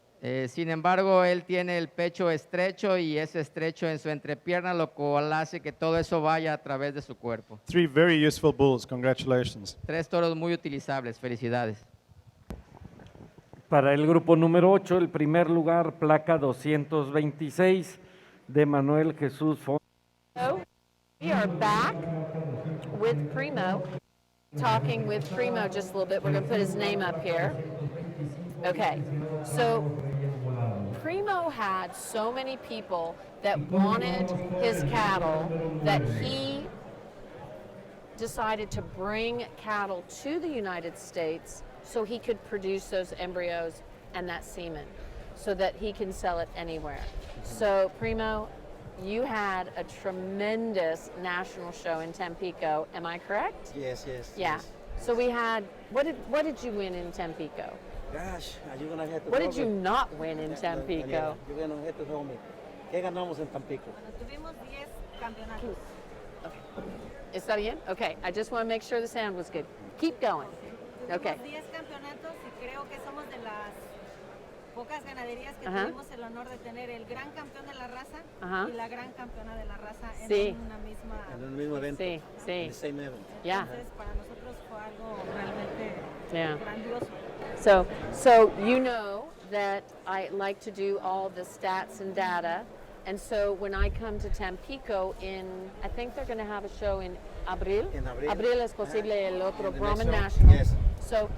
Sin embargo, él tiene el pecho estrecho y es estrecho en su entrepierna, lo cual hace que todo eso vaya a través de su cuerpo. Three very useful bulls. Congratulations. Tres toros muy utilizables. Felicidades. Para el grupo número 8, el primer lugar, placa 226, de Manuel Jesús Font. We are back with Primo, talking with Primo just a little bit. We're going to put his name up here. Okay, so Primo had so many people that wanted his cattle that he decided to bring cattle to the United States so he could produce those embryos and that semen so that he can sell it anywhere. So Primo, you had a tremendous national show in Tampico, am I correct? Yes. Yeah. Yes. So we had, what did you win in Tampico? Gosh, you're gonna have to. What did you not win in Daniela, Tampico? you're gonna have to tell me. ¿Qué ganamos en Tampico? Tuvimos 10 campeonatos. ¿Está bien? Okay, I just want to make sure the sound was good. Keep going. Okay. Tuvimos 10 campeonatos y creo que somos de las pocas ganaderías que Ajá. tuvimos el honor de tener el gran campeón de la raza Ajá. y la gran campeona de la raza Sí. en una misma. En un mismo evento. Sí, sí. In the same event. Yeah. Entonces para nosotros fue algo realmente Yeah. grandioso. So you know that I like to do all the stats and data, and so when I come to Tampico I think they're going to have a show in Abril. En abril. Abril es posible el otro In the Brahman next show. National. Yes. So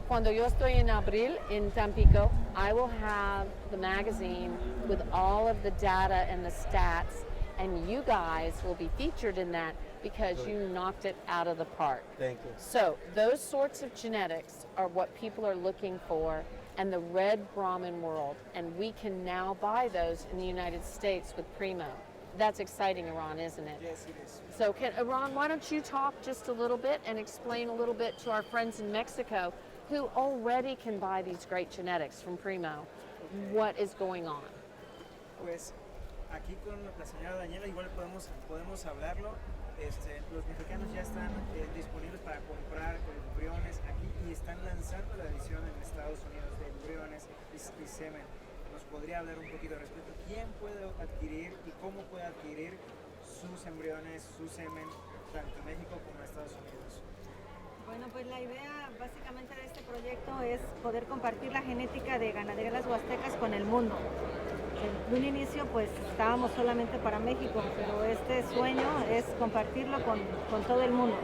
cuando yo estoy en Abril in Tampico, I will have the magazine with all of the data and the stats, and you guys will be featured in that because you knocked it out of the park. Thank you. So those sorts of genetics are what people are looking for in the red Brahman world, and we can now buy those in the United States with Primo. That's exciting, Iran, isn't it? Yes, it is. So Iran, why don't you talk just a little bit and explain a little bit to our friends in Mexico who already can buy these great genetics from Primo, what is going on? Pues aquí con la señora Daniela igual podemos hablarlo. los mexicanos ya están disponibles para comprar embriones aquí y están lanzando la edición en Estados Unidos de embriones y semen. ¿Nos podría hablar un poquito al respecto? ¿Quién puede adquirir y cómo puede adquirir sus embriones, su semen, tanto en México como en Estados Unidos? Bueno, pues la idea básicamente de este proyecto es poder compartir la genética de ganadería de las Huastecas con el mundo. En un inicio pues estábamos solamente para México, pero este sueño es compartirlo con todo el mundo.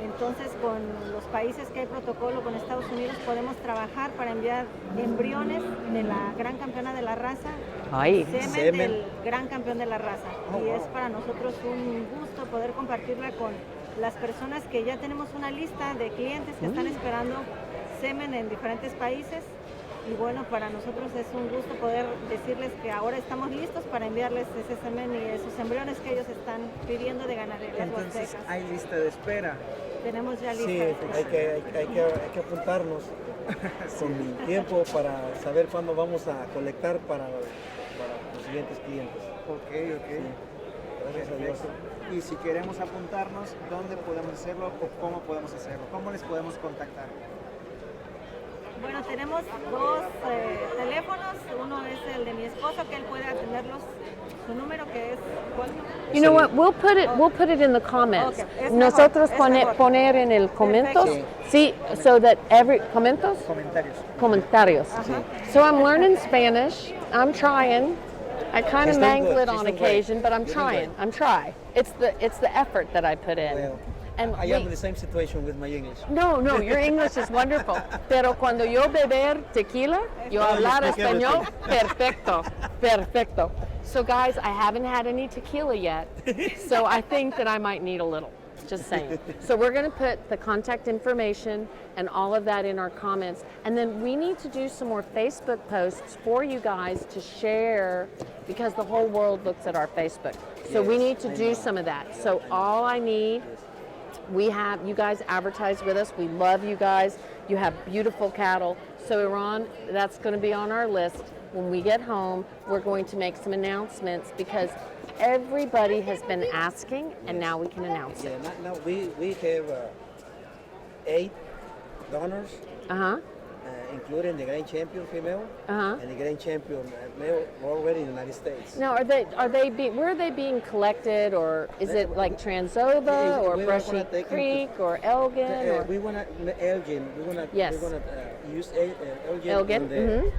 Entonces con los países que hay protocolo con Estados Unidos podemos trabajar para enviar embriones de la gran campeona de la raza, semen del gran campeón de la raza. Y es para nosotros un gusto poder compartirla con las personas que ya tenemos una lista de clientes que están esperando semen en diferentes países. Y bueno, para nosotros es un gusto poder decirles que ahora estamos listos para enviarles ese semen y esos embriones que ellos están pidiendo de ganaderías Entonces huastecas. hay lista de espera. Tenemos ya lista Sí, de espera. hay que apuntarnos con tiempo para saber cuándo vamos a colectar para los siguientes clientes. Ok. Sí, gracias a Dios. Y si queremos apuntarnos, ¿dónde podemos hacerlo o cómo podemos hacerlo? ¿Cómo les podemos contactar? Bueno, tenemos dos teléfonos. Uno es el de mi esposo, que él puede atenderlos. Su número que es ¿cuál? You know what? We'll put it in the comments. Okay, es Nosotros mejor, es mejor. poner en el comentos. Sí, so that comentos. Comentarios. So I'm learning Spanish. I'm trying. I kind of mangle it on occasion, but I'm trying. It's the effort that I put in. Well, And I am in the same situation with my English. No, your English is wonderful. Pero cuando yo beber tequila, yo hablar español, perfecto. So guys, I haven't had any tequila yet, so I think that I might need a little. Just saying. So we're going to put the contact information and all of that in our comments. And then we need to do some more Facebook posts for you guys to share because the whole world looks at our Facebook. So we need to do some of that. So all I need, we have you guys advertise with us. We love you guys. You have beautiful cattle. So Iran, that's going to be on our list. When we get home, we're going to make some announcements because everybody has been asking, and now we can announce it. Now we have 8 donors, including the grand champion female and the grand champion male already in the United States. Now, where are they being collected, or is it like Transova or Brushy Creek or Elgin? Or? We want to Elgin. We want to use Elgin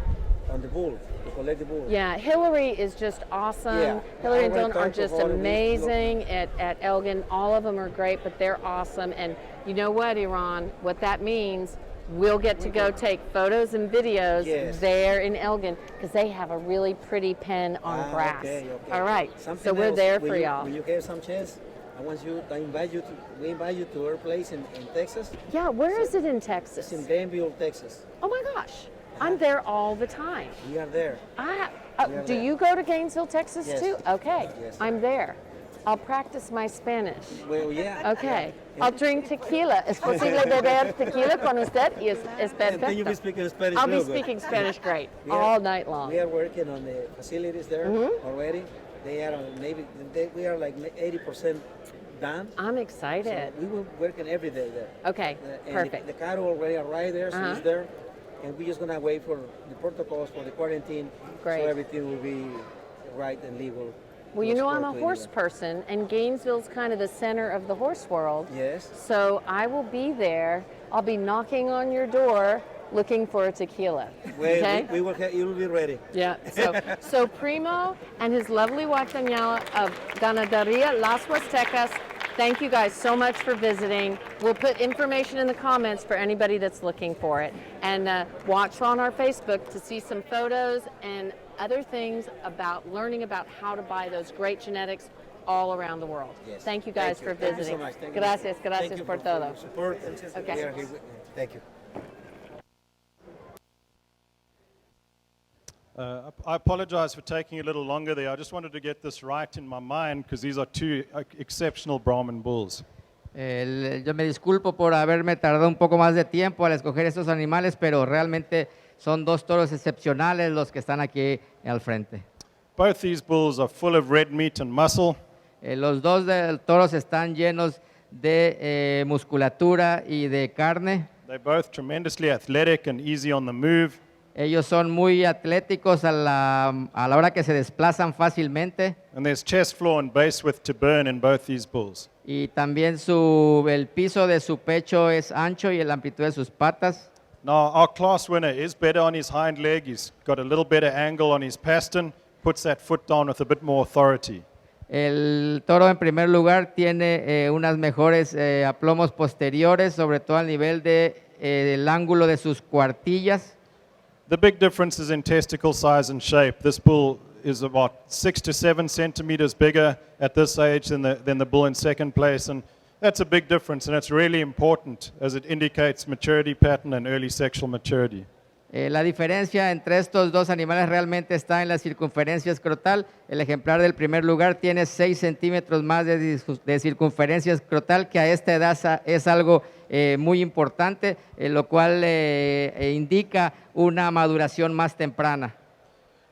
on the bull, to collect the bull. Yeah, Hillary is just awesome. Yeah. Hillary and Dylan are just amazing at Elgin. All of them are great, but they're awesome. And you know what, Iran? What that means, we'll get to go take photos and videos there in Elgin because they have a really pretty pen on grass. Okay. All right, Something so we're else, there for y'all. When you have some chance, we invite you to our place in Texas. Yeah, where is it in Texas? It's in Danville, Texas. Oh my gosh, I'm there all the time. We are there. Do you go to Gainesville, Texas too? Okay, Yes. I'm there. I'll practice my Spanish. Well, yeah. Okay. I'll drink tequila. ¿Es posible beber tequila con usted? Y es perfecto. Then you'll be speaking Spanish. I'll be real good. speaking Spanish great all night long. We are working on the facilities there already. They are we are like 80% done. I'm excited. So we will working every day there. Okay, And perfect. The cattle already arrived there, so it's there. And we're just going to wait for the protocols for the quarantine. Great. So everything will be right and legal. Well, you know, I'm a horse person, and Gainesville's kind of the center of the horse world. Yes. So I will be there. I'll be knocking on your door looking for a tequila. Well, Okay? we will you will be ready. Yeah. So Primo and his lovely wife Daniela of Ganaderia Las Huastecas, thank you guys so much for visiting. We'll put information in the comments for anybody that's looking for it. And watch on our Facebook to see some photos and other things about learning about how to buy those great genetics all around the world. Yes. Thank you guys for Thank you visiting. so much. Thank Gracias you por for todo. your support. Okay. We are here. Thank you. I apologize for taking a little longer there. I just wanted to get this right in my mind because these are two exceptional Brahman bulls. Yo me disculpo por haberme tardado un poco más de tiempo al escoger estos animales, pero realmente son dos toros excepcionales los que están aquí al frente. Both these bulls are full of red meat and muscle. Los dos toros están llenos de musculatura y de carne. They're both tremendously athletic and easy on the move. Ellos son muy atléticos a la hora que se desplazan fácilmente. And there's chest floor and base width to burn in both these bulls. Y también el piso de su pecho es ancho y la amplitud de sus patas. Now, our class winner is better on his hind leg. He's got a little better angle on his pastern, puts that foot down with a bit more authority. El toro en primer lugar tiene unas mejores aplomos posteriores, sobre todo al nivel del ángulo de sus cuartillas. The big difference is in testicle size and shape. This bull is about 6 to 7 centimeters bigger at this age than the bull in second place, and that's a big difference, and it's really important as it indicates maturity pattern and early sexual maturity. La diferencia entre estos dos animales realmente está en la circunferencia escrotal. El ejemplar del primer lugar tiene 6 centímetros más de circunferencia escrotal, que a esta edad es algo muy importante, lo cual indica una maduración más temprana.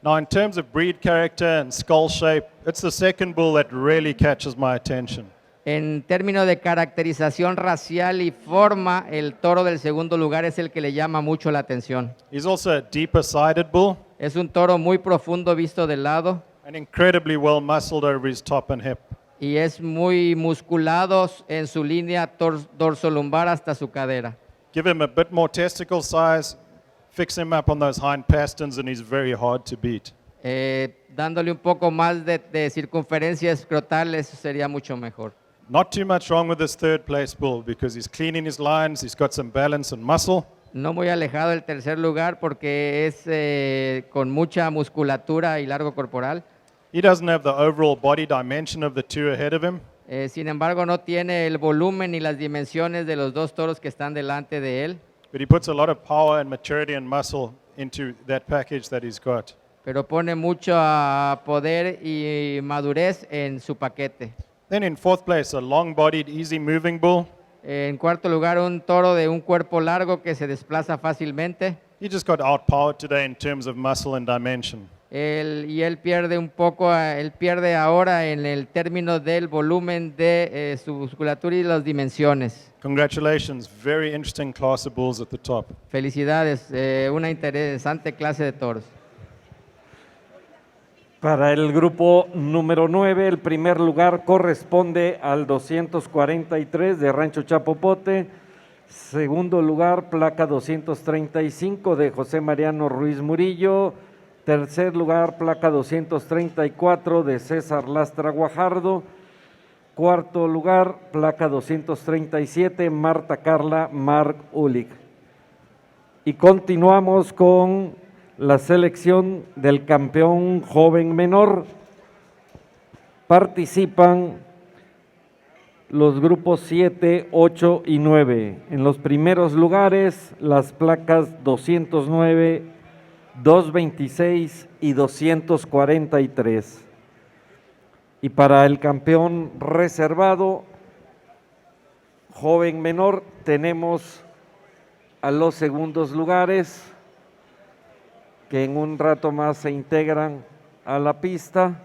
Now, in terms of breed character and skull shape, it's the second bull that really catches my attention. En términos de caracterización racial y forma, el toro del segundo lugar es el que le llama mucho la atención. He's also a deeper-sided bull Es un toro muy profundo visto de lado and incredibly well muscled over his top and hip. y es muy musculado en su línea dorsolumbar hasta su cadera. Give him a bit more testicle size, fix him up on those hind pasterns, and he's very hard to beat. Dándole un poco más de circunferencia escrotal, eso sería mucho mejor. Not too much wrong with this third place bull because he's cleaning his lines, he's got some balance and muscle. No muy alejado del tercer lugar porque es con mucha musculatura y largo corporal. He doesn't have the overall body dimension of the two ahead of him, Sin embargo, no tiene el volumen ni las dimensiones de los dos toros que están delante de él, but he puts a lot of power and maturity and muscle into that package that he's got. pero pone mucho poder y madurez en su paquete. Then in fourth place, a long-bodied, easy-moving bull. En cuarto lugar, un toro de un cuerpo largo que se desplaza fácilmente. He just got outpowered today in terms of muscle and dimension. Él pierde un poco, él pierde ahora en el término del volumen de su musculatura y las dimensiones. Congratulations, very interesting class of bulls at the top. Felicidades, una interesante clase de toros. Para el grupo número 9, el primer lugar corresponde al 243 de Rancho Chapopote. Segundo lugar, placa 235 de José Mariano Ruiz Murillo. Tercer lugar, placa 234 de César Lastra Guajardo. Cuarto lugar, placa 237, Marta Carla Marc Ulich. Y continuamos con la selección del campeón joven menor. Participan los grupos 7, 8 y 9. En los primeros lugares, las placas 209, 226 y 243. Y para el campeón reservado, joven menor, tenemos a los segundos lugares, que en un rato más se integran a la pista.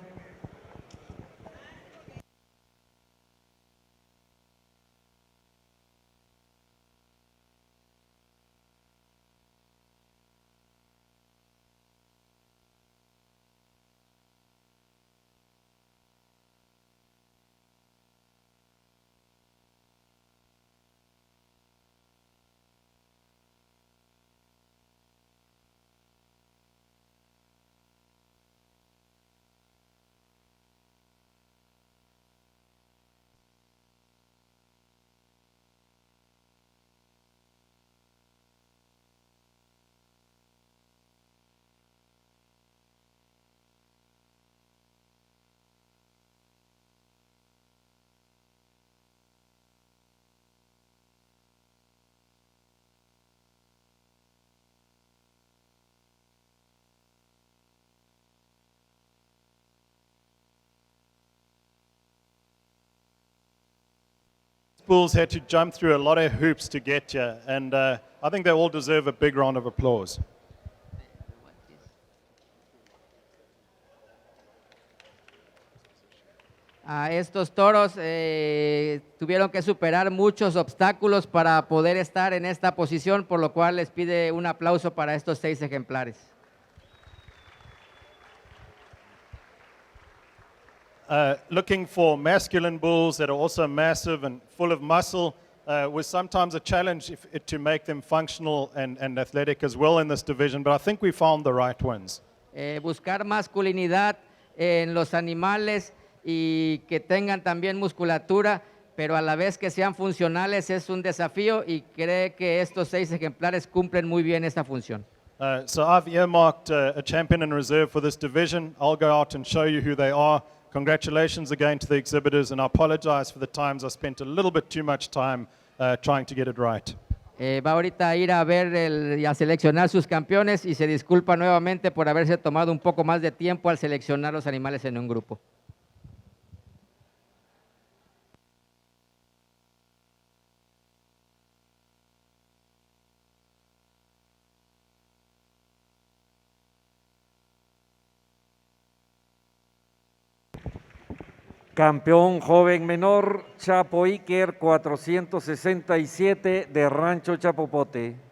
Bulls had to jump through a lot of hoops to get here, and I think they all deserve a big round of applause. a estos toros tuvieron que superar muchos obstáculos para poder estar en esta posición, por lo cual les pide un aplauso para estos 6 ejemplares. Looking for masculine bulls that are also massive and full of muscle was sometimes a challenge to make them functional and athletic as well in this division, but I think we found the right ones. Buscar masculinidad en los animales y que tengan también musculatura, pero a la vez que sean funcionales es un desafío y cree que estos 6 ejemplares cumplen muy bien esta función. So I've earmarked a champion in reserve for this division. I'll go out and show you who they are. Congratulations again to the exhibitors, and I apologize for the times I spent a little bit too much time trying to get it right. Va ahorita a ir a ver y a seleccionar sus campeones y se disculpa nuevamente por haberse tomado un poco más de tiempo al seleccionar los animales en un grupo. Campeón joven menor, Chapo Iker 467 de Rancho Chapopote.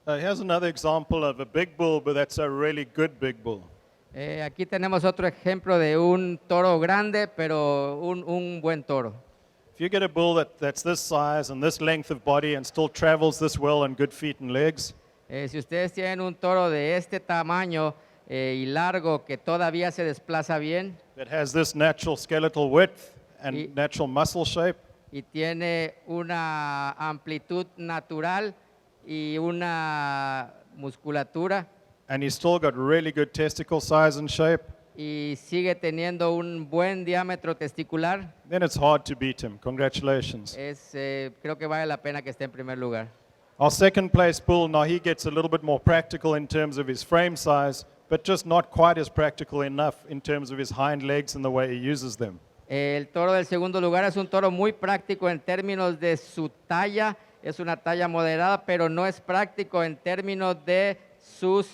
Here's another example of a big bull, but that's a really good big bull. Aquí tenemos otro ejemplo de un toro grande, pero un buen toro. If you get a bull that's this size and this length of body and still travels this well on good feet and legs, Si ustedes tienen un toro de este tamaño y largo que todavía se desplaza bien that has this natural skeletal width and Y- natural muscle shape, y tiene una amplitud natural y una musculatura and he's still got really good testicle size and shape, y sigue teniendo un buen diámetro testicular, then it's hard to beat him. Congratulations. creo que vale la pena que esté en primer lugar. Our second place bull, now he gets a little bit more practical in terms of his frame size, but just not quite as practical enough in terms of his hind legs and the way he uses them. El toro del segundo lugar es un toro muy práctico en términos de su talla, es una talla moderada, pero no es práctico en términos de sus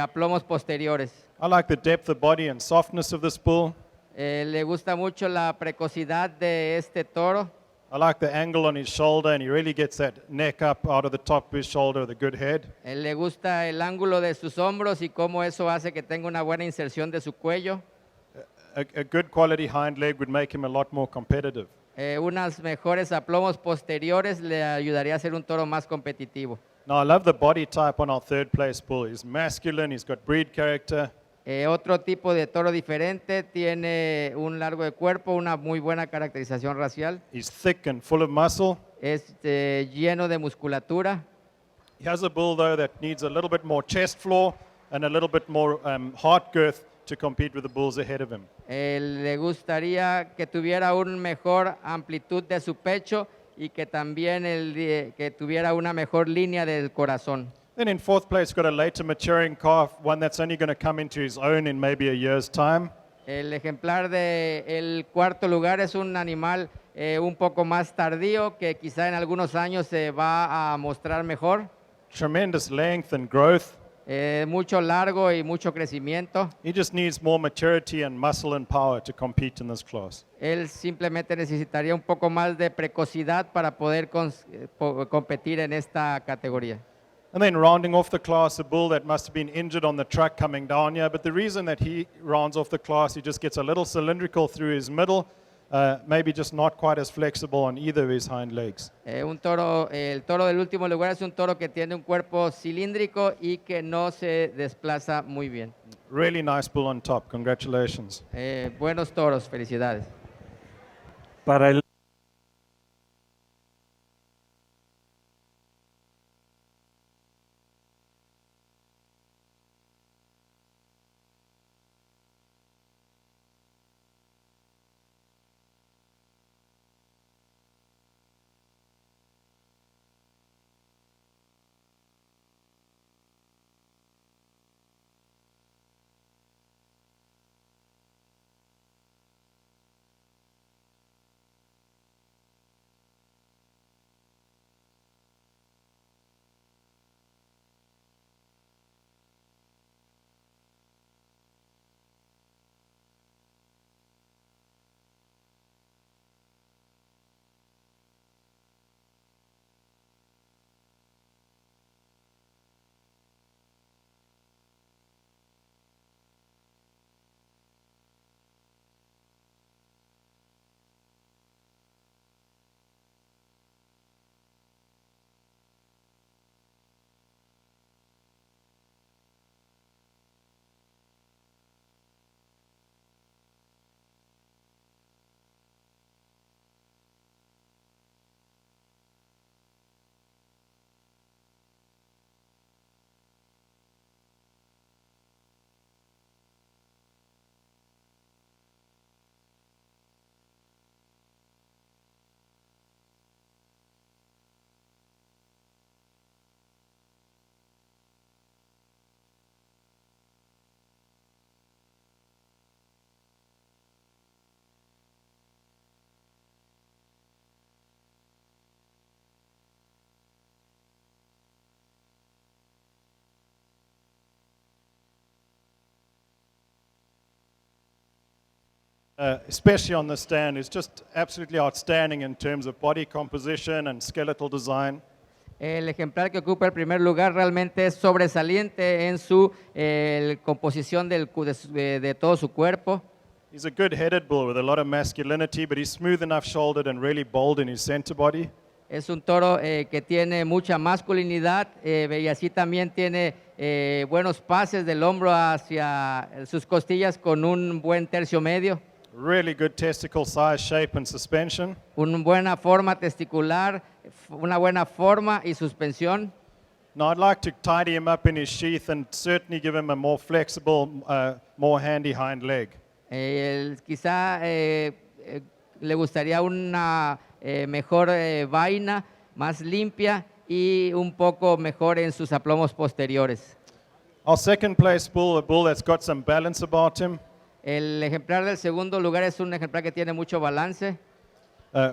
aplomos posteriores. I like the depth of body and softness of this bull. Le gusta mucho la precocidad de este toro. I like the angle on his shoulder, and he really gets that neck up out of the top of his shoulder with a good head. Le gusta el ángulo de sus hombros y cómo eso hace que tenga una buena inserción de su cuello. A good quality hind leg would make him a lot more competitive. Unas mejores aplomos posteriores le ayudaría a ser un toro más competitivo. Now, I love the body type on our third place bull. He's masculine, he's got breed character, Otro tipo de toro diferente, tiene un largo de cuerpo, una muy buena caracterización racial, he's thick and full of muscle. es lleno de musculatura. He has a bull, though, that needs a little bit more chest floor and a little bit more heart girth to compete with the bulls ahead of him. Le gustaría que tuviera una mejor amplitud de su pecho y que también que tuviera una mejor línea del corazón. Then in fourth place, got a later maturing calf, one that's only going to come into his own in maybe a year's time. El ejemplar del cuarto lugar es un animal un poco más tardío que quizá en algunos años se va a mostrar mejor. Tremendous length and growth. Mucho largo y mucho crecimiento. He just needs more maturity and muscle and power to compete in this class. Él simplemente necesitaría un poco más de precocidad para poder competir en esta categoría. And then rounding off the class, a bull that must have been injured on the truck coming down here. But the reason that he rounds off the class, he just gets a little cylindrical through his middle, maybe just not quite as flexible on either of his hind legs. El toro del último lugar es un toro que tiene un cuerpo cilíndrico y que no se desplaza muy bien. Really nice bull on top. Congratulations. Buenos toros, felicidades. Para el especially on the stand, is just absolutely outstanding in terms of body composition and skeletal design. El ejemplar que ocupa el primer lugar realmente es sobresaliente en su composición de todo su cuerpo. He's a good-headed bull with a lot of masculinity, but he's smooth enough shouldered and really bold in his center body. Es un toro que tiene mucha masculinidad y así también tiene buenos pases del hombro hacia sus costillas con un buen tercio medio. Really good testicle size, shape, and suspension. Una buena forma testicular, una buena forma y suspensión. Now, I'd like to tidy him up in his sheath and certainly give him a more flexible, more handy hind leg. Quizá le gustaría una mejor vaina, más limpia y un poco mejor en sus aplomos posteriores. Our second place bull, a bull that's got some balance about him. El ejemplar del segundo lugar es un ejemplar que tiene mucho balance.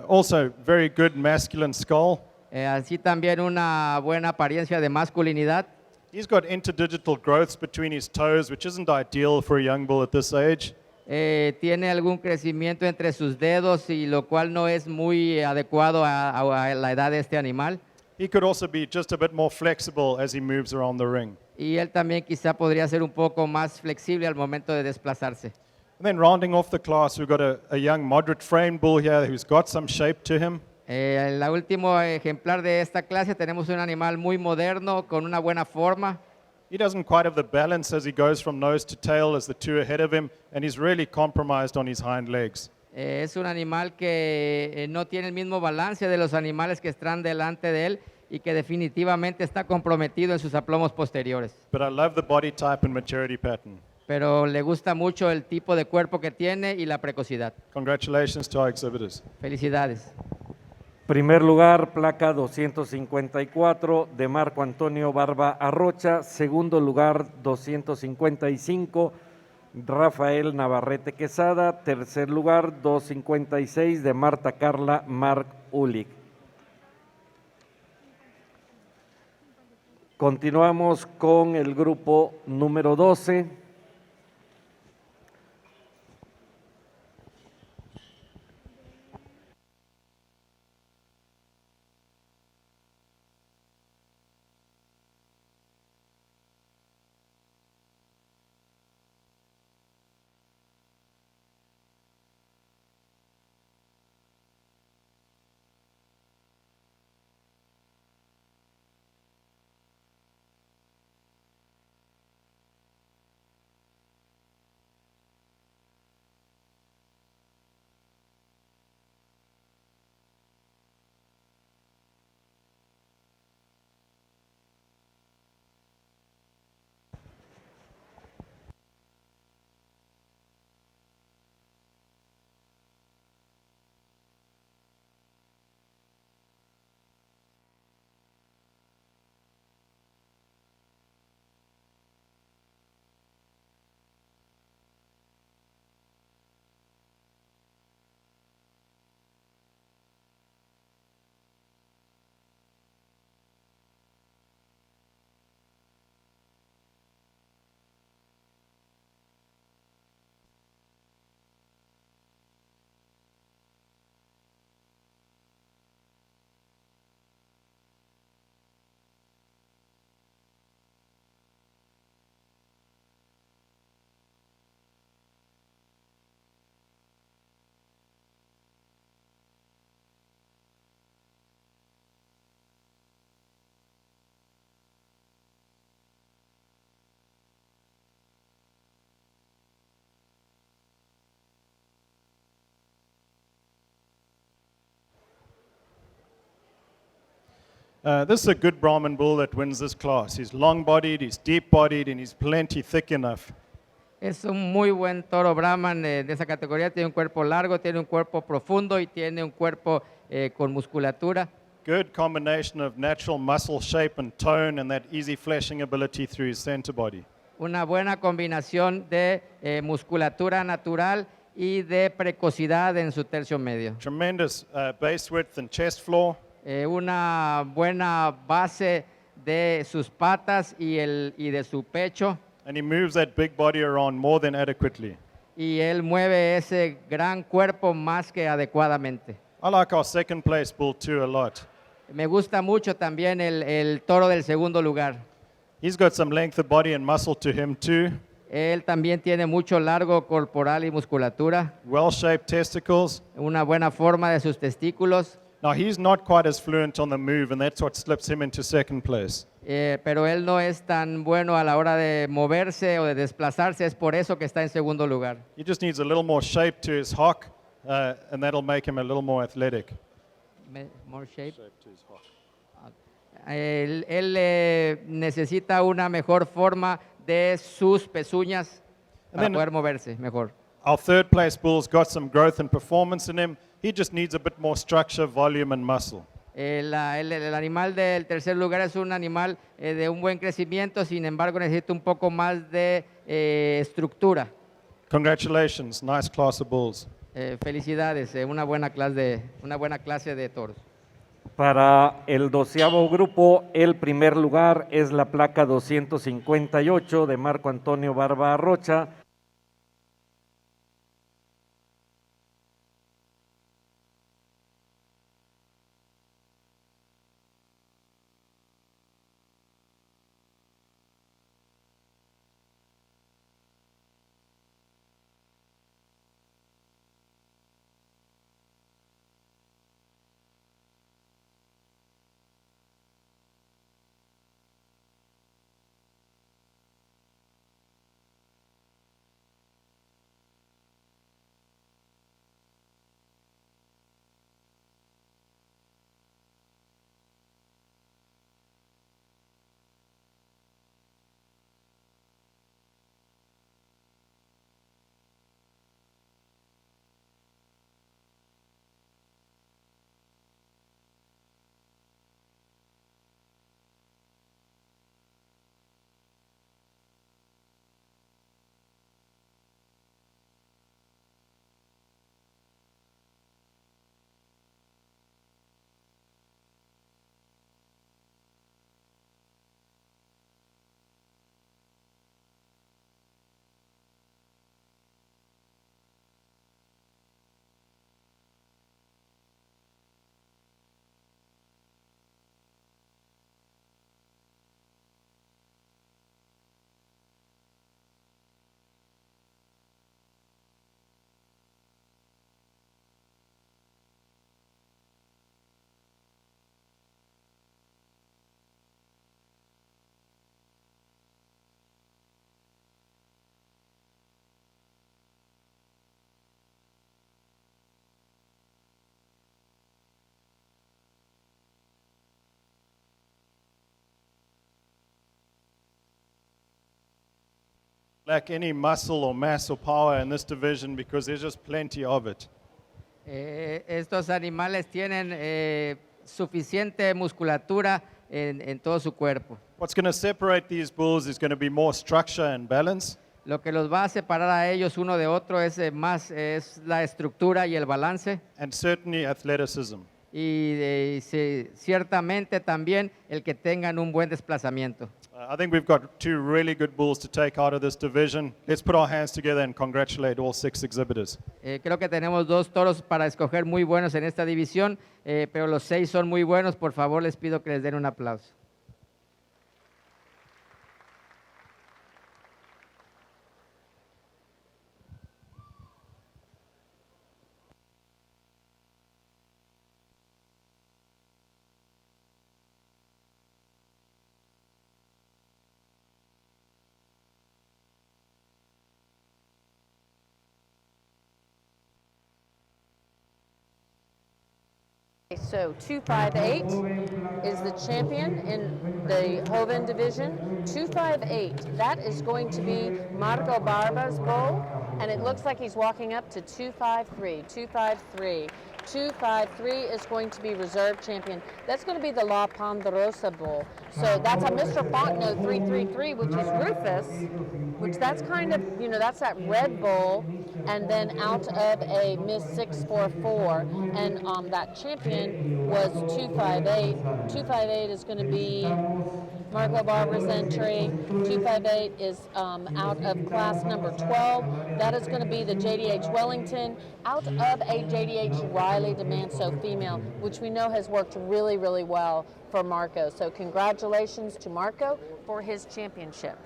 Also, very good masculine skull. Así también una buena apariencia de masculinidad. He's got interdigital growths between his toes, which isn't ideal for a young bull at this age. Tiene algún crecimiento entre sus dedos y lo cual no es muy adecuado a la edad de este animal. He could also be just a bit more flexible as he moves around the ring. Y él también quizá podría ser un poco más flexible al momento de desplazarse. And then rounding off the class, we've got a young moderate framed bull here who's got some shape to him. El último ejemplar de esta clase tenemos un animal muy moderno con una buena forma. He doesn't quite have the balance as he goes from nose to tail as the two ahead of him, and he's really compromised on his hind legs. Es un animal que no tiene el mismo balance de los animales que están delante de él y que definitivamente está comprometido en sus aplomos posteriores. But I love the body type and maturity pattern. Pero le gusta mucho el tipo de cuerpo que tiene y la precocidad. Congratulations to our exhibitors. Felicidades. Primer lugar, placa 254 de Marco Antonio Barba Arrocha. Segundo lugar, 255, Rafael Navarrete Quesada. Tercer lugar, 256 de Marta Carla Marc Ulich. Continuamos con el grupo número 12. This is a good Brahman bull that wins this class. He's long-bodied, he's deep-bodied, and he's plenty thick enough. Es un muy buen toro Brahman de esa categoría. Tiene un cuerpo largo, tiene un cuerpo profundo y tiene un cuerpo con musculatura. Good combination of natural muscle shape and tone and that easy fleshing ability through his center body. Una buena combinación de musculatura natural y de precocidad en su tercio medio. Tremendous base width and chest floor. Una buena base de sus patas y de su pecho. And he moves that big body around more than adequately. Y él mueve ese gran cuerpo más que adecuadamente. I like our second place bull too a lot. Me gusta mucho también el toro del segundo lugar. He's got some length of body and muscle to him too. Él también tiene mucho largo corporal y musculatura, Well-shaped testicles. una buena forma de sus testículos, Now, he's not quite as fluent on the move, and that's what slips him into second place. pero él no es tan bueno a la hora de moverse o de desplazarse, es por eso que está en segundo lugar. He just needs a little more shape to his hock, and that'll make him a little more athletic. More shape. Él necesita una mejor forma de sus pezuñas para poder moverse mejor. Our third place bull's got some growth and performance in him. He just needs a bit more structure, volume, and muscle. El animal del tercer lugar es un animal de un buen crecimiento, sin embargo necesita un poco más de estructura. Congratulations, nice class of bulls. Felicidades, una buena clase de toros. Para el 12º grupo, el primer lugar es la placa 258 de Marco Antonio Barba Arrocha. Lack any muscle or mass or power in this division because there's just plenty of it. Estos animales tienen suficiente musculatura en todo su cuerpo. What's going to separate these bulls is going to be more structure and balance. Lo que los va a separar a ellos uno de otro es la estructura y el balance. And certainly athleticism. Y ciertamente también el que tengan un buen desplazamiento. I think we've got two really good bulls to take out of this division. Let's put our hands together and congratulate all 6 exhibitors. Creo que tenemos 2 toros para escoger muy buenos en esta división, pero los 6 son muy buenos. Por favor, les pido que les den un aplauso. So 258 is the champion in the Hoven division. 258, that is going to be Marco Barba's bull, and it looks like he's walking up to 253. 253. 253 is going to be reserve champion. That's going to be the La Ponderosa bull. So that's a Mr. Fontenot 333, which is Rufus, which that's kind of, you know, that's that red bull, and then out of a Miss 644, and that champion was 258. 258 is going to be Marco Barber's entry. 258 is out of class number 12. That is going to be the JDH Wellington out of a JDH Riley DeManso female, which we know has worked really, really well for Marco. So congratulations to Marco for his championship.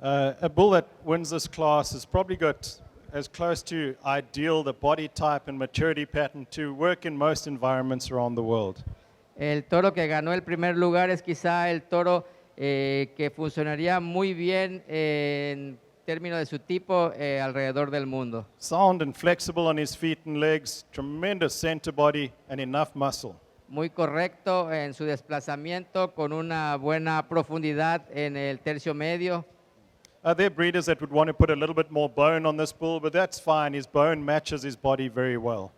A bull that wins this class has probably got as close to ideal the body type and maturity pattern to work in most environments around the world. El toro que ganó el primer lugar es quizá el toro que funcionaría muy bien en términos de su tipo alrededor del mundo. Sound and flexible on his feet and legs, tremendous center body and enough muscle. Muy correcto en su desplazamiento, con una buena profundidad en el tercio medio. There are breeders that would want to put a little bit more bone on this bull, but that's fine. His bone matches his body very well.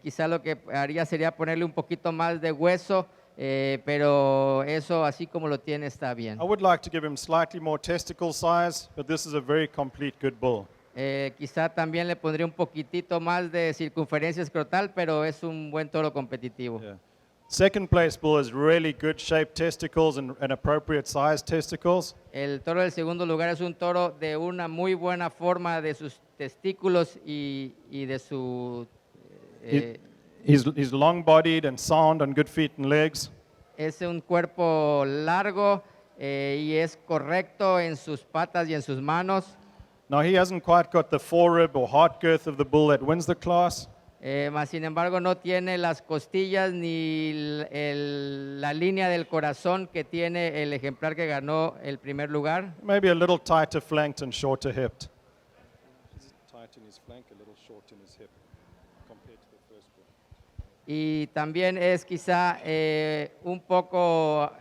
Quizá lo que haría sería ponerle un poquito más de hueso, pero eso así como lo tiene está bien. I would like to give him slightly more testicle size, but this is a very complete good bull. Quizá también le pondría un poquitito más de circunferencia escrotal, pero es un buen toro competitivo. Yeah. Second place bull has really good shaped testicles and appropriate size testicles. El toro del segundo lugar es un toro de una muy buena forma de sus testículos y de su... He's long-bodied and sound on good feet and legs. Es un cuerpo largo y es correcto en sus patas y en sus manos. Now he hasn't quite got the forerib or heart girth of the bull that wins the class. Mas sin embargo no tiene las costillas ni la línea del corazón que tiene el ejemplar que ganó el primer lugar. Maybe a little tighter flanked and shorter hipped. Tight in his flank, a little short in his hip compared to the first bull. Y también es quizá un poco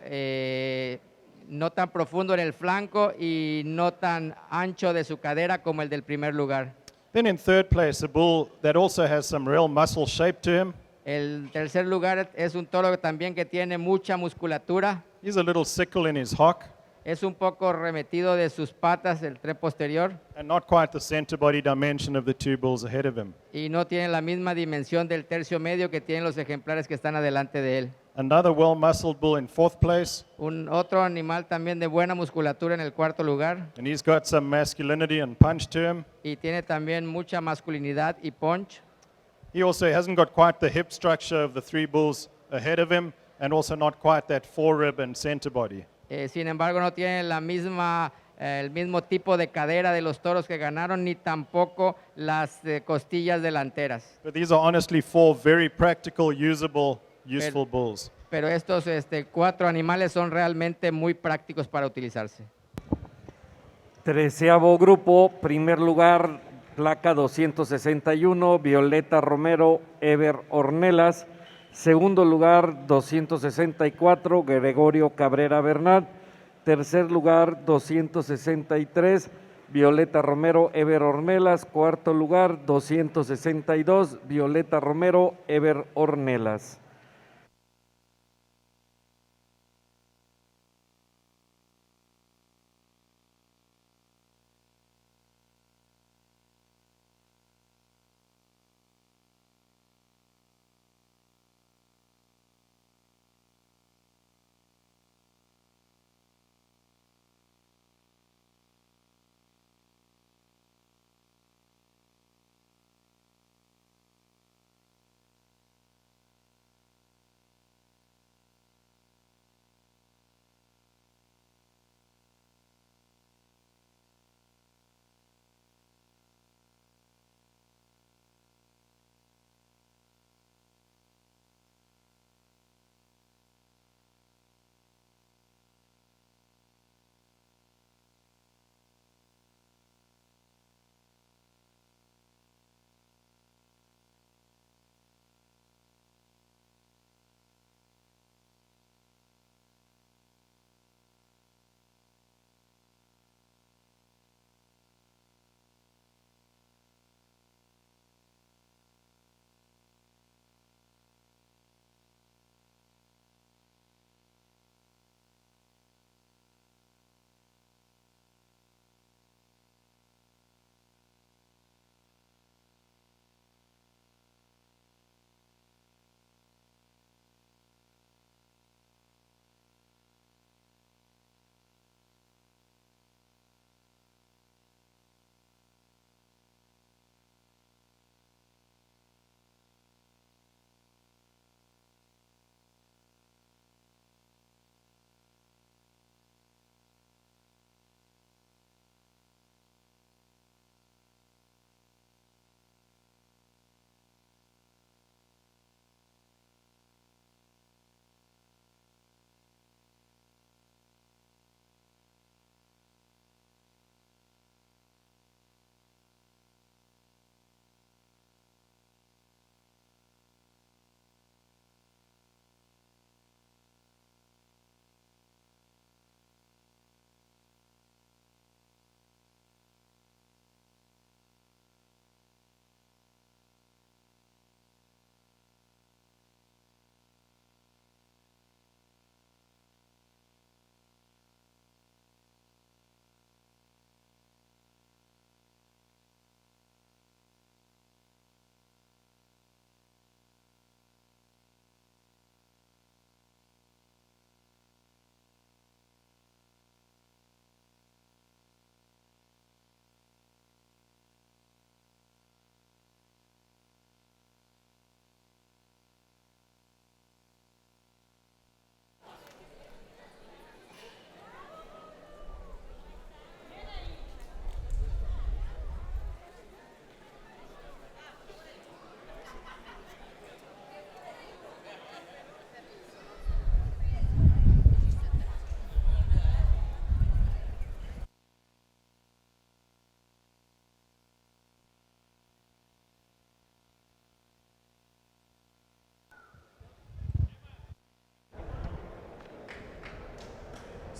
no tan profundo en el flanco y no tan ancho de su cadera como el del primer lugar. Then in third place, a bull that also has some real muscle shape to him. El tercer lugar es un toro también que tiene mucha musculatura. He's a little sickle in his hock. Es un poco remetido de sus patas, el tren posterior. And not quite the center body dimension of the two bulls ahead of him. Y no tiene la misma dimensión del tercio medio que tienen los ejemplares que están adelante de él. Another well-muscled bull in fourth place. Un otro animal también de buena musculatura en el cuarto lugar. And he's got some masculinity and punch to him. Y tiene también mucha masculinidad y punch. He also hasn't got quite the hip structure of the three bulls ahead of him, and also not quite that forerib and center body. Sin embargo, no tiene el mismo tipo de cadera de los toros que ganaron, ni tampoco las costillas delanteras. But these are honestly four very practical, useful bulls. Pero estos 4 animales son realmente muy prácticos para utilizarse. 13º grupo, primer lugar, placa 261, Violeta Romero, Ever Ornelas. Segundo lugar, 264, Gregorio Cabrera Bernat. Tercer lugar, 263, Violeta Romero, Ever Ornelas. Cuarto lugar, 262, Violeta Romero, Ever Ornelas.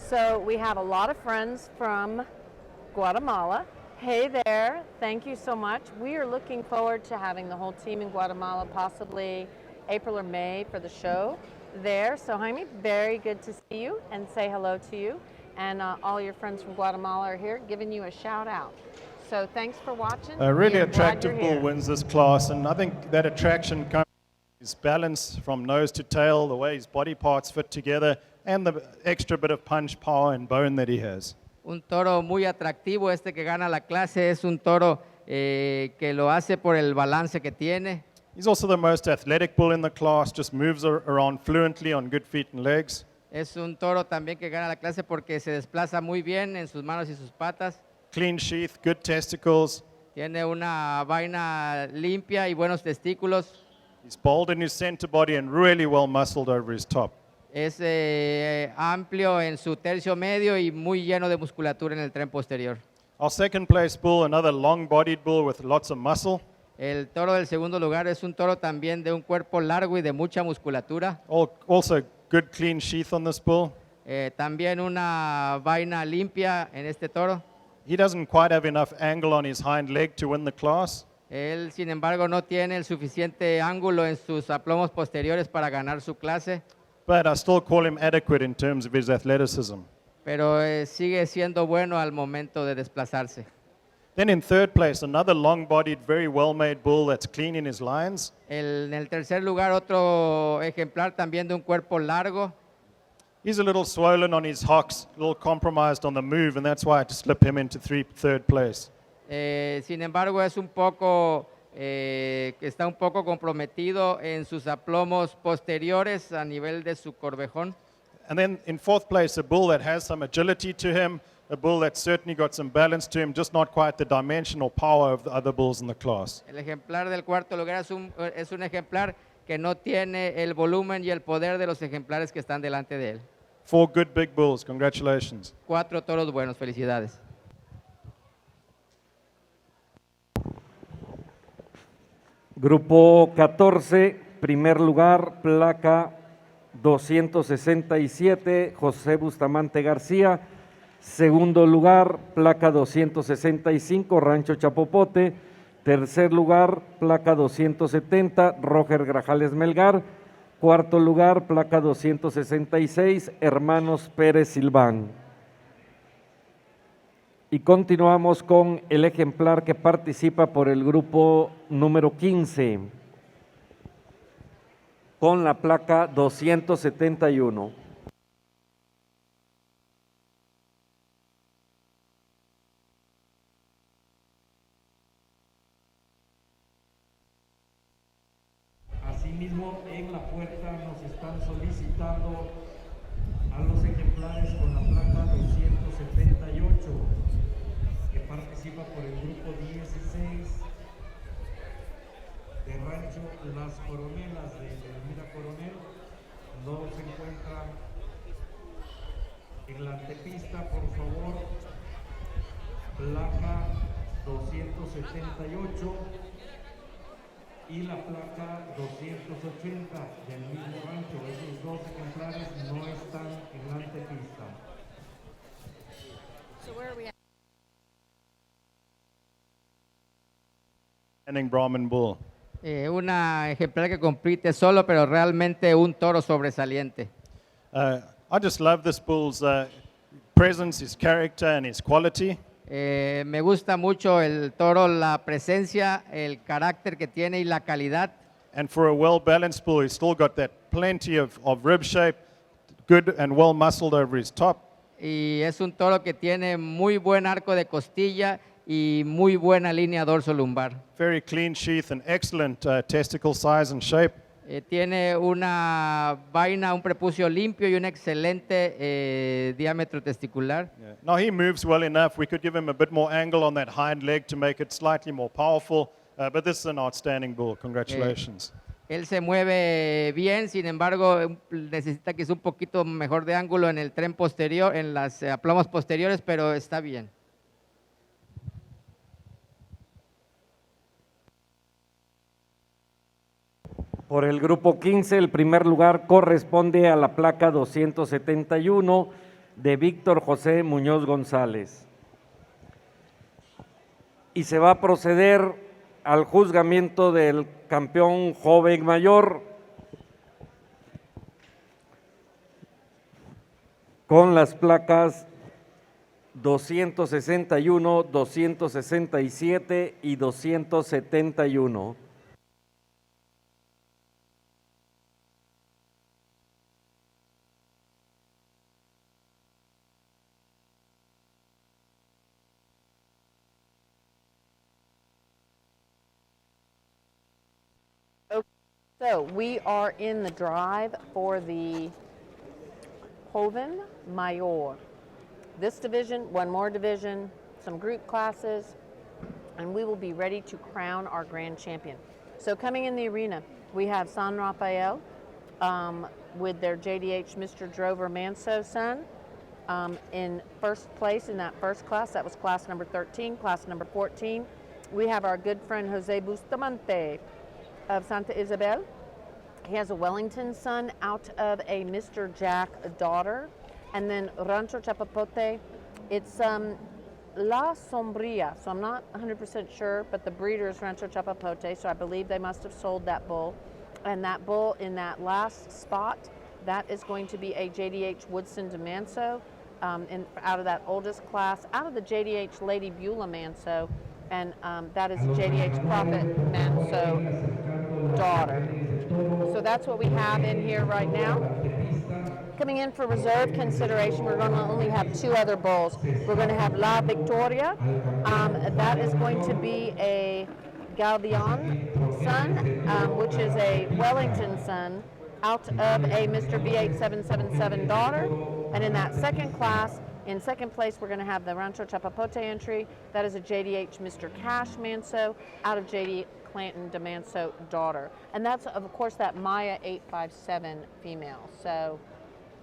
So we have a lot of friends from Guatemala. Hey there, thank you so much. We are looking forward to having the whole team in Guatemala, possibly April or May for the show there. So Jaime, very good to see you and say hello to you. And all your friends from Guatemala are here giving you a shout out. So thanks for watching. A really We are glad attractive you're bull here. wins this class, and I think that attraction comes from his balance from nose to tail, the way his body parts fit together, and the extra bit of punch, power, and bone that he has. Un toro muy atractivo, este que gana la clase es un toro que lo hace por el balance que tiene. He's also the most athletic bull in the class, just moves around fluently on good feet and legs. Es un toro también que gana la clase porque se desplaza muy bien en sus manos y sus patas. Clean sheath, good testicles. Tiene una vaina limpia y buenos testículos. He's bold in his center body and really well muscled over his top. Es amplio en su tercio medio y muy lleno de musculatura en el tren posterior. Our second place bull, another long-bodied bull with lots of muscle. El toro del segundo lugar es un toro también de un cuerpo largo y de mucha musculatura. Also good clean sheath on this bull. También una vaina limpia en este toro. He doesn't quite have enough angle on his hind leg to win the class. Él, sin embargo, no tiene el suficiente ángulo en sus aplomos posteriores para ganar su clase. But I still call him adequate in terms of his athleticism. Pero sigue siendo bueno al momento de desplazarse. Then in third place, another long-bodied, very well-made bull that's clean in his lines. En el tercer lugar, otro ejemplar también de un cuerpo largo. He's a little swollen on his hocks, a little compromised on the move, and that's why I had to slip him into third place. Sin embargo, es un poco, que está un poco comprometido en sus aplomos posteriores a nivel de su corvejón. And then in fourth place, a bull that has some agility to him, a bull that's certainly got some balance to him, just not quite the dimensional power of the other bulls in the class. El ejemplar del cuarto lugar es un ejemplar que no tiene el volumen y el poder de los ejemplares que están delante de él. 4 good big bulls, congratulations. 4 toros buenos, felicidades. Grupo 14, primer lugar, placa 267, José Bustamante García. Segundo lugar, placa 265, Rancho Chapopote. Tercer lugar, placa 270, Roger Grajales Melgar. Cuarto lugar, placa 266, Hermanos Pérez Silván. Y continuamos con el ejemplar que participa por el grupo número 15, con la placa 271. Asimismo, en la puerta nos están solicitando a los ejemplares con la placa 278, que participa por el grupo 16 de Rancho Las Coronelas de Mira Coronel. No se encuentra en la antepista, por favor. Placa 278 y la placa 280 del mismo rancho. Esos dos ejemplares no están en la antepista. So where are we at? Brahman bull. Una ejemplar que compite solo, pero realmente un toro sobresaliente. I just love this bull's presence, his character, and his quality. Me gusta mucho el toro, la presencia, el carácter que tiene y la calidad. And for a well-balanced bull, he's still got that plenty of rib shape, good and well-muscled over his top. Y es un toro que tiene muy buen arco de costilla y muy buena línea dorso-lumbar. Very clean sheath and excellent testicle size and shape. Tiene una vaina, un prepucio limpio y un excelente diámetro testicular. Yeah. Now he moves well enough. We could give him a bit more angle on that hind leg to make it slightly more powerful. But this is an outstanding bull. Congratulations. Él se mueve bien, sin embargo, necesita quizá un poquito mejor de ángulo en el tren posterior, en las aplomos posteriores, pero está bien. Por el grupo 15, el primer lugar corresponde a la placa 271, de Víctor José Muñoz González. Y se va a proceder al juzgamiento del campeón joven mayor con las placas 261, 267 y 271. So we are in the drive for the Joven Mayor. This division, one more division, some group classes, and we will be ready to crown our grand champion. So coming in the arena, we have San Rafael with their JDH Mr. Drover Manso son in first place in that first class. That was class number 13, class number 14. We have our good friend Jose Bustamante of Santa Isabel. He has a Wellington son out of a Mr. Jack daughter. And then Rancho Chapapote, it's La Sombria, so I'm not 100% sure, but the breeder is Rancho Chapapote, so I believe they must have sold that bull. And that bull in that last spot, that is going to be a JDH Woodson de Manso out of that oldest class, out of the JDH Lady Beulah Manso, and that is JDH Prophet Manso daughter. So that's what we have in here right now. Coming in for reserve consideration, we're going to only have two other bulls. We're going to have La Victoria. That is going to be a Galdion son, which is a Wellington son, out of a Mr. V8777 daughter. And in that second class, in second place, we're going to have the Rancho Chapapote entry. That is a JDH Mr. Cash Manso, out of JD Clanton de Manso daughter. And that's, of course, that Maya 857 female. So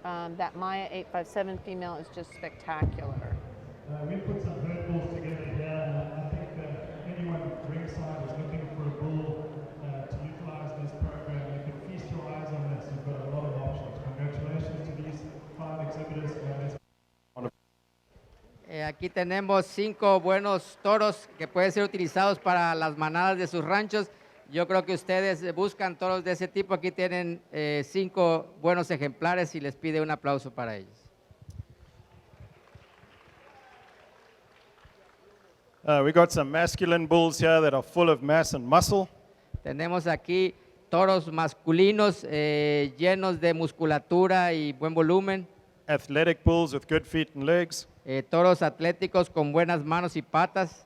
that Maya 857 female is just spectacular. We put some herd bulls together here, and I think anyone ringside is looking for a bull to utilize this program. You can feast your eyes on this. You've got a lot of options. Congratulations to these 5 exhibitors. Aquí tenemos 5 buenos toros que pueden ser utilizados para las manadas de sus ranchos. Yo creo que ustedes buscan toros de ese tipo. Aquí tienen 5 buenos ejemplares y les pide un aplauso para ellos. We got some masculine bulls here that are full of mass and muscle. Tenemos aquí toros masculinos llenos de musculatura y buen volumen. Athletic bulls with good feet and legs. Toros atléticos con buenas manos y patas.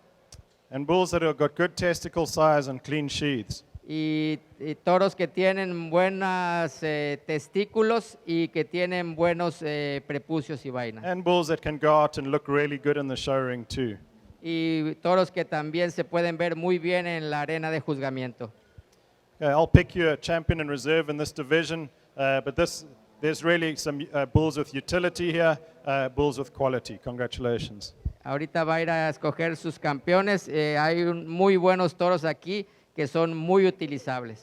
And bulls that have got good testicle size and clean sheaths. Y toros que tienen buenos testículos y que tienen buenos prepucios y vainas. And bulls that can go out and look really good in the show ring too. Y toros que también se pueden ver muy bien en la arena de juzgamiento. Okay, I'll pick you a champion in reserve in this division, but there's really some bulls with utility here, bulls with quality. Congratulations. Ahorita va a ir a escoger sus campeones. Hay muy buenos toros aquí que son muy utilizables.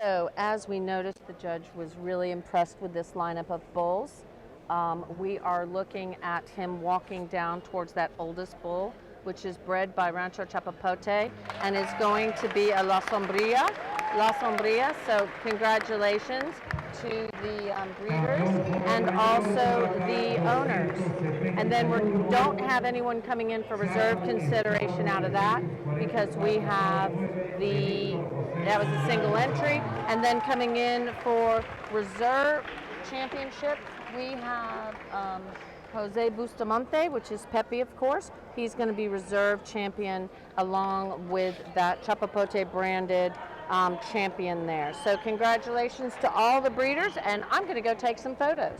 So, as we noticed, the judge was really impressed with this lineup of bulls. We are looking at him walking down towards that oldest bull, which is bred by Rancho Chapapote, and is going to be a La Sombria. So congratulations to the breeders and also the owners. And then we don't have anyone coming in for reserve consideration out of that, because we have that was a single entry. And then coming in for reserve championship, we have Jose Bustamante, which is Pepe, of course. He's going to be reserve champion along with that Chapapote branded champion there. So congratulations to all the breeders, and I'm going to go take some photos.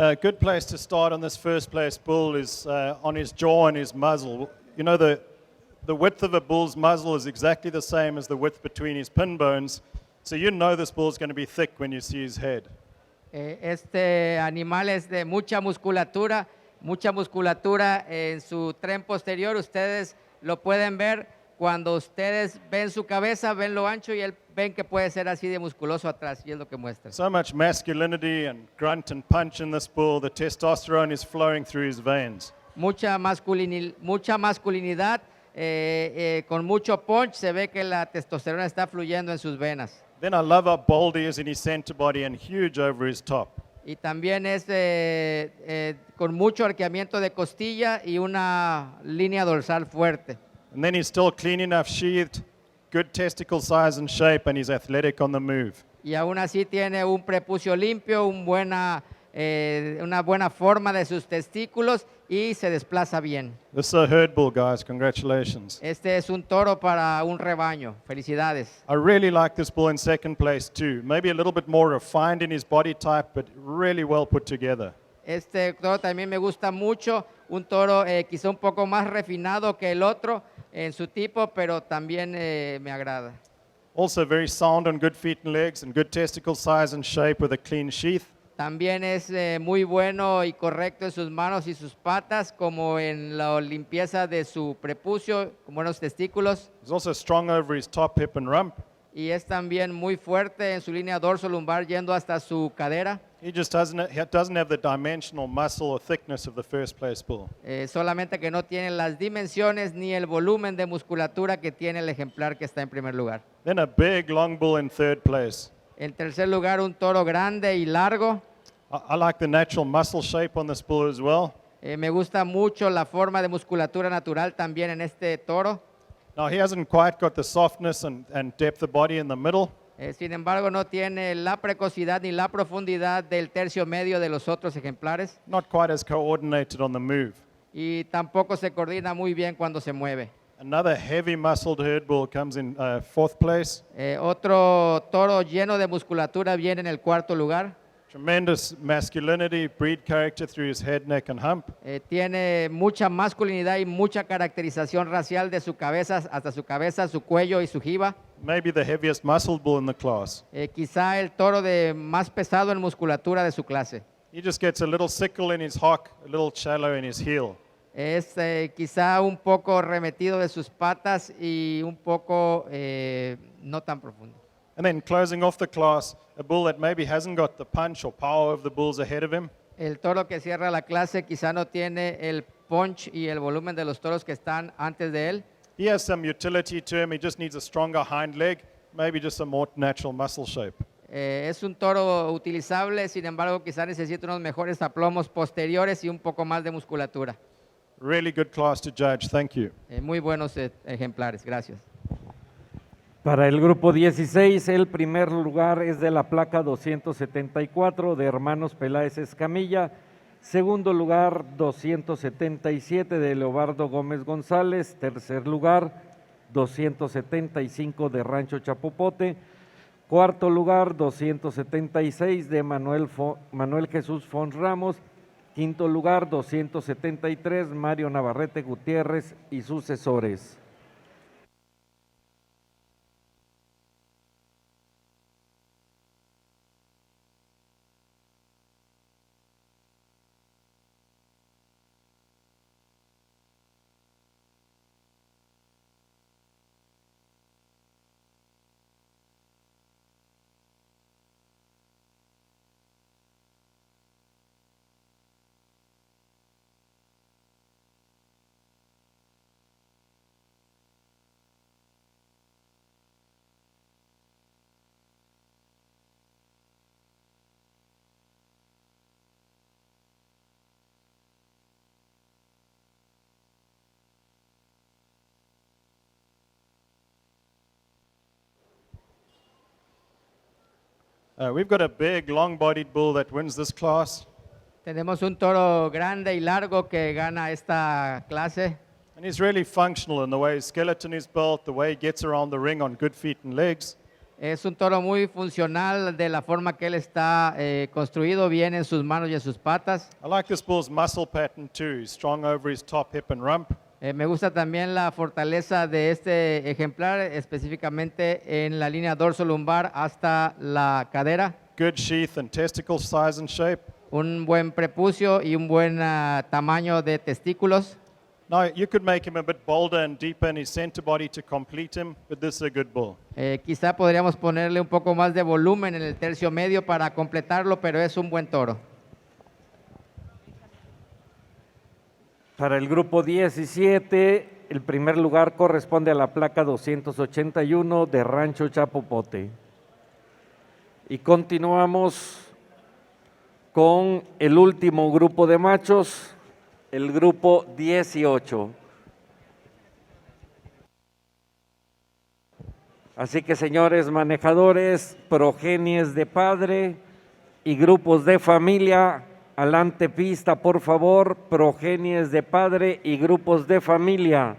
A good place to start on this first place bull is on his jaw and his muzzle. You know, the width of a bull's muzzle is exactly the same as the width between his pin bones, so you know this bull's going to be thick when you see his head. Este animal es de mucha musculatura en su tren posterior. Ustedes lo pueden ver cuando ustedes ven su cabeza, ven lo ancho y ven que puede ser así de musculoso atrás, y es lo que muestra. So much masculinity and grunt and punch in this bull. The testosterone is flowing through his veins. Mucha masculinidad con mucho punch. Se ve que la testosterona está fluyendo en sus venas. Then I love how bold he is in his center body and huge over his top. Y también es con mucho arqueamiento de costilla y una línea dorsal fuerte. And then he's still clean enough sheathed, good testicle size and shape, and he's athletic on the move. Y aún así tiene un prepucio limpio, una buena forma de sus testículos y se desplaza bien. This is a herd bull, guys. Congratulations. Este es un toro para un rebaño. Felicidades. I really like this bull in second place too. Maybe a little bit more refined in his body type, but really well put together. Este toro también me gusta mucho. Un toro quizá un poco más refinado que el otro en su tipo, pero también me agrada. Also very sound on good feet and legs and good testicle size and shape with a clean sheath. También es muy bueno y correcto en sus manos y sus patas, como en la limpieza de su prepucio, con buenos testículos. He's also strong over his top, hip, and rump. Y es también muy fuerte en su línea dorso-lumbar, yendo hasta su cadera. He just doesn't have the dimensional muscle or thickness of the first place bull. Solamente que no tiene las dimensiones ni el volumen de musculatura que tiene el ejemplar que está en primer lugar. Then a big long bull in third place. En tercer lugar, un toro grande y largo. I like the natural muscle shape on this bull as well. Me gusta mucho la forma de musculatura natural también en este toro. Now he hasn't quite got the softness and depth of body in the middle. Sin embargo, no tiene la precocidad ni la profundidad del tercio medio de los otros ejemplares. Not quite as coordinated on the move. Y tampoco se coordina muy bien cuando se mueve. Another heavy muscled herd bull comes in fourth place. Otro toro lleno de musculatura viene en el cuarto lugar. Tremendous masculinity, breed character through his head, neck, and hump. Tiene mucha masculinidad y mucha caracterización racial de su cabeza hasta su cabeza, su cuello y su jiba. Maybe the heaviest muscled bull in the class. Quizá el toro más pesado en musculatura de su clase. He just gets a little sickle in his hock, a little shallow in his heel. Es quizá un poco remetido de sus patas y un poco no tan profundo. And then closing off the class, a bull that maybe hasn't got the punch or power of the bulls ahead of him. El toro que cierra la clase quizá no tiene el punch y el volumen de los toros que están antes de él. He has some utility to him. He just needs a stronger hind leg, maybe just a more natural muscle shape. Es un toro utilizable, sin embargo, quizá necesita unos mejores aplomos posteriores y un poco más de musculatura. Really good class to judge. Thank you. Muy buenos ejemplares. Gracias. Para el grupo 16, el primer lugar es de la placa 274 de Hermanos Peláez Escamilla. Segundo lugar, 277 de Leobardo Gómez González. Tercer lugar, 275 de Rancho Chapopote. Cuarto lugar, 276 de Manuel Jesús Fons Ramos. Quinto lugar, 273, Mario Navarrete Gutiérrez y sucesores. We've got a big, long-bodied bull that wins this class. Tenemos un toro grande y largo que gana esta clase. And he's really functional in the way his skeleton is built, the way he gets around the ring on good feet and legs. Es un toro muy funcional de la forma que él está construido, bien en sus manos y en sus patas. I like this bull's muscle pattern too. He's strong over his top, hip, and rump. Me gusta también la fortaleza de este ejemplar, específicamente en la línea dorso-lumbar hasta la cadera. Good sheath and testicle size and shape. Un buen prepucio y un buen tamaño de testículos. Now, you could make him a bit bolder and deeper in his center body to complete him, but this is a good bull. Quizá podríamos ponerle un poco más de volumen en el tercio medio para completarlo, pero es un buen toro. Para el grupo 17, el primer lugar corresponde a la placa 281 de Rancho Chapopote. Y continuamos con el último grupo de machos, el grupo 18. Así que, señores manejadores, progenies de padre y grupos de familia, adelante pista, por favor, progenies de padre y grupos de familia.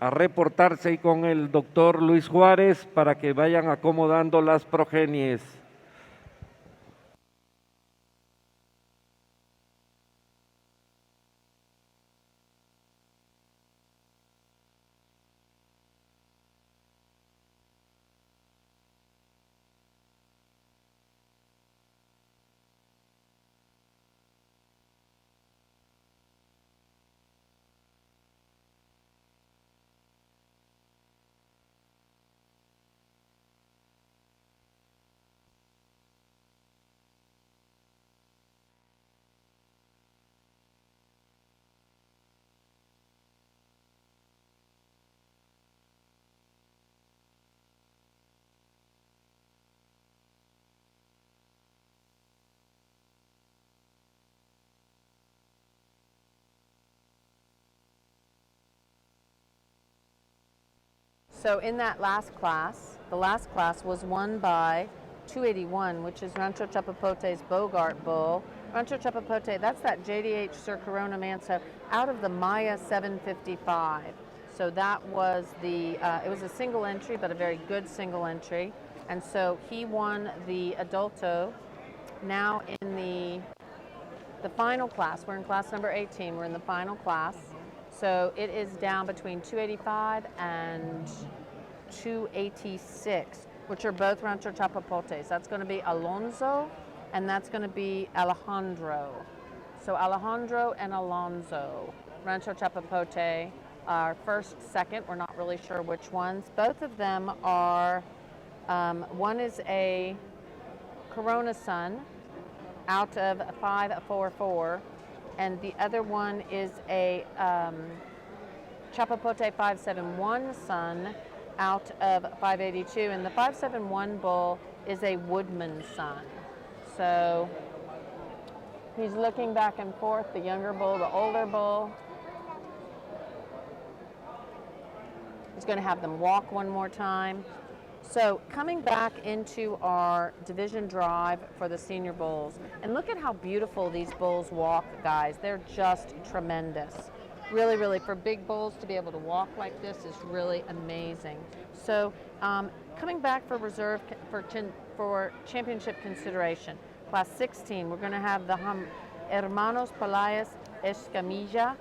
A reportarse ahí con el doctor Luis Juárez para que vayan acomodando las progenies. So in that last class, the last class was won by 281, which is Rancho Chapapote's Bogart bull. Rancho Chapapote, that's that JDH Sir Corona Manso out of the Maya 755. So that was the, it was a single entry, but a very good single entry. And so he won the Adulto. Now in the final class, we're in class number 18, we're in the final class. So it is down between 285 and 286, which are both Rancho Chapapotes. That's going to be Alonso, and that's going to be Alejandro. So Alejandro and Alonso, Rancho Chapapote are first, second. We're not really sure which ones. Both of them are, one is a Corona Sun out of 544. And the other one is a Chapapote 571 son out of 582. And the 571 bull is a Woodman son. So he's looking back and forth, the younger bull, the older bull. He's going to have them walk one more time. So coming back into our division drive for the senior bulls, and look at how beautiful these bulls walk, guys. They're just tremendous. Really, really, for big bulls to be able to walk like this is really amazing. So coming back for reserve for championship consideration, class 16, we're going to have the Hermanos Palacios Escamilla,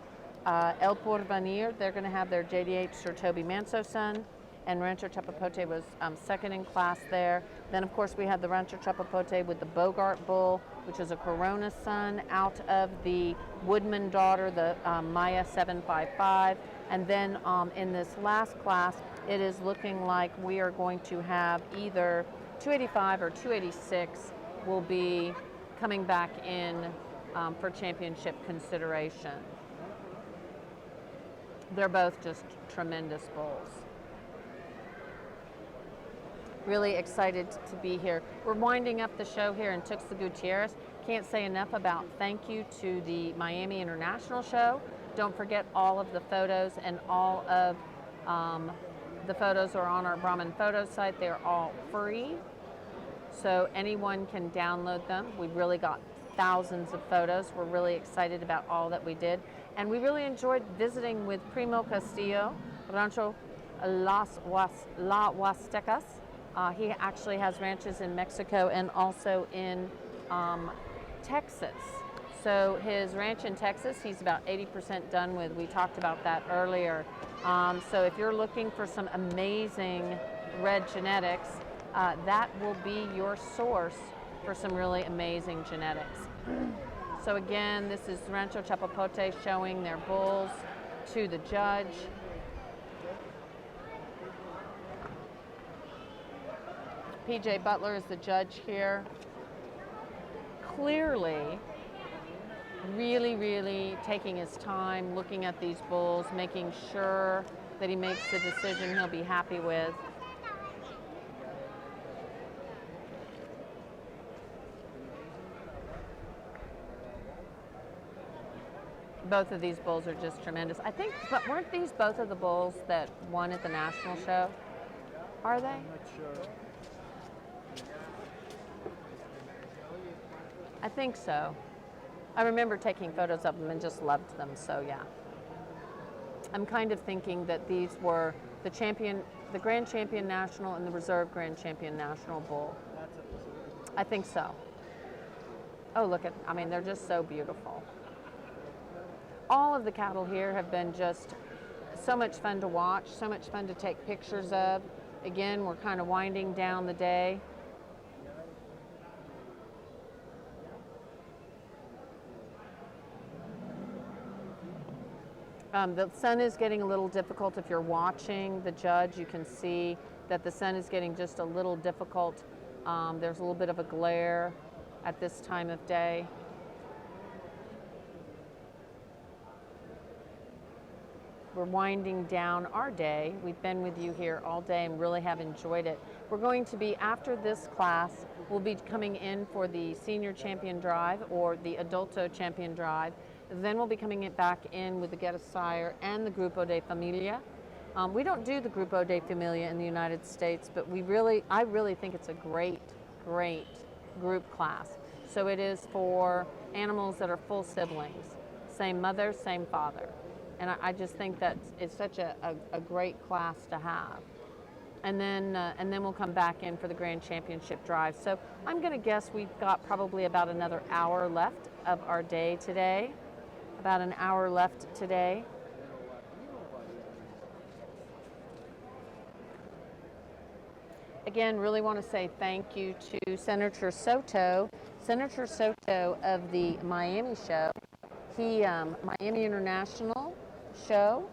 El Porvenir. They're going to have their JDH Sir Toby Manso son. And Rancho Chapapote was second in class there. Then, of course, we had the Rancho Chapapote with the Bogart bull, which is a Corona son out of the Woodman daughter, the Maya 755. And then in this last class, it is looking like we are going to have either 285 or 286 will be coming back in for championship consideration. They're both just tremendous bulls. Really excited to be here. We're winding up the show here in Tuxtla Gutierrez. Can't say enough about thank you to the Miami International Show. Don't forget all of the photos, and all of the photos are on our Brahman photo site. They're all free, so anyone can download them. We've really got thousands of photos. We're really excited about all that we did, and we really enjoyed visiting with Primo Castillo, Rancho La Huastecas. He actually has ranches in Mexico and also in Texas. So his ranch in Texas, he's about 80% done with. We talked about that earlier. So if you're looking for some amazing red genetics, that will be your source for some really amazing genetics. So again, this is Rancho Chapapote showing their bulls to the judge. PJ Butler is the judge here. Clearly, really taking his time, looking at these bulls, making sure that he makes the decision he'll be happy with. Both of these bulls are just tremendous. I think, but weren't these both of the bulls that won at the national show? Are they? I'm not sure. I think so. I remember taking photos of them and just loved them, so yeah. I'm kind of thinking that these were the champion, the Grand Champion National and the Reserve Grand Champion National bull. I think so. Oh, look at, I mean, they're just so beautiful. All of the cattle here have been just so much fun to watch, so much fun to take pictures of. Again, we're kind of winding down the day. The sun is getting a little difficult. If you're watching the judge, you can see that the sun is getting just a little difficult. There's a little bit of a glare at this time of day. We're winding down our day. We've been with you here all day and really have enjoyed it. We're going to be, after this class, we'll be coming in for the Senior Champion Drive or the Adulto Champion Drive. Then we'll be coming back in with the Get a Sire and the Grupo de Familia. We don't do the Grupo de Familia in the United States, but I really think it's a great group class. So it is for animals that are full siblings, same mother, same father. And I just think that it's such a great class to have. And then we'll come back in for the Grand Championship Drive. So I'm going to guess we've got probably about another hour left of our day today. About an hour left today. Again, really want to say thank you to Senator Soto of the Miami show. Miami International show.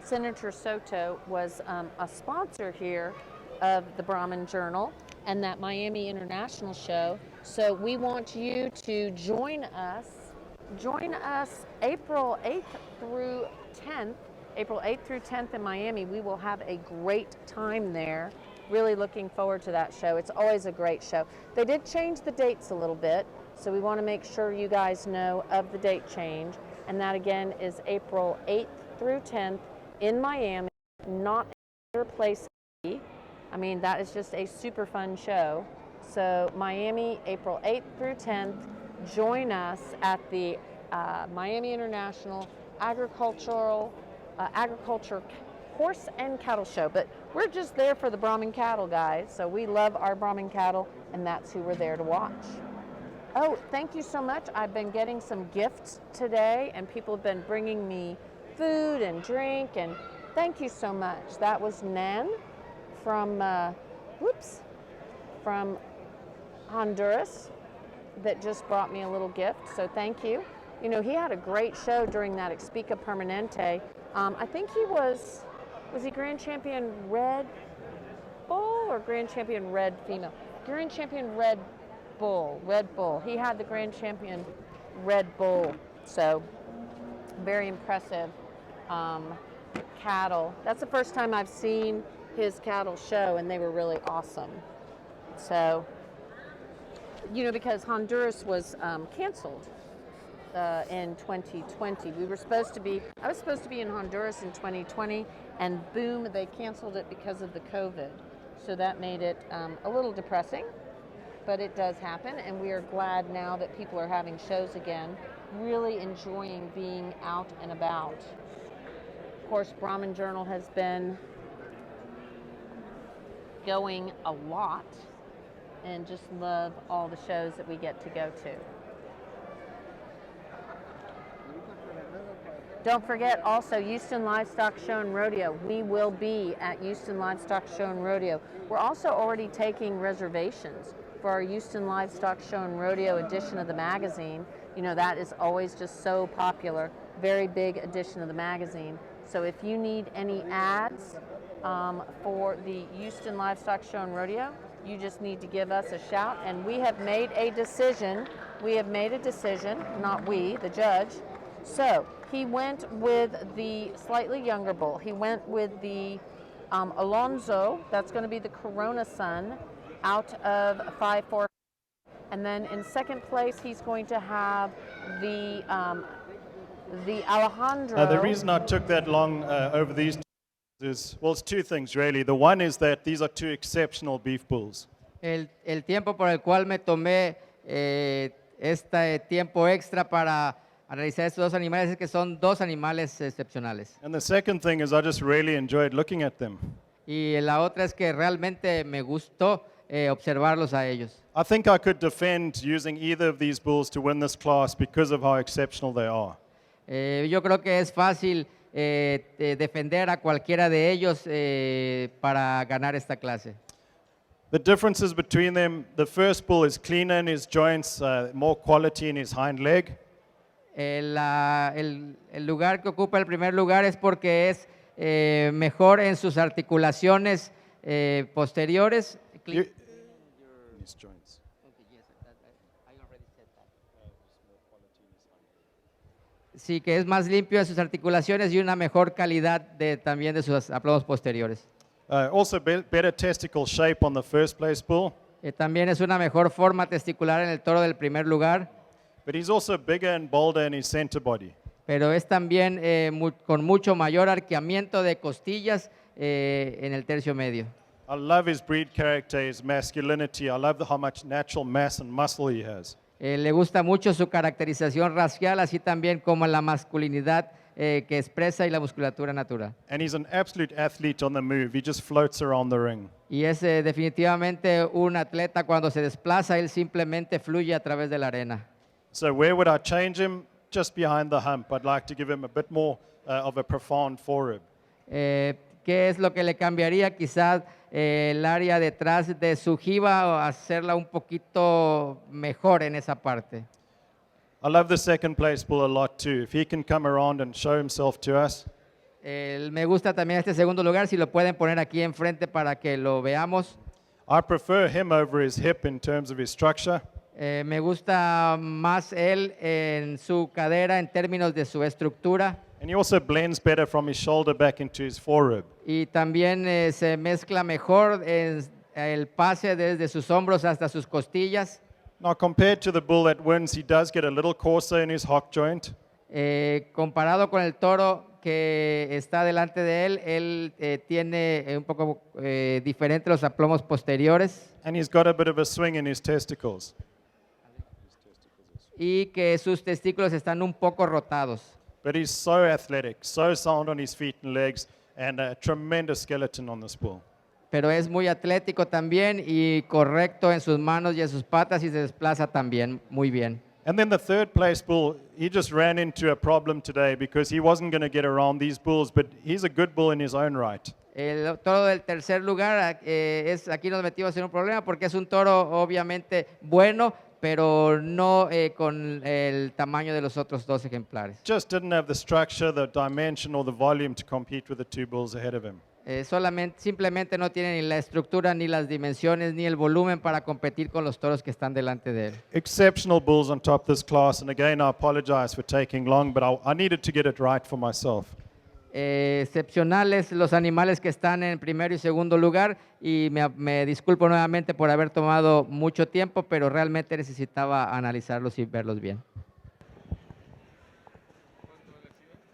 Senator Soto was a sponsor here of the Brahman Journal and that Miami International show. So we want you to join us April 8th through 10th. April 8th through 10th in Miami. We will have a great time there. Really looking forward to that show. It's always a great show. They did change the dates a little bit, so we want to make sure you guys know of the date change. And that again is April 8th through 10th in Miami, not any other place. I mean, that is just a super fun show. So Miami, April 8th through 10th, join us at the Miami International Agriculture Horse and Cattle Show. But we're just there for the Brahman cattle, guys. So we love our Brahman cattle, and that's who we're there to watch. Oh, thank you so much. I've been getting some gifts today, and people have been bringing me food and drink, and thank you so much. That was Nan from Honduras that just brought me a little gift, so thank you. You know, he had a great show during that Expica Permanente. I think was he Grand Champion Red Bull or Grand Champion Red Female? Grand Champion Red Bull. He had the Grand Champion Red Bull, so very impressive cattle. That's the first time I've seen his cattle show, and they were really awesome. So You know, because Honduras was canceled in 2020. I was supposed to be in Honduras in 2020, and boom, they canceled it because of the COVID. So that made it a little depressing, but it does happen, and we are glad now that people are having shows again, really enjoying being out and about. Of course, Brahman Journal has been going a lot, and just love all the shows that we get to go to. Don't forget also Houston Livestock Show and Rodeo. We will be at Houston Livestock Show and Rodeo. We're also already taking reservations for our Houston Livestock Show and Rodeo edition of the magazine. You know, that is always just so popular. Very big edition of the magazine. So if you need any ads for the Houston Livestock Show and Rodeo, you just need to give us a shout. And we have made a decision. Not we, the judge. So he went with the slightly younger bull. He went with the Alonzo. That's going to be the Corona son, out of 5-4. And then in second place, he's going to have the Alejandro. The reason I took that long over these is, well, it's two things really. The one is that these are two exceptional beef bulls. El tiempo por el cual me tomé este tiempo extra para analizar estos dos animales es que son dos animales excepcionales. And the second thing is I just really enjoyed looking at them. Y la otra es que realmente me gustó observarlos a ellos. I think I could defend using either of these bulls to win this class because of how exceptional they are. Yo creo que es fácil defender a cualquiera de ellos para ganar esta clase. The differences between them, the first bull is cleaner in his joints, more quality in his hind leg. El lugar que ocupa el primer lugar es porque es mejor en sus articulaciones posteriores. His joints. Sí, que es más limpio en sus articulaciones y una mejor calidad también de sus aplomos posteriores. Also better testicle shape on the first place bull. También es una mejor forma testicular en el toro del primer lugar. But he's also bigger and bolder in his center body. Pero es también con mucho mayor arqueamiento de costillas en el tercio medio. I love his breed character, his masculinity. I love how much natural mass and muscle he has. Le gusta mucho su caracterización racial, así también como la masculinidad que expresa y la musculatura natural. And he's an absolute athlete on the move. He just floats around the ring. Y es definitivamente un atleta. Cuando se desplaza, él simplemente fluye a través de la arena. So where would I change him? Just behind the hump. I'd like to give him a bit more of a profound forerib. ¿Qué es lo que le cambiaría? Quizás el área detrás de su jiba, o hacerla un poquito mejor en esa parte. I love the second place bull a lot too. If he can come around and show himself to us. Me gusta también este segundo lugar, si lo pueden poner aquí enfrente para que lo veamos. I prefer him over his hip in terms of his structure. Me gusta más él en su cadera en términos de su estructura. And he also blends better from his shoulder back into his forerib. Y también se mezcla mejor en el pase desde sus hombros hasta sus costillas. Now compared to the bull that wins, he does get a little coarser in his hock joint. Comparado con el toro que está delante de él tiene un poco diferente los aplomos posteriores. And he's got a bit of a swing in his testicles. Y que sus testículos están un poco rotados. But he's so athletic, so sound on his feet and legs, and a tremendous skeleton on this bull. Pero es muy atlético también y correcto en sus manos y en sus patas, y se desplaza también muy bien. And then the third place bull, he just ran into a problem today because he wasn't going to get around these bulls, but he's a good bull in his own right. El toro del tercer lugar, aquí nos metimos en un problema porque es un toro obviamente bueno, pero no con el tamaño de los otros dos ejemplares. Just didn't have the structure, the dimension, or the volume to compete with the two bulls ahead of him. Simplemente no tiene ni la estructura, ni las dimensiones, ni el volumen para competir con los toros que están delante de él. Exceptional bulls on top of this class, and again I apologize for taking long, but I needed to get it right for myself. excepcionales los animales que están en primero y segundo lugar y me disculpo nuevamente por haber tomado mucho tiempo, pero realmente necesitaba analizarlos y verlos bien.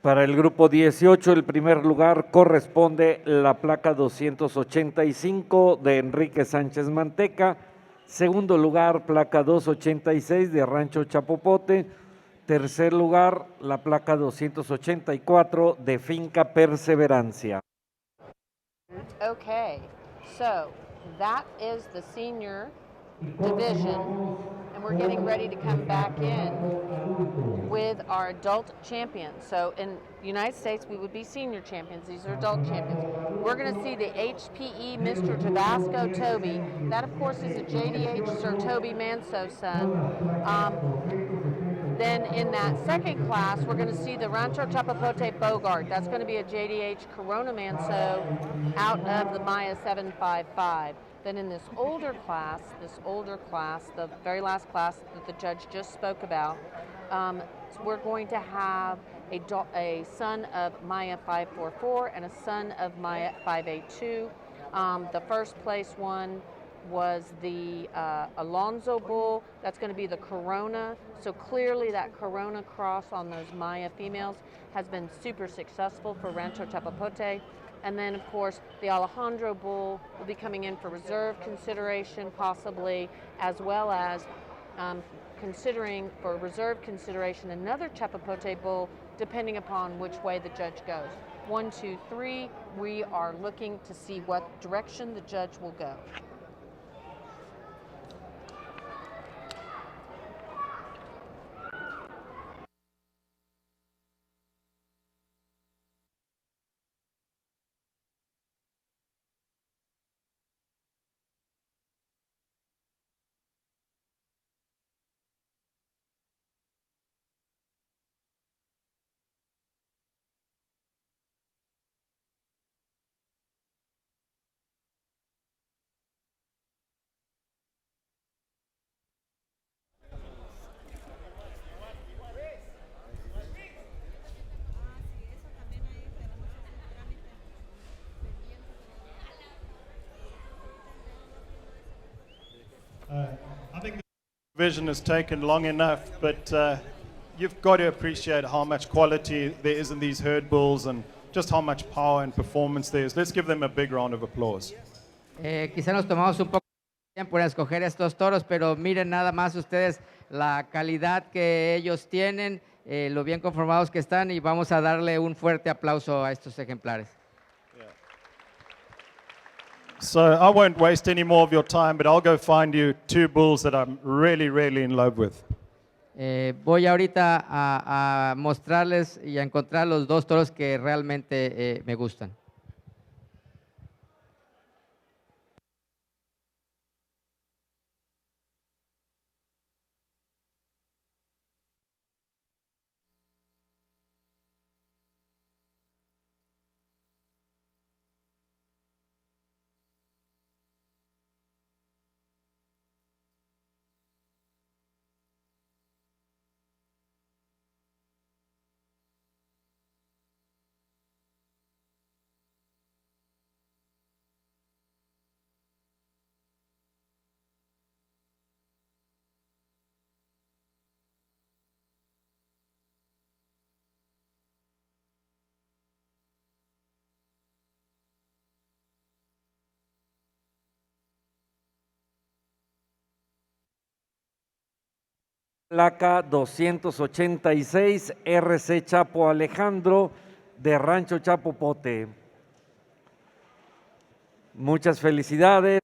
Para el grupo 18, el primer lugar corresponde la placa 285 de Enrique Sánchez Manteca. Segundo lugar, placa 286 de Rancho Chapopote. Tercer lugar, la placa 284 de Finca Perseverancia. Okay, so that is the senior division, and we're getting ready to come back in with our adult champions. So in the United States, we would be senior champions. These are adult champions. We're going to see the HPE Mr. Tabasco Toby. That, of course, is a JDH Sir Toby Manso son. Then in that second class, we're going to see the Rancho Chapapote Bogart. That's going to be a JDH Corona Manso out of the Maya 755. Then in this older class, the very last class that the judge just spoke about, we're going to have a son of Maya 544 and a son of Maya 582. The first place one was the Alonzo bull. That's going to be the Corona. So clearly that Corona cross on those Maya females has been super successful for Rancho Chapapote. And then, of course, the Alejandro bull will be coming in for reserve consideration possibly, as well as considering for reserve consideration another Chapapote bull, depending upon which way the judge goes. 1, 2, 3, we are looking to see what direction the judge will go. I think the division has taken long enough, but you've got to appreciate how much quality there is in these herd bulls and just how much power and performance there is. Let's give them a big round of applause. Quizá nos tomamos un poco de tiempo en escoger estos toros, pero miren nada más ustedes la calidad que ellos tienen, lo bien conformados que están, y vamos a darle un fuerte aplauso a estos ejemplares. So I won't waste any more of your time, but I'll go find you 2 bulls that I'm really, really in love with. Voy ahorita a mostrarles y a encontrar los 2 toros que realmente me gustan. Placa 286 RC Chapo Alejandro de Rancho Chapopote. Muchas felicidades.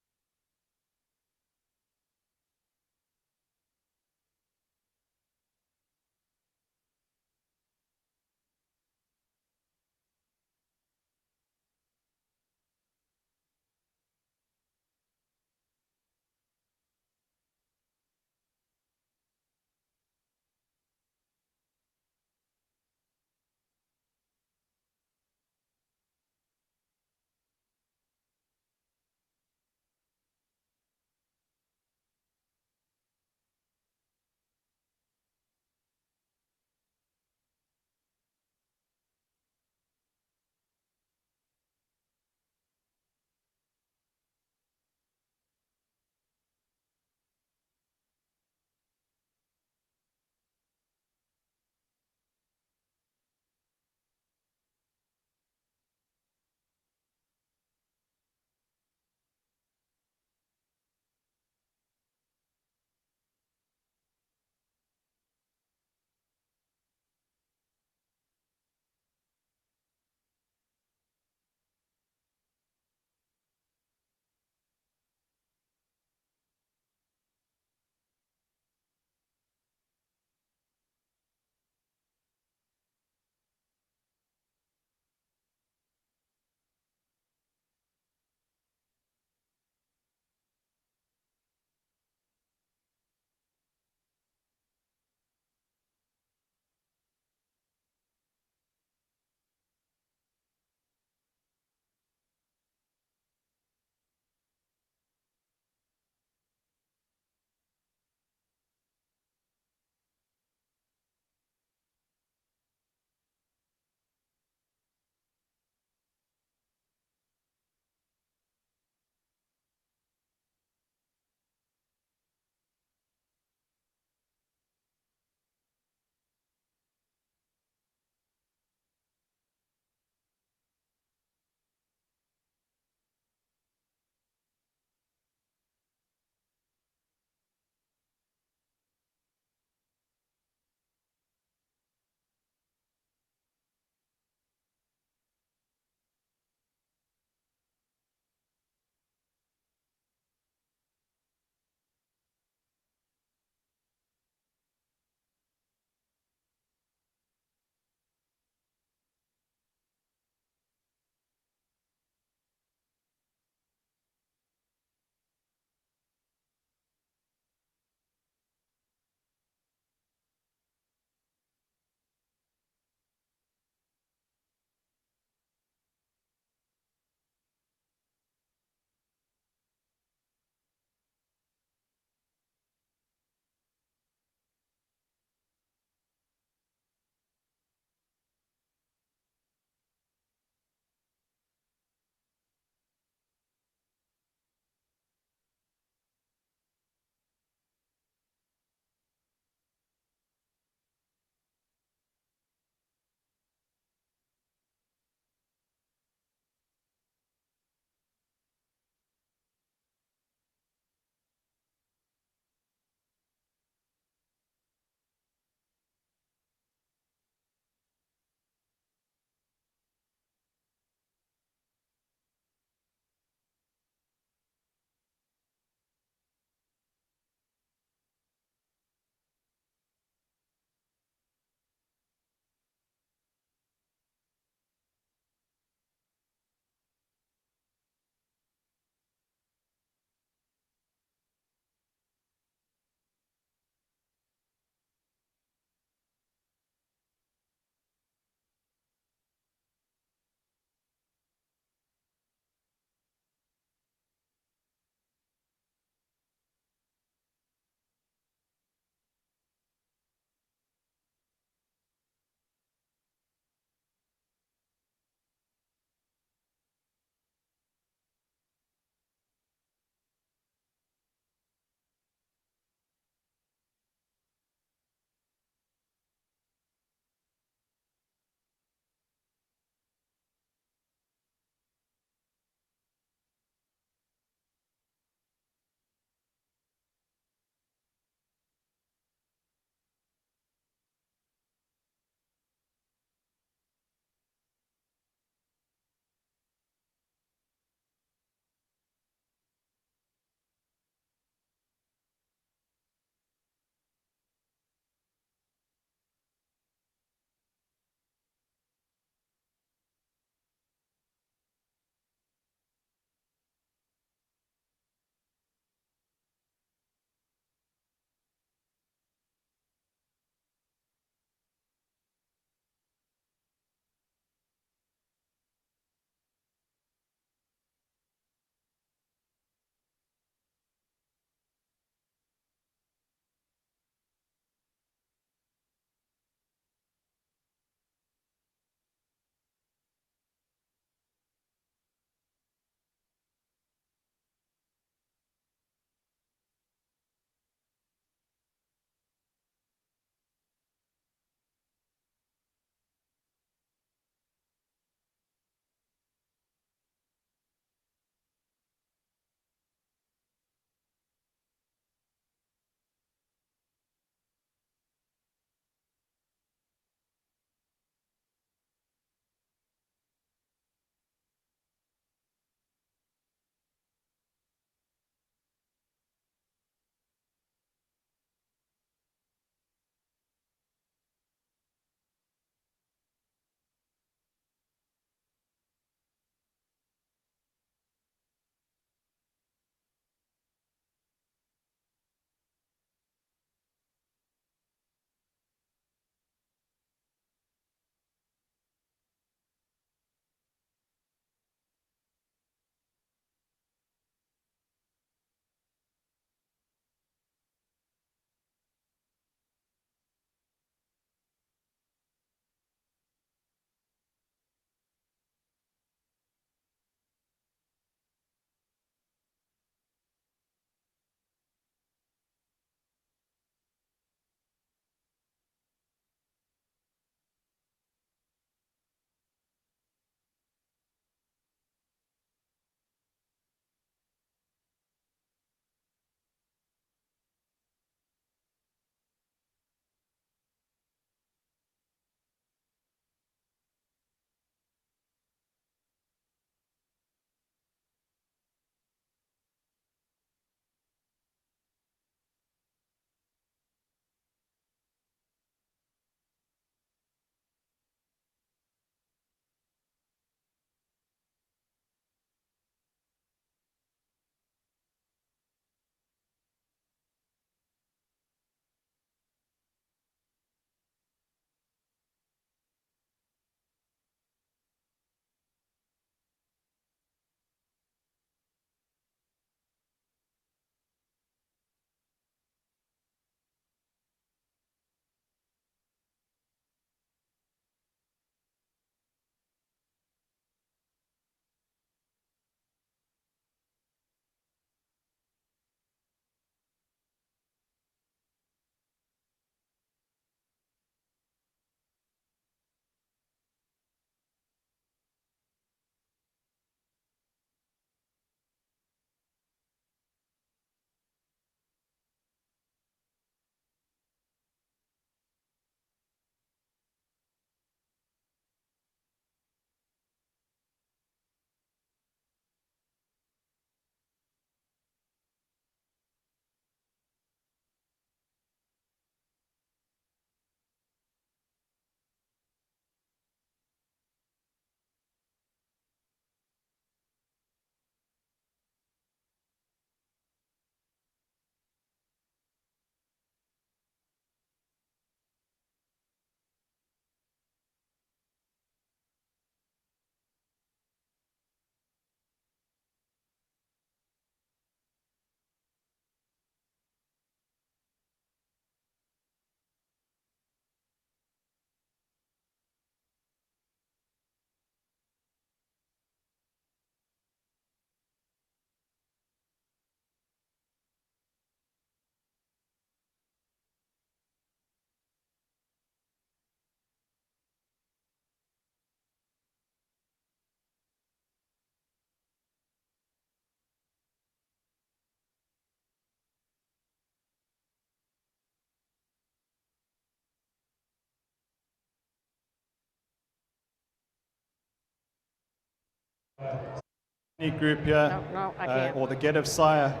Group here, No, I can't. or the Get of Sire,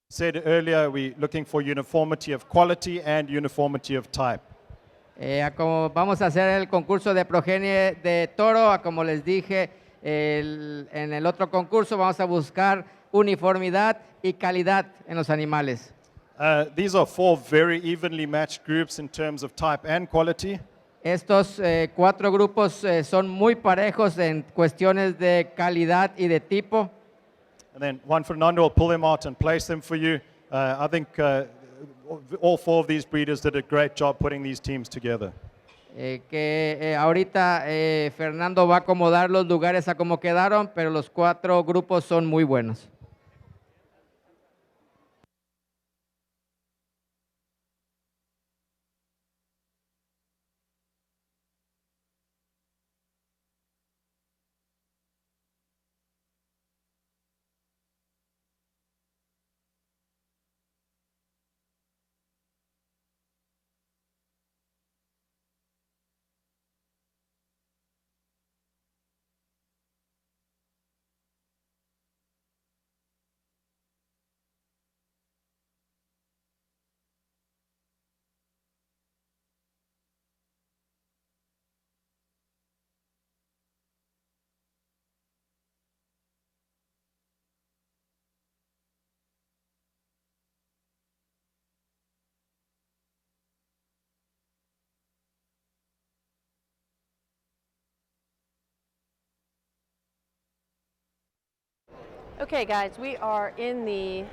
said earlier we're looking for uniformity of quality and uniformity of type. Como vamos a hacer el concurso de progenie de toro, como les dije, en el otro concurso vamos a buscar uniformidad y calidad en los animales. These are 4 very evenly matched groups in terms of type and quality. Estos 4 grupos son muy parejos en cuestiones de calidad y de tipo. And then Juan Fernando will pull them out and place them for you. I think all 4 of these breeders did a great job putting these teams together. Ahorita Fernando va a acomodar los lugares a como quedaron, pero los 4 grupos son muy buenos. Okay, guys, we are in the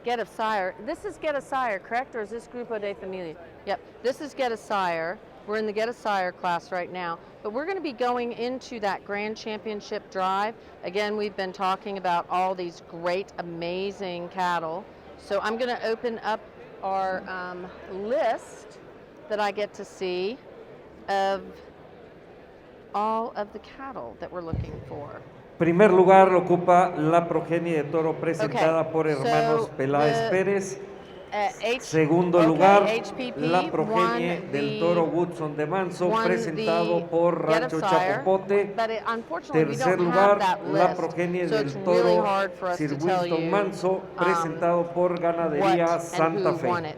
Get a Sire. This is Get a Sire, correct? Or is this Grupo de Familia? Yep, this is Get a Sire. We're in the Get a Sire class right now. But we're going to be going into that Grand Championship drive. Again, we've been talking about all these great, amazing cattle. So I'm going to open up our list that I get to see of all of the cattle that we're looking for. Primer lugar lo ocupa la progenie de toro presentada por hermanos Peláez Pérez. Segundo lugar, la progenie del toro Woodson de Manso, presentado por Rancho Chapopote. Tercer lugar, la progenie del toro Sir Winston Manso, presentado por Ganadería Santa Fe.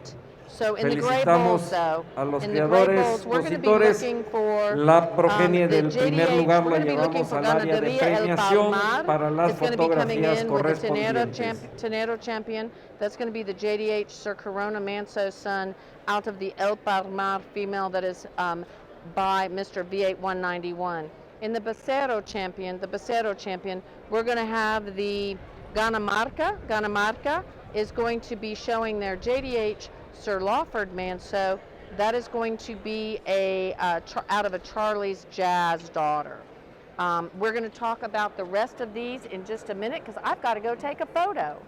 Felicitamos a los creadores, expositores. La progenie del primer lugar la llevamos al área de premiación para las fotografías correspondientes. Tenero champion. That's going to be the JDH Sir Corona Manso son out of the El Palmar female that is by Mr. V8 191. In the Becerro champion, we're going to have the Ganamarca. Ganamarca is going to be showing their JDH Sir Lawford Manso. That is going to be out of a Charlie's Jazz daughter. We're going to talk about the rest of these in just a minute because I've got to go take a photo.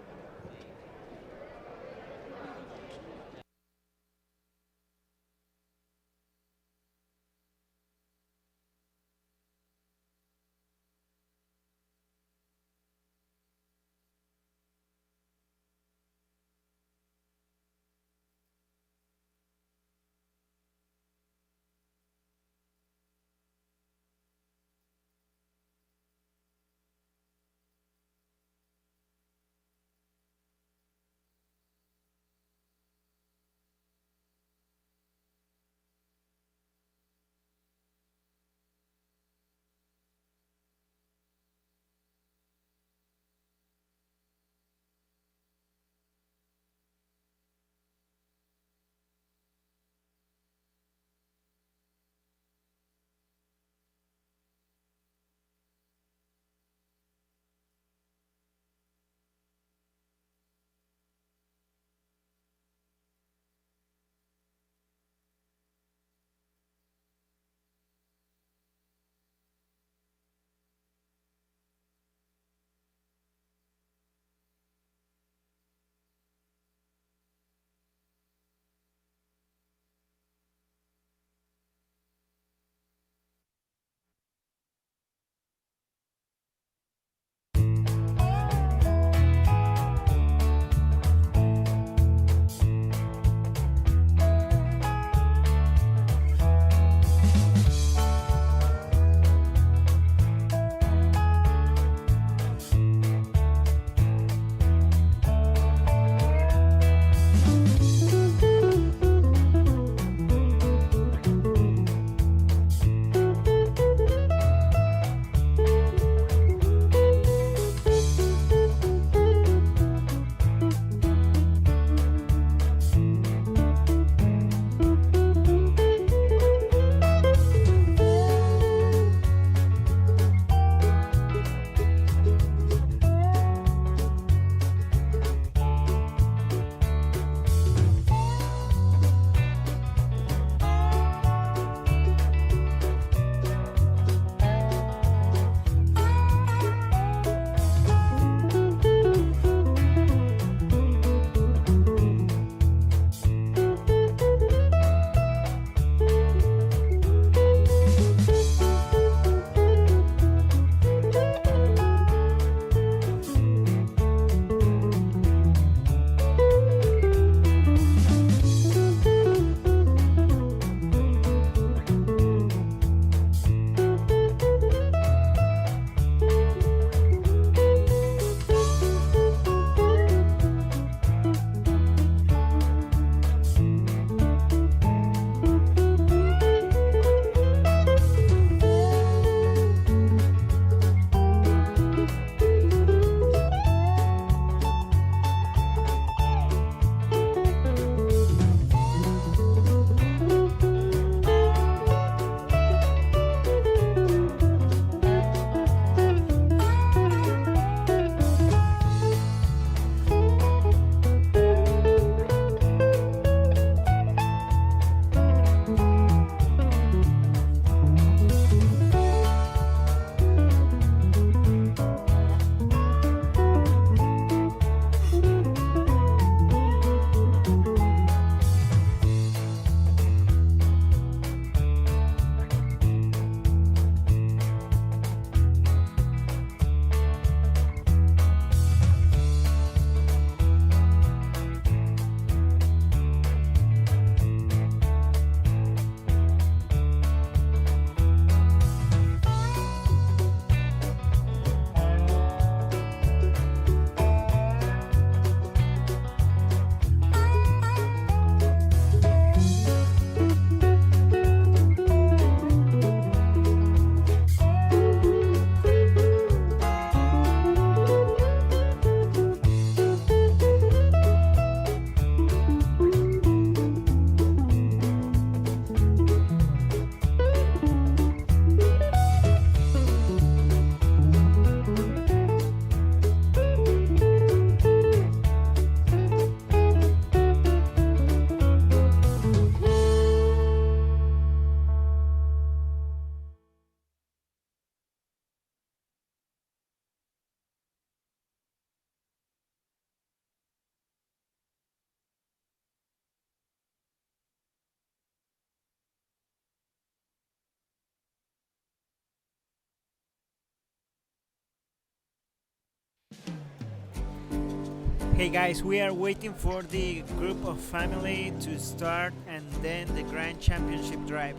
Hey guys, we are waiting for the group of family to start and then the Grand Championship drive.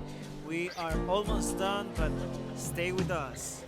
We are almost done, but stay with us.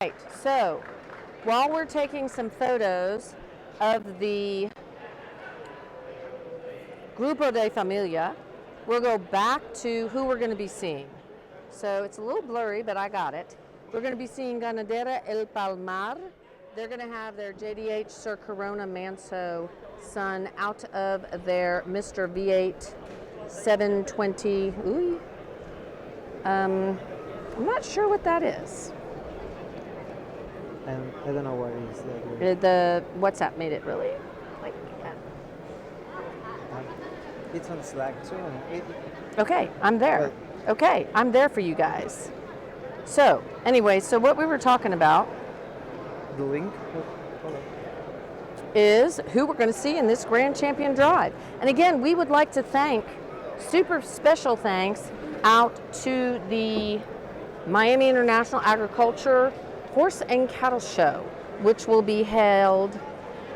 Right, so while we're taking some photos of the Grupo de Familia, we'll go back to who we're going to be seeing. So it's a little blurry, but I got it. We're going to be seeing Ganadera El Palmar. They're going to have their JDH Sir Corona Manso son out of their Mr. V8 720. Ooh. I'm not sure what that is. I don't know what it is. The WhatsApp made it really like. It's on Slack too. Okay, I'm there. Okay, I'm there for you guys. So, anyway, so what we were talking about The link? is who we're going to see in this Grand Champion Drive. And again, we would like to thank, super special thanks out to the Miami International Agriculture Horse and Cattle Show, which will be held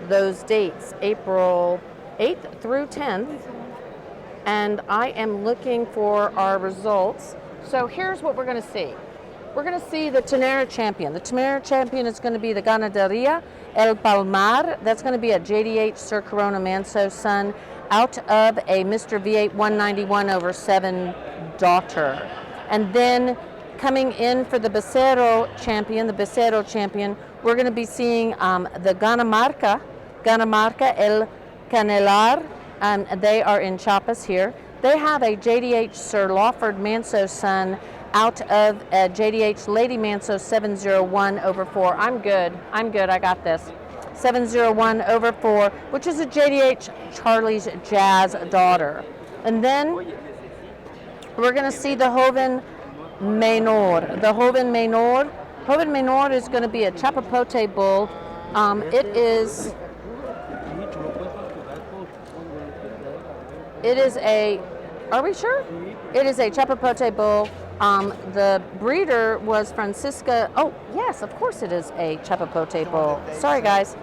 those dates, April 8th through 10th. And I am looking for our results. So here's what we're going to see. We're going to see the Ternera Champion. The Ternera Champion is going to be the Ganaderia El Palmar. That's going to be a JDH Sir Corona Manso son out of a Mr. V8 191/7 daughter. And then coming in for the Becerro Champion, we're going to be seeing the Ganamarca El Canelar. They are in Chiapas here. They have a JDH Sir Lawford Manso son out of a JDH Lady Manso 701/4. I'm good, I got this. 701/4, which is a JDH Charlie's Jazz daughter. And then we're going to see the Joven Menor. The Joven Menor is going to be a Chapapote bull. It is a, are we sure? It is a Chapapote bull. The breeder was Francisca. Oh, yes, of course it is a Chapapote bull. Sorry, guys.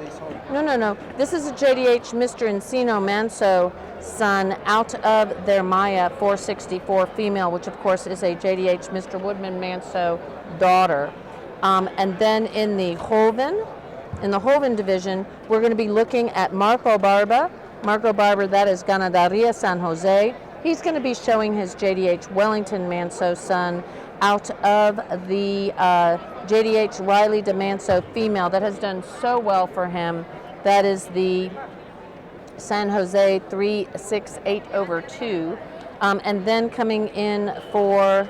No. This is a JDH Mr. Encino Manso son out of their Maya 464 female, which of course is a JDH Mr. Woodman Manso daughter. And then in the Joven division, we're going to be looking at Marco Barba. That is Ganaderia San Jose. He's going to be showing his JDH Wellington Manso son out of the JDH Riley de Manso female that has done so well for him. That is the San Jose 368/2. And then coming in for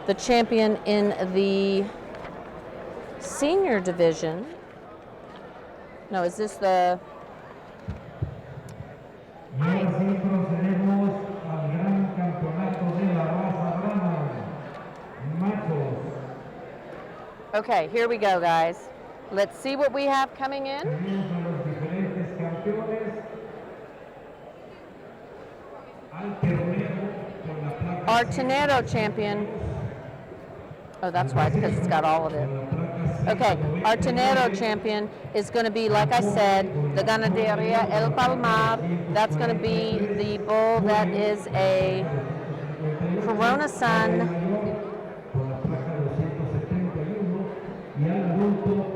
the champion in the senior division. No, is this the... Okay, here we go, guys. Let's see what we have coming in. Our Ternero Champion. Oh, that's why, because it's got all of it. Okay, our Ternero Champion is going to be, like I said, the Ganaderia El Palmar. That's going to be the bull that is a Corona son.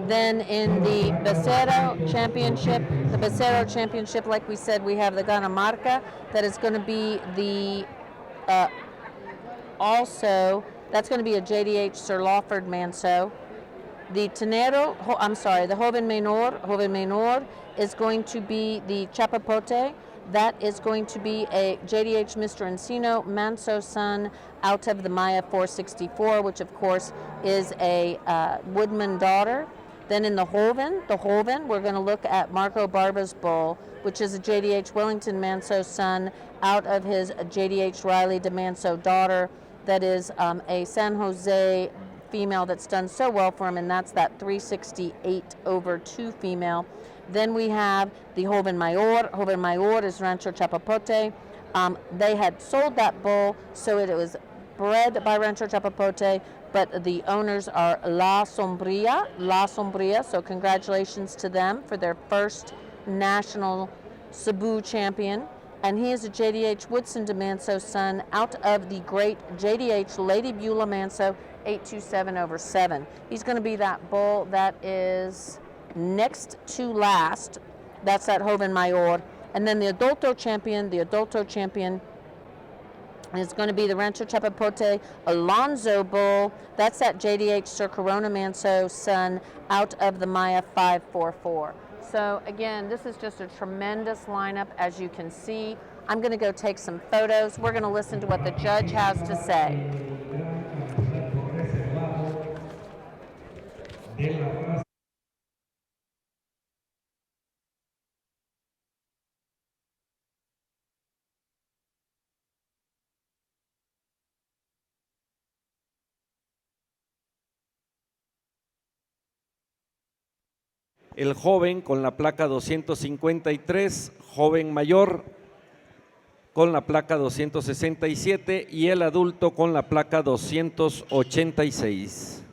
Then in the Becerro Championship, like we said, we have the Ganamarca. That is going to be the, that's going to be a JDH Sir Lawford Manso. The the Joven Menor is going to be the Chapapote. That is going to be a JDH Mr. Encino Manso son out of the Maya 464, which of course is a Woodman daughter. Then in the Joven, we're going to look at Marco Barba's bull, which is a JDH Wellington Manso son out of his JDH Riley de Manso daughter. That is a San Jose female that's done so well for him, and that's that 368/2 female. Then we have the Joven Mayor. Joven Mayor is Rancho Chapapote. They had sold that bull, so it was bred by Rancho Chapapote, but the owners are La Sombria, so congratulations to them for their first national Cebu champion. And he is a JDH Woodson de Manso son out of the great JDH Lady Beulah Manso 827/7. He's going to be that bull that is next to last. That's that Joven Mayor. And then the adulto champion is going to be the Rancho Chapapote Alonzo bull. That's that JDH Sir Corona Manso son out of the Maya 544. So again, this is just a tremendous lineup, as you can see. I'm going to go take some photos. We're going to listen to what the judge has to say. El joven con la placa 253, joven mayor con la placa 267 y el adulto con la placa 286.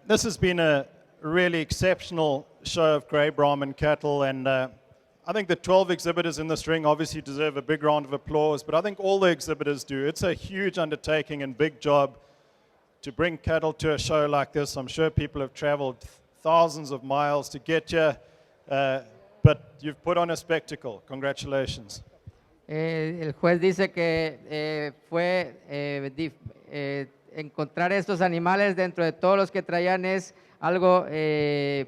This has been a really exceptional show of grey Brahman cattle, and I think the 12 exhibitors in this ring obviously deserve a big round of applause, but I think all the exhibitors do. It's a huge undertaking and big job to bring cattle to a show like this. I'm sure people have traveled thousands of miles to get here, but you've put on a spectacle. Congratulations. El juez dice que fue encontrar estos animales dentro de todos los que traían es algo que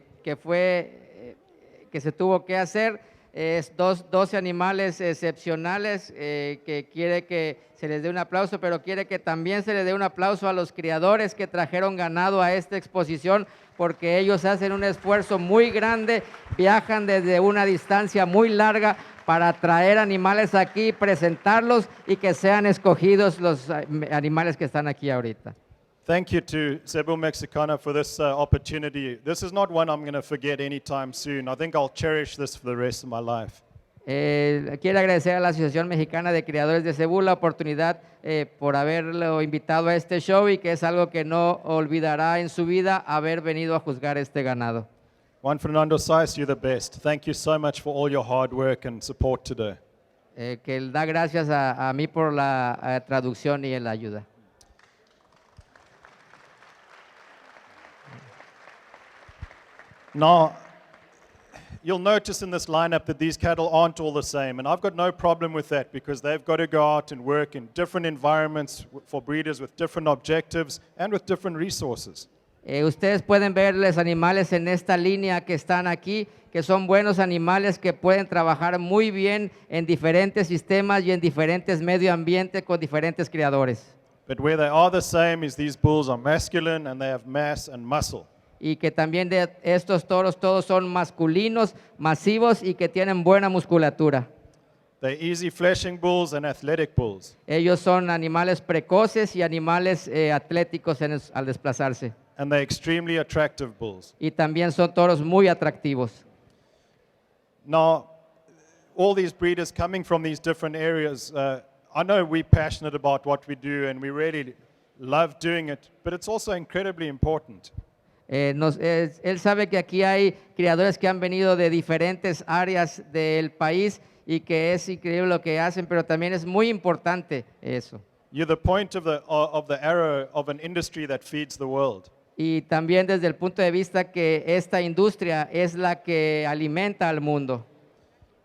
se tuvo que hacer. Es 12 animales excepcionales que quiere que se les dé un aplauso, pero quiere que también se les dé un aplauso a los criadores que trajeron ganado a esta exposición, porque ellos hacen un esfuerzo muy grande, viajan desde una distancia muy larga para traer animales aquí, presentarlos y que sean escogidos los animales que están aquí ahorita. Thank you to Cebu Mexicana for this opportunity. This is not one I'm going to forget anytime soon. I think I'll cherish this for the rest of my life. Quiero agradecer a la Asociación Mexicana de Criadores de Cebú la oportunidad por haberlo invitado a este show y que es algo que no olvidará en su vida haber venido a juzgar este ganado. Juan Fernando Saiz, you're the best. Thank you so much for all your hard work and support today. Que él da gracias a mí por la traducción y la ayuda. Now, you'll notice in this lineup that these cattle aren't all the same, and I've got no problem with that because they've got to go out and work in different environments for breeders with different objectives and with different resources. Ustedes pueden ver los animales en esta línea que están aquí, que son buenos animales que pueden trabajar muy bien en diferentes sistemas y en diferentes medio ambiente con diferentes criadores. But where they are the same is these bulls are masculine and they have mass and muscle. Y que también de estos toros todos son masculinos, masivos y que tienen buena musculatura. They're easy fleshing bulls and athletic bulls. Ellos son animales precoces y animales atléticos al desplazarse. and they're extremely attractive bulls. Y también son toros muy atractivos. Now, all these breeders coming from these different areas, I know we're passionate about what we do and we really love doing it, but it's also incredibly important. Él sabe que aquí hay criadores que han venido de diferentes áreas del país y que es increíble lo que hacen, pero también es muy importante eso. You're the point of the arrow of an industry that feeds the world. Y también desde el punto de vista que esta industria es la que alimenta al mundo.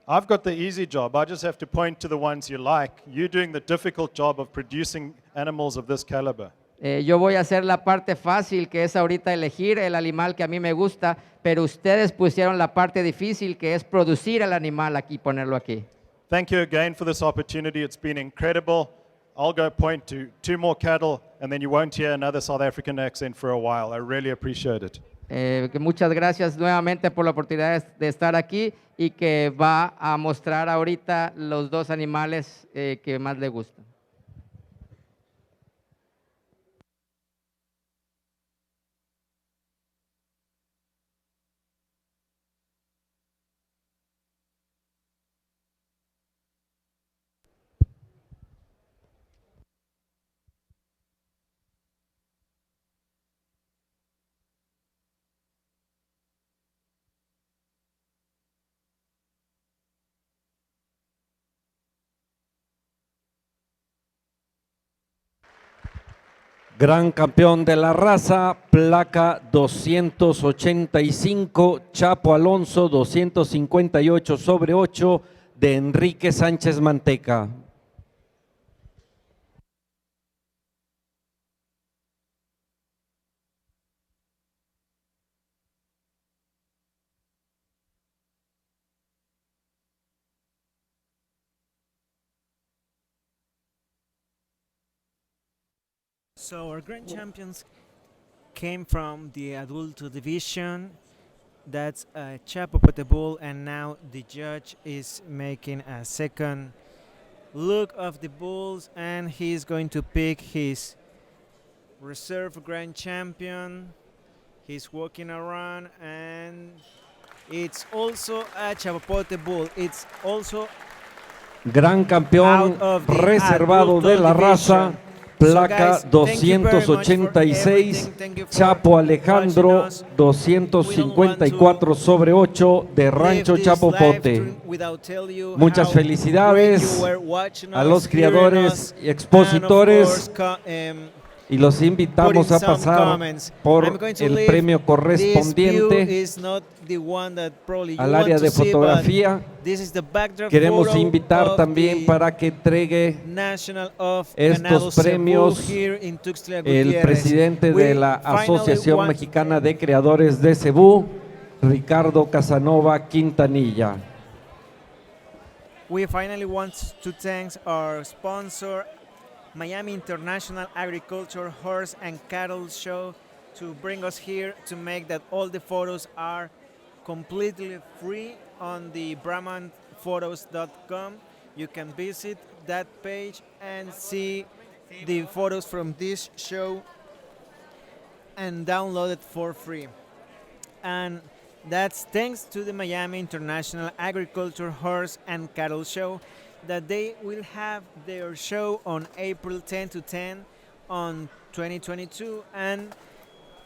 I've got the easy job. I just have to point to the ones you like. You're doing the difficult job of producing animals of this caliber. Yo voy a hacer la parte fácil, que es ahorita elegir el animal que a mí me gusta, pero ustedes pusieron la parte difícil, que es producir el animal aquí y ponerlo aquí. Thank you again for this opportunity. It's been incredible. I'll go point to 2 more cattle, and then you won't hear another South African accent for a while. I really appreciate it. Que muchas gracias nuevamente por la oportunidad de estar aquí y que va a mostrar ahorita los 2 animales que más le gustan. Gran campeón de la raza, placa 285, Chapo Alonso, 258/8 de Enrique Sánchez Manteca. So our grand champions came from the adulto division. That's Chapo Bull, and now the judge is making a second look of the bulls, and he's going to pick his reserve grand champion. He's walking around, and it's also a Chapopote bull. It's also Gran campeón reservado de la raza, placa 286, Chapo Alejandro, 254/8 de Rancho Chapopote. Muchas felicidades a los criadores y expositores y los invitamos a pasar por el premio correspondiente al área de fotografía. Queremos invitar también para que entregue estos premios el presidente de la Asociación Mexicana de Creadores de Cebu, Ricardo Casanova Quintanilla. We finally want to thank our sponsor, Miami International Agriculture Horse and Cattle Show, to bring us here to make that all the photos are completely free on the BrahmanPhotos.com. You can visit that page and see the photos from this show and download it for free. And that's thanks to the Miami International Agriculture Horse and Cattle Show, that they will have their show on April 10 to 10 on 2022, and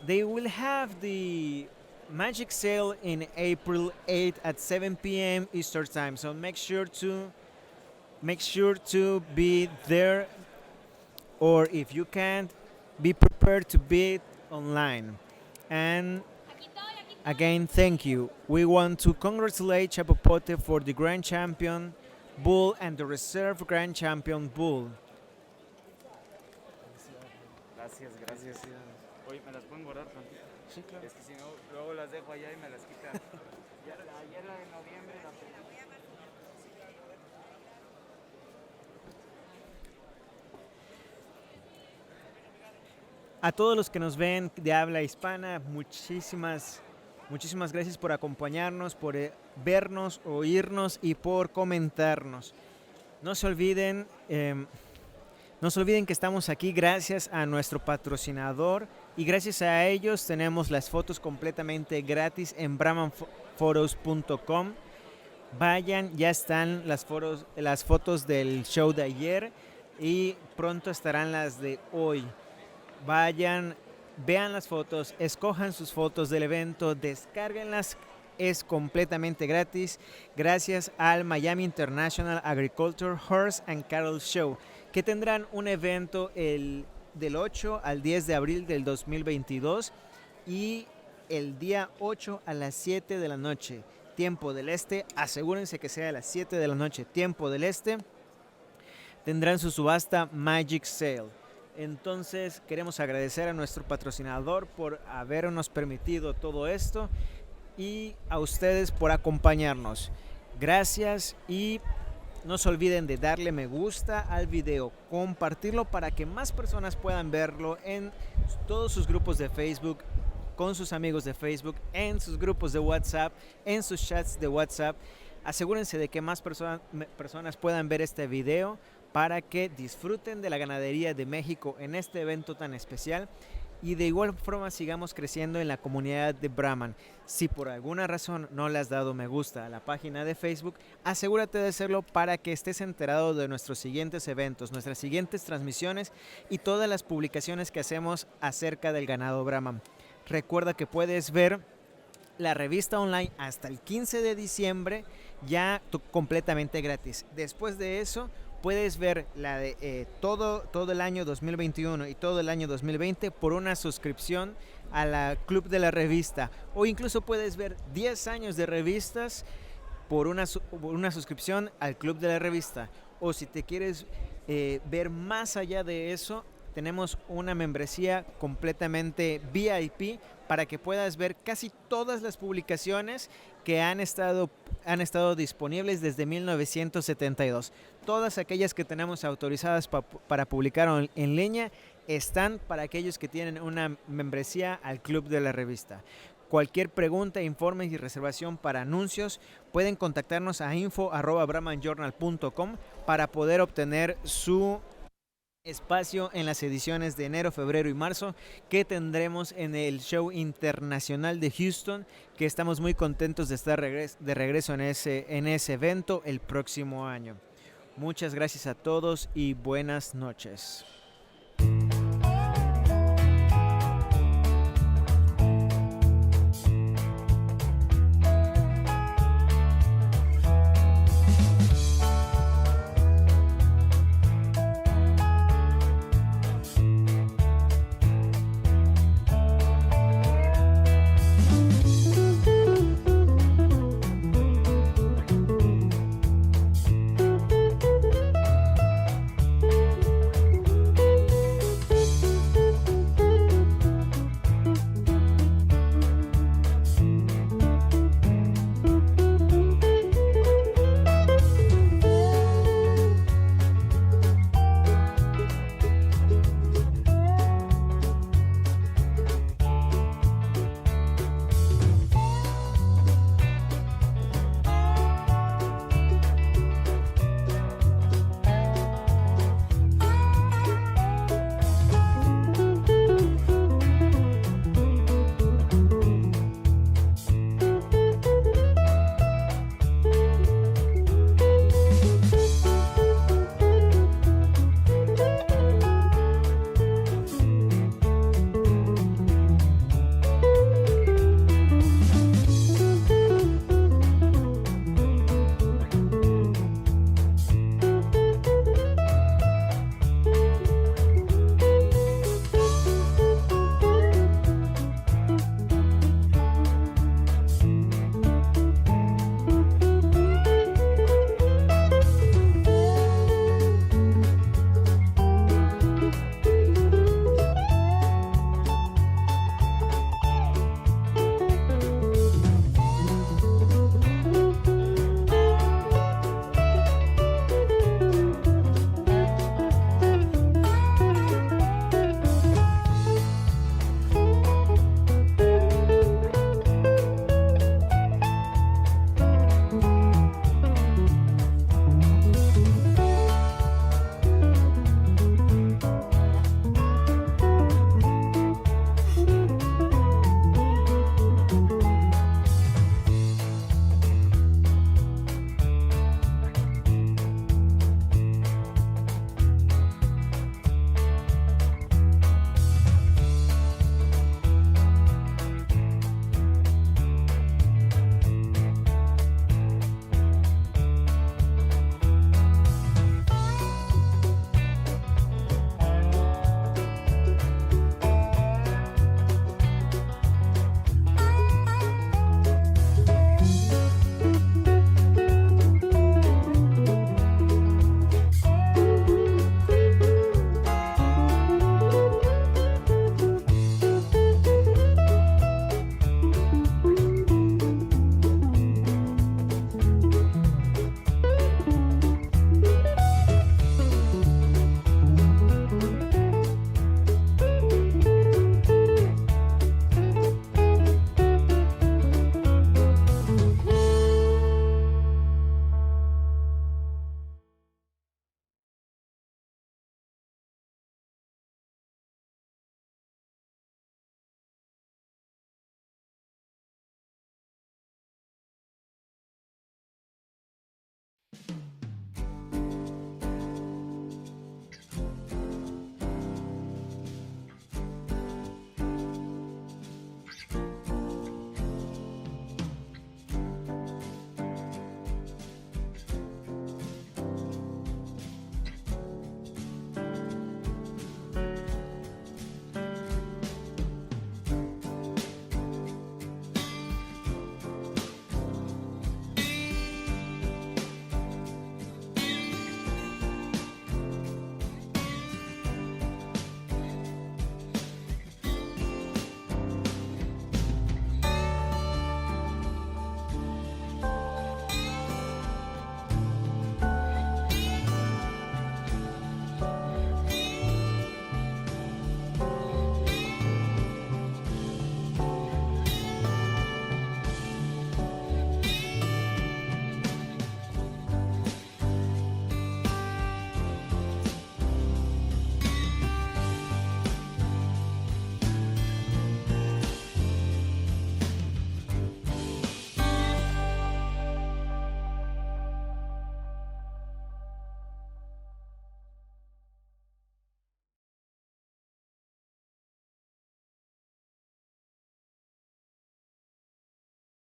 they will have the magic sale in April 8 at 7 p.m. Eastern Time. So make sure to be there, or if you can't, be prepared to bid online. And again, thank you. We want to congratulate Chapopote for the Grand Champion Bull and the Reserve Grand Champion Bull. Gracias, gracias. Oye, ¿me las pueden guardar tantito? Sí, claro. Es que si no, luego las dejo allá y me las quitan. Ayer la de noviembre la pedí. A todos los que nos ven de habla hispana, muchísimas gracias por acompañarnos, por vernos, oírnos y por comentarnos. No se olviden No se olviden que estamos aquí gracias a nuestro patrocinador y gracias a ellos tenemos las fotos completamente gratis en brahmanphotos.com. Vayan, ya están las fotos del show de ayer y pronto estarán las de hoy. Vayan, vean las fotos, escojan sus fotos del evento, descárguenlas, es completamente gratis gracias al Miami International Agriculture Horse and Cattle Show, que tendrán un evento del 8 al 10 de abril del 2022 y el día 8 a las 7 de la noche, tiempo del este. Asegúrense que sea a las 7 de la noche, tiempo del este. Tendrán su subasta Magic Sale. Entonces queremos agradecer a nuestro patrocinador por habernos permitido todo esto y a ustedes por acompañarnos. Gracias y no se olviden de darle me gusta al video, compartirlo para que más personas puedan verlo en todos sus grupos de Facebook, con sus amigos de Facebook, en sus grupos de WhatsApp, en sus chats de WhatsApp. Asegúrense de que más personas puedan ver este video para que disfruten de la ganadería de México en este evento tan especial y de igual forma sigamos creciendo en la comunidad de Brahman. Si por alguna razón no le has dado me gusta a la página de Facebook, asegúrate de hacerlo para que estés enterado de nuestros siguientes eventos, nuestras siguientes transmisiones y todas las publicaciones que hacemos acerca del ganado Brahman. Recuerda que puedes ver la revista online hasta el 15 de diciembre ya completamente gratis. Después de eso puedes ver la de todo el año 2021 y todo el año 2020 por una suscripción a la Club de la Revista, o incluso puedes ver 10 años de revistas por una suscripción al Club de la Revista. O si te quieres ver más allá de eso, tenemos una membresía completamente VIP para que puedas ver casi todas las publicaciones que han estado disponibles desde 1972. Todas aquellas que tenemos autorizadas para publicar en línea están para aquellos que tienen una membresía al Club de la Revista. Cualquier pregunta, informe y reservación para anuncios pueden contactarnos a info@brahmanjournal.com para poder obtener su espacio en las ediciones de enero, febrero y marzo que tendremos en el show internacional de Houston, que estamos muy contentos de estar de regreso en ese evento el próximo año. Muchas gracias a todos y buenas noches.